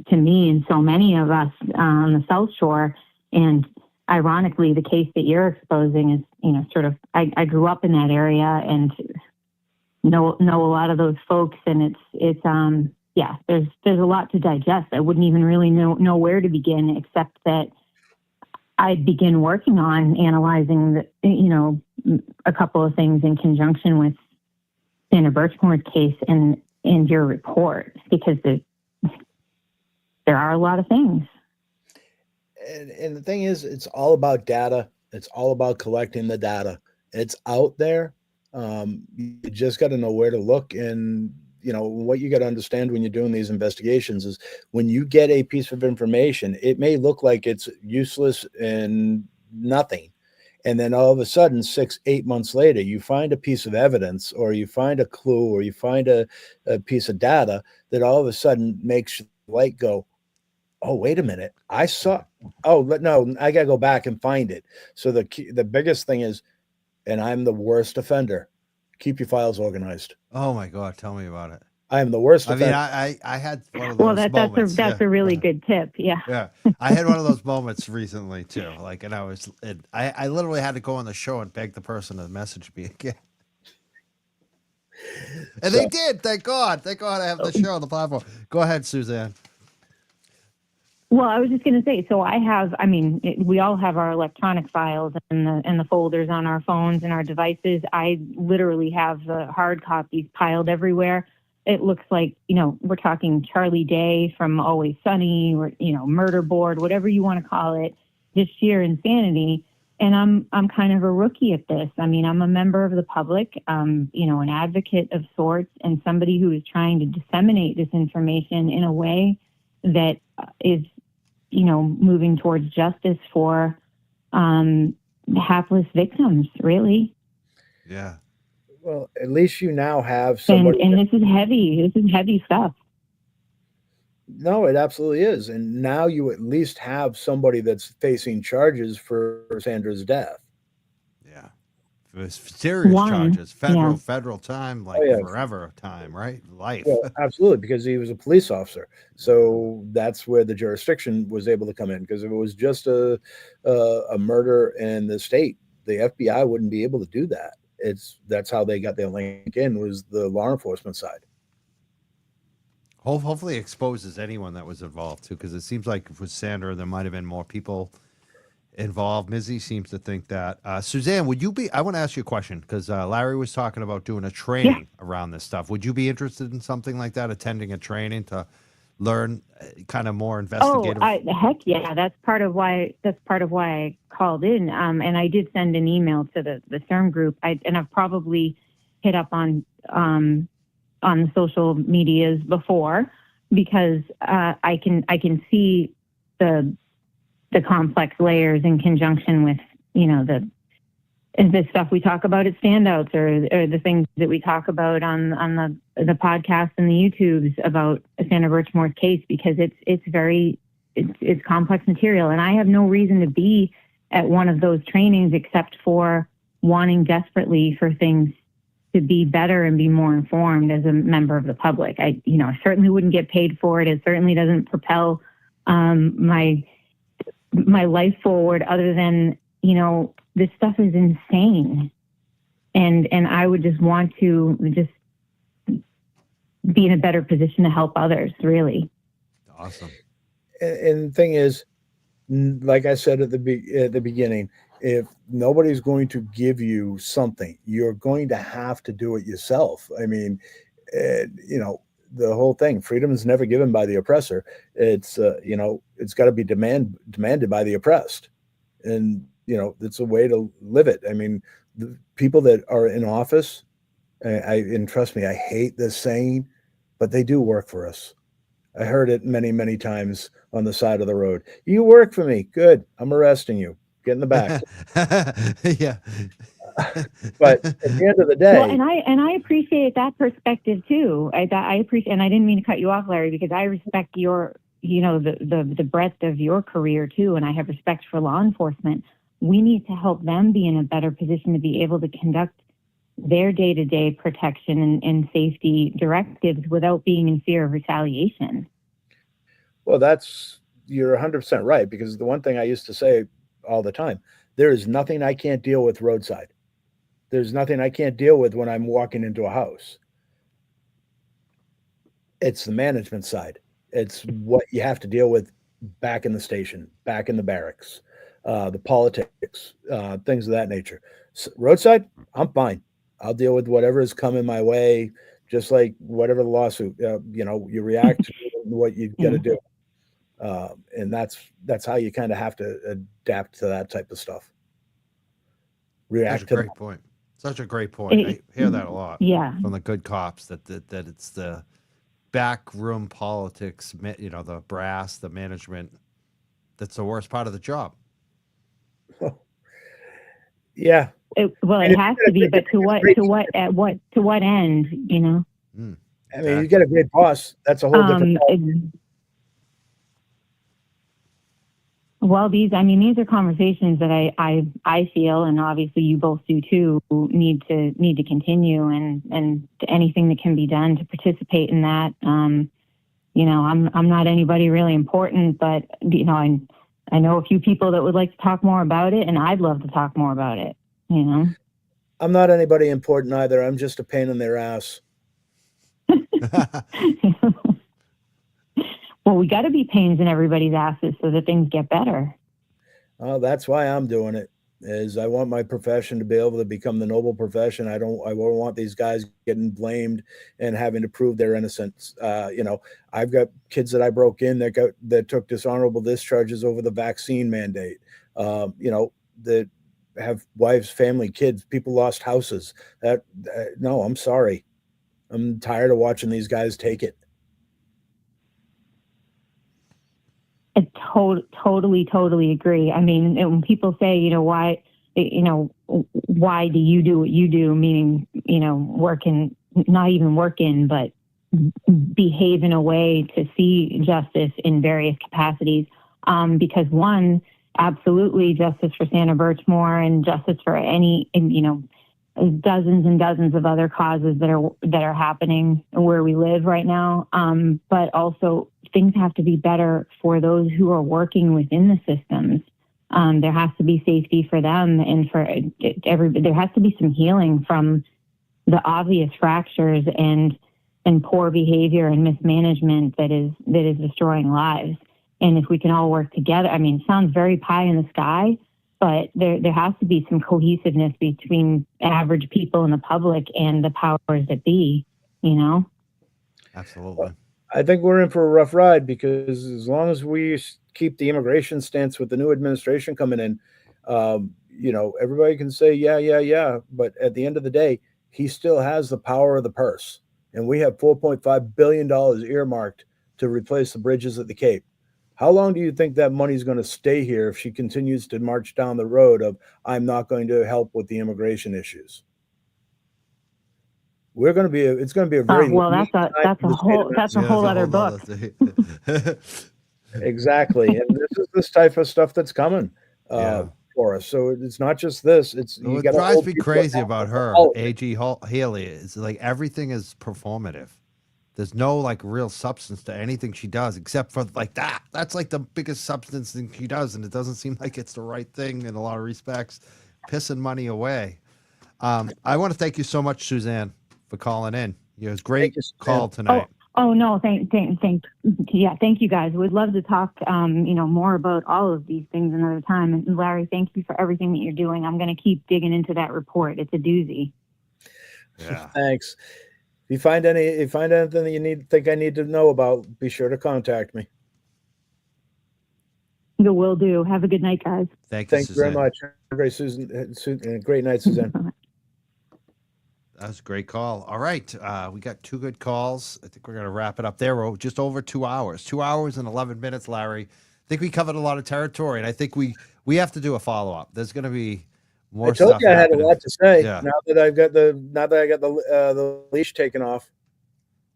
to me and so many of us on the South Shore. And ironically, the case that you're exposing is, I grew up in that area and know a lot of those folks, and it's there's a lot to digest. I wouldn't even really know where to begin, except that I'd begin working on analyzing a couple of things in conjunction with Sandra Birchmore's case and your report, because there are a lot of things. And the thing is, it's all about data. It's all about collecting the data. It's out there. You just got to know where to look. And, what you got to understand when you're doing these investigations is when you get a piece of information, it may look like it's useless and nothing. And then all of a sudden, 6-8 months later, you find a piece of evidence, or you find a clue, or you find a piece of data that all of a sudden makes the light go, oh, wait a minute. I got to go back and find it. So the biggest thing is, and I'm the worst offender, keep your files organized. Oh my God, tell me about it. I am the worst offender. I had one of those moments. That's a really good tip. Yeah. Yeah. I had one of those moments recently too. I literally had to go on the show and beg the person to message me again. And they did. Thank God. Thank God I have the show on the platform. Go ahead, Suzanne. Well, I was just going to say, so we all have our electronic files and the folders on our phones and our devices. I literally have the hard copies piled everywhere. It looks like, we're talking Charlie Day from Always Sunny, or, Murder Board, whatever you want to call it, just sheer insanity. And I'm kind of a rookie at this. I'm a member of the public, an advocate of sorts, and somebody who is trying to disseminate this information in a way that is, moving towards justice for hapless victims, really. Yeah. Well, at least you now have somebody. And this is heavy. This is heavy stuff. No, it absolutely is. And now you at least have somebody that's facing charges for Sandra's death. Yeah. It was serious charges. Yeah. Federal time, forever time, right? Life. Well, absolutely, because he was a police officer. So that's where the jurisdiction was able to come in. Because if it was just a murder in the state, the FBI wouldn't be able to do that. That's how they got their link in, was the law enforcement side. Hopefully exposes anyone that was involved too, because it seems like with Sandra there might have been more people involved. Mizzy seems to think that. Suzanne, would you be? I want to ask you a question because Larry was talking about doing a training around this stuff. Would you be interested in something like that, attending a training to learn kind of more investigative? Heck yeah, that's part of why I called in. And I did send an email to the STIRM group. And I've probably hit up on the social medias before because I can see the complex layers in conjunction with the stuff we talk about at standouts or the things that we talk about on the podcast and the YouTubes about Sandra Birchmore's case, because it's complex material. And I have no reason to be at one of those trainings except for wanting desperately for things to be better and be more informed as a member of the public. I certainly wouldn't get paid for it. It certainly doesn't propel my life forward other than, this stuff is insane. And I would just want to be in a better position to help others, really. Awesome. And the thing is, like I said at the beginning, if nobody's going to give you something, you're going to have to do it yourself. I mean, the whole thing, freedom is never given by the oppressor. It's it's got to be demanded by the oppressed, and it's a way to live it. I mean, the people that are in office, and trust me, I hate this saying, but they do work for us. I heard it many, many times on the side of the road. You work for me. Good. I'm arresting you. Get in the back. Yeah. But at the end of the day, well, and I appreciate that perspective too. I appreciate, and I didn't mean to cut you off, Larry, because I respect your, the breadth of your career too, and I have respect for law enforcement. We need to help them be in a better position to be able to conduct their day-to-day protection and safety directives without being in fear of retaliation. well, you're 100% right, because the one thing I used to say all the time, there is nothing I can't deal with roadside. There's nothing I can't deal with when I'm walking into a house. It's the management side. It's what you have to deal with back in the station, back in the barracks, the politics, things of that nature. Roadside, I'm fine. I'll deal with whatever is coming my way, just like whatever the lawsuit, you react to what you got to do. And that's how you kind of have to adapt to that type of stuff. React to Great point. Such a great point. I hear that a lot from the good cops, that it's the backroom politics, the brass, the management, that's the worst part of the job. Yeah. It has to be, but to what end, I mean, you get a great boss. That's a whole different problem. Well, these are conversations that I feel, and obviously you both do too, need to continue, and anything that can be done to participate in that. I'm not anybody really important, but I know a few people that would like to talk more about it, and I'd love to talk more about it. I'm not anybody important either. I'm just a pain in their ass. Well, we got to be pains in everybody's asses so that things get better. That's why I'm doing it. Is I want my profession to be able to become the noble profession. I don't want these guys getting blamed and having to prove their innocence. I've got kids that I broke in that took dishonorable discharges over the vaccine mandate. That have wives, family, kids. People lost houses. No, I'm sorry. I'm tired of watching these guys take it. I totally agree. I mean, when people say, why do you do what you do? Meaning, not even working, but behave in a way to see justice in various capacities. Because one, absolutely justice for Sandra Birchmore and justice for dozens and dozens of other causes that are happening where we live right now. But also things have to be better for those who are working within the systems. There has to be safety for them, and for everybody. There has to be some healing from the obvious fractures and poor behavior and mismanagement that is destroying lives. And if we can all work together, I mean, it sounds very pie in the sky, but there has to be some cohesiveness between average people and the public and the powers that be, you know? Absolutely. I think we're in for a rough ride because as long as we keep the immigration stance with the new administration coming in, you know, everybody can say, yeah. But at the end of the day, he still has the power of the purse. And we have $4.5 billion earmarked to replace the bridges at the Cape. How long do you think that money's going to stay here if she continues to march down the road of, I'm not going to help with the immigration issues? We're going to be, it's going to be a very, Well, that's a whole other book. Exactly. And this is this type of stuff that's coming for us. So it's not just this. It's What drives me crazy about her, A.G. Healey, is like everything is performative. There's no like real substance to anything she does except for like that. That's like the biggest substance thing she does, and it doesn't seem like it's the right thing in a lot of respects, pissing money away. I want to thank you so much, Suzanne, for calling in. It was great call tonight. Oh no, thank you guys. We'd love to talk, more about all of these things another time. And Larry, thank you for everything that you're doing. I'm going to keep digging into that report. It's a doozy. Yeah. Thanks. If you find anything that you think I need to know about, be sure to contact me. Will do. Have a good night, guys. Thank you, Thanks very much. Great, Susan. Great night, Suzanne. That was a great call. All right. We got two good calls. I think we're going to wrap it up there. We're just over 2 hours. 2 hours and 11 minutes, Larry. I think we covered a lot of territory, and I think we have to do a follow-up. There's going to be more stuff. I told you I had a lot to say. Yeah. Now that I got the leash taken off.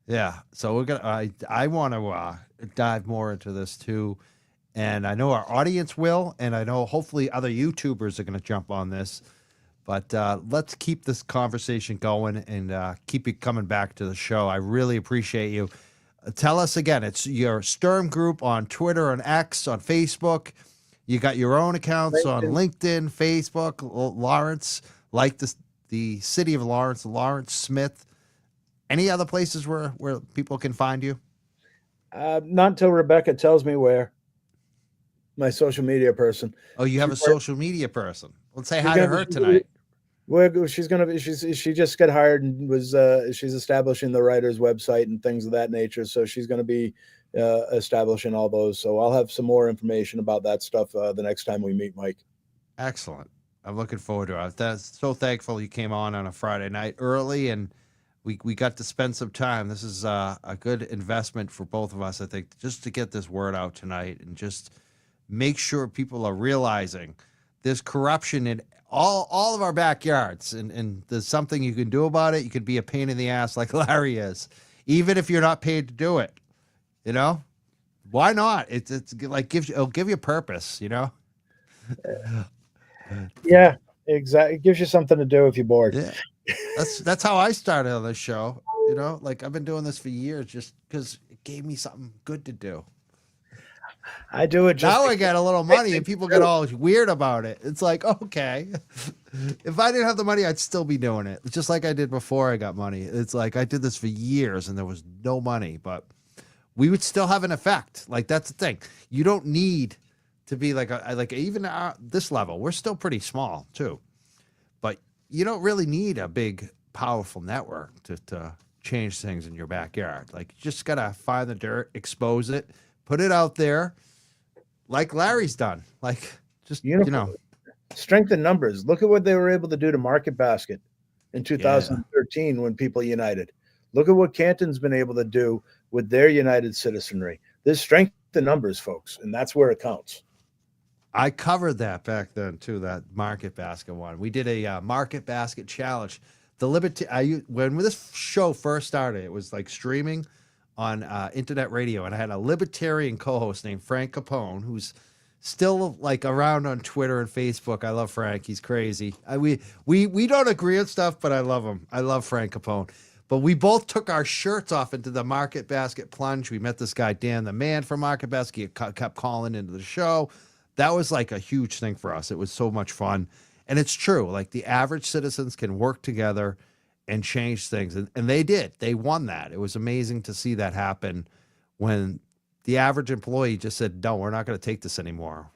Yeah. So we're gonna. I want to dive more into this too, and I know our audience will, and I know hopefully other YouTubers are going to jump on this. But let's keep this conversation going and keep it coming back to the show. I really appreciate you. Tell us again. It's your STIRM group on Twitter, on X, on Facebook. You got your own accounts on LinkedIn, Facebook. Lawrence, like the city of Lawrence, Lawrence Smith. Any other places where people can find you? Not until Rebecca tells me where. My social media person. Oh, you have a social media person. Let's say hi to her tonight. She just got hired and she's establishing the writer's website and things of that nature. So she's going to be establishing all those. So I'll have some more information about that stuff the next time we meet, Mike. Excellent. I'm looking forward to it. I'm so thankful you came on a Friday night early and we got to spend some time. This is a good investment for both of us, I think, just to get this word out tonight and just make sure people are realizing there's corruption in all of our backyards, and there's something you can do about it. You could be a pain in the ass like Larry is, even if you're not paid to do it. You know, why not? It's like it'll give you purpose. You know. Yeah, exactly. It gives you something to do if you're bored. Yeah, that's how I started on this show. You know, like I've been doing this for years just because it gave me something good to do. I do it just now I get a little money and people get all weird about it. It's like, okay, if I didn't have the money, I'd still be doing it. It's just like I did before I got money. It's like I did this for years and there was no money, but we would still have an effect. Like that's the thing. You don't need to be like even this level. We're still pretty small too, but you don't really need a big, powerful network to change things in your backyard. Like you just got to find the dirt, expose it, put it out there like Larry's done. Like just, strength in numbers. Look at what they were able to do to Market Basket in 2013 when people united. Look at what Canton's been able to do with their united citizenry. There's strength in numbers, folks, and that's where it counts. I covered that back then too, that Market Basket one. We did a Market Basket challenge. When this show first started, it was like streaming on internet radio, and I had a libertarian co-host named Frank Capone, who's still like around on Twitter and Facebook. I love Frank; he's crazy. We don't agree on stuff, but I love him. I love Frank Capone. But we both took our shirts off into the Market Basket plunge. We met this guy Dan the Man from Market Basket. He kept calling into the show. That was like a huge thing for us. It was so much fun, and it's true. Like the average citizens can work together and change things. And they did. They won that. It was amazing to see that happen when the average employee just said, no, we're not going to take this anymore.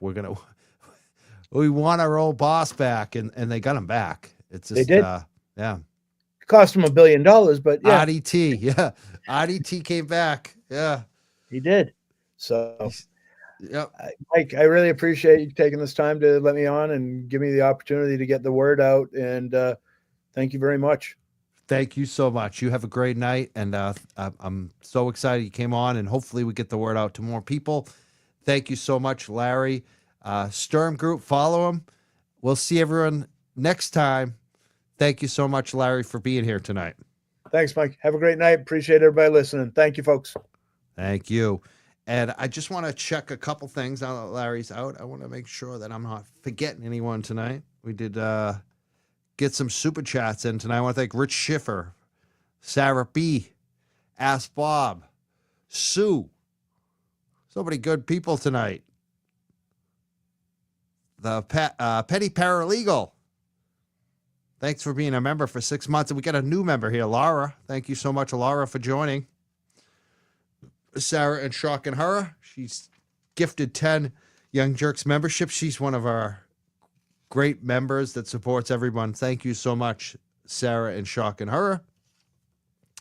We want our old boss back, and they got him back. It's just, They did. yeah. Cost him $1 billion, but yeah, IDT, yeah. IDT came back. Yeah. he did. So, Yep. Mike, I really appreciate you taking this time to let me on and give me the opportunity to get the word out. And thank you very much. Thank you so much. You have a great night, and I'm so excited you came on, and hopefully we get the word out to more people. Thank you so much, Larry. Sturm Group, follow him. We'll see everyone next time. Thank you so much, Larry, for being here tonight. Thanks, Mike. Have a great night. Appreciate everybody listening. Thank you, folks. Thank you. And I just want to check a couple things now that Larry's out. I want to make sure that I'm not forgetting anyone tonight. We did get some super chats in tonight. I want to thank Rich Schiffer, Sarah B., Ask Bob, Sue. So many good people tonight. The Petty Paralegal. Thanks for being a member for 6 months. And we got a new member here, Laura. Thank you so much, Laura, for joining. Sarah and Shock and Horror. She's gifted 10 Young Jerks membership. She's one of our great members that supports everyone. Thank you so much, Sarah and Shock and Horror.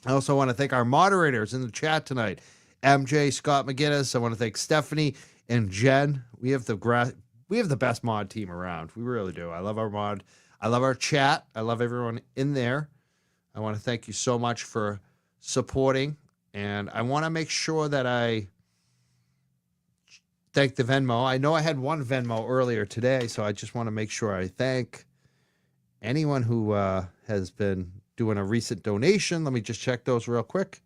I also want to thank our moderators in the chat tonight. MJ, Scott McGinnis. I want to thank Stephanie and Jen. We have the best mod team around. We really do. I love our mod. I love our chat. I love everyone in there. I want to thank you so much for supporting. And I want to make sure that I thank the Venmo. I know I had one Venmo earlier today, so I just want to make sure I thank anyone who has been doing a recent donation. Let me just check those real quick.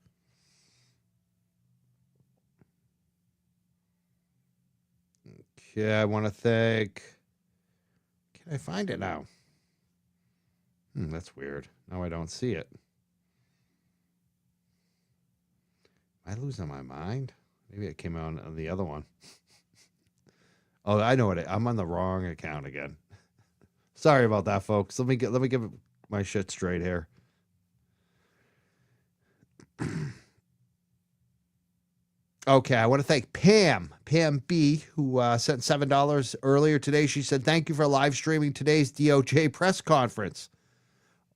Okay, I want to thank... Can I find it now? That's weird. Now I don't see it. Am I losing my mind? Maybe it came out on the other one. Oh, I know what I'm on the wrong account again. Sorry about that, folks. Let me give my shit straight here. Okay, I want to thank Pam B, who sent $7 earlier today. She said, thank you for live streaming today's DOJ press conference.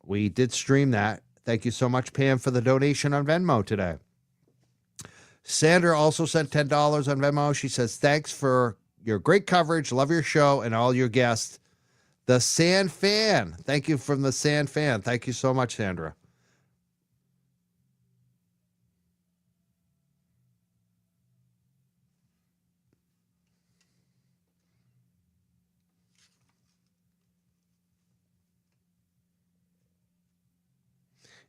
We did stream that. Thank you so much, Pam, for the donation on Venmo today. Sandra also sent $10 on Venmo. She says, thanks for your great coverage. Love your show and all your guests. The Sand Fan. Thank you from the Sand Fan. Thank you so much, Sandra.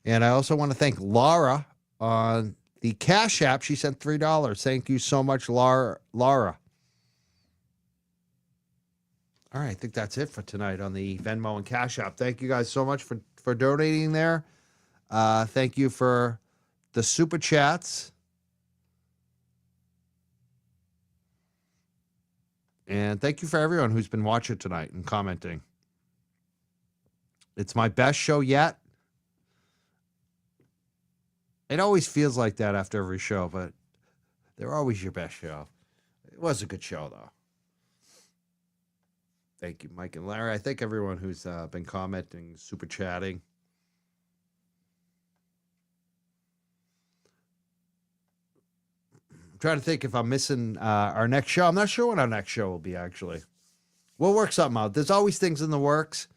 And I also want to thank Laura on the Cash App. She sent $3. Thank you so much, Laura. All right, I think that's it for tonight on the Venmo and Cash App. Thank you guys so much for donating there. Thank you for the super chats. And thank you for everyone who's been watching tonight and commenting. It's my best show yet. It always feels like that after every show, but they're always your best show. It was a good show, though. Thank you, Mike and Larry. I thank everyone who's been commenting, super chatting. I'm trying to think if I'm missing our next show. I'm not sure when our next show will be, actually. We'll work something out. There's always things in the works.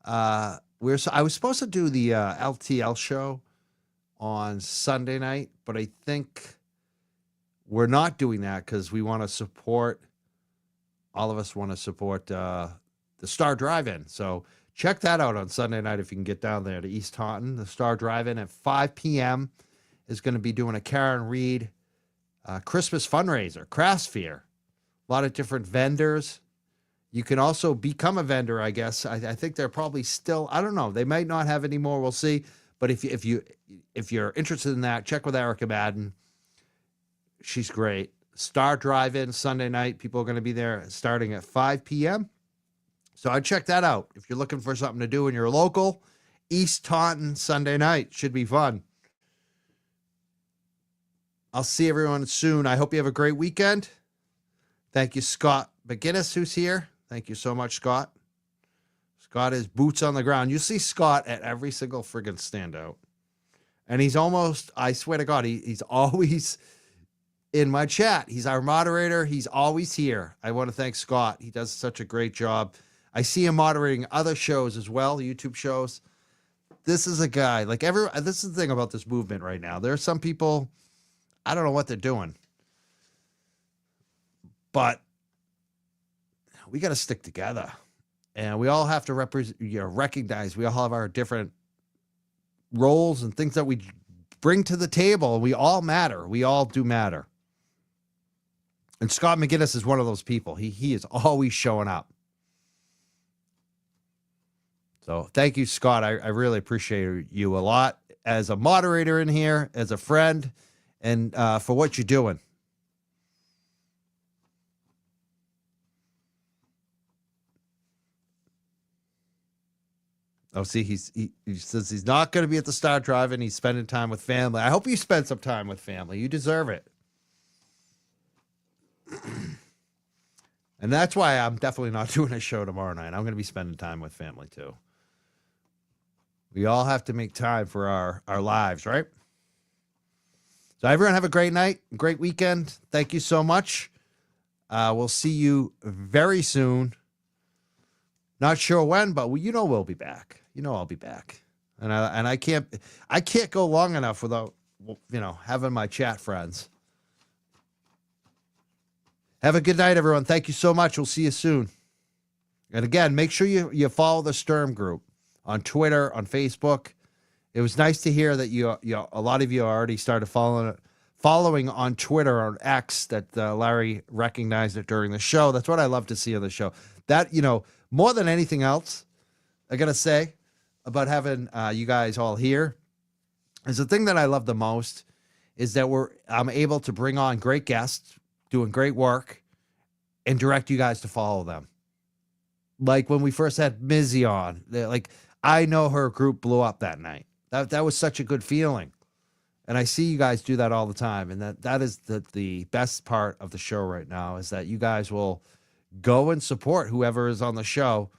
I was supposed to do the LTL show on Sunday night, but I think we're not doing that because we want to support, all of us want to support the Star Drive-In. So check that out on Sunday night if you can get down there to East Taunton. The Star Drive-In at 5 p.m. is going to be doing a Karen Reed Christmas fundraiser, Craft Fair. A lot of different vendors. You can also become a vendor, I guess. I think they're probably still, I don't know. They might not have any more. We'll see. But if you're interested in that, check with Erica Madden. She's great. Star Drive-In Sunday night. People are going to be there starting at 5 p.m. So I'd check that out. If you're looking for something to do in your local, East Taunton Sunday night. Should be fun. I'll see everyone soon. I hope you have a great weekend. Thank you, Scott McGinnis, who's here. Thank you so much, Scott. Scott is boots on the ground. You see Scott at every single friggin' standout. And he's almost, I swear to God, he's always in my chat. He's our moderator. He's always here. I want to thank Scott. He does such a great job. I see him moderating other shows as well, YouTube shows. This is a guy, like this is the thing about this movement right now. There are some people, I don't know what they're doing, but we got to stick together. And we all have to recognize we all have our different roles and things that we bring to the table. We all matter. We all do matter. And Scott McGinnis is one of those people. He is always showing up. So thank you, Scott. I really appreciate you a lot as a moderator in here, as a friend, and for what you're doing. Oh, see, he says he's not going to be at the Star Drive and he's spending time with family. I hope you spend some time with family. You deserve it. And that's why I'm definitely not doing a show tomorrow night. I'm going to be spending time with family too. We all have to make time for our lives, right? So everyone have a great night, great weekend. Thank you so much. We'll see you very soon. Not sure when, but we'll be back. I'll be back. And I can't go long enough without having my chat friends. Have a good night, everyone. Thank you so much. We'll see you soon. And again, make sure you follow the Sturm group on Twitter, on Facebook. It was nice to hear that a lot of you already started following on Twitter, on X, that Larry recognized it during the show. That's what I love to see on the show. That, more than anything else, I got to say about having you guys all here is the thing that I love the most is that I'm able to bring on great guests doing great work and direct you guys to follow them. Like when we first had Mizzy on, I know her group blew up that night. That was such a good feeling. And I see you guys do that all the time. And that is the best part of the show right now is that you guys will go and support whoever is on the show.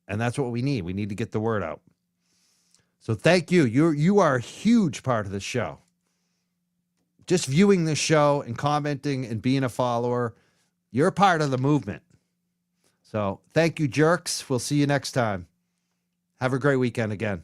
And that's what we need. We need to get the word out. So thank you. You are a huge part of the show. Just viewing this show and commenting and being a follower, you're a part of the movement. So thank you, jerks. We'll see you next time. Have a great weekend again.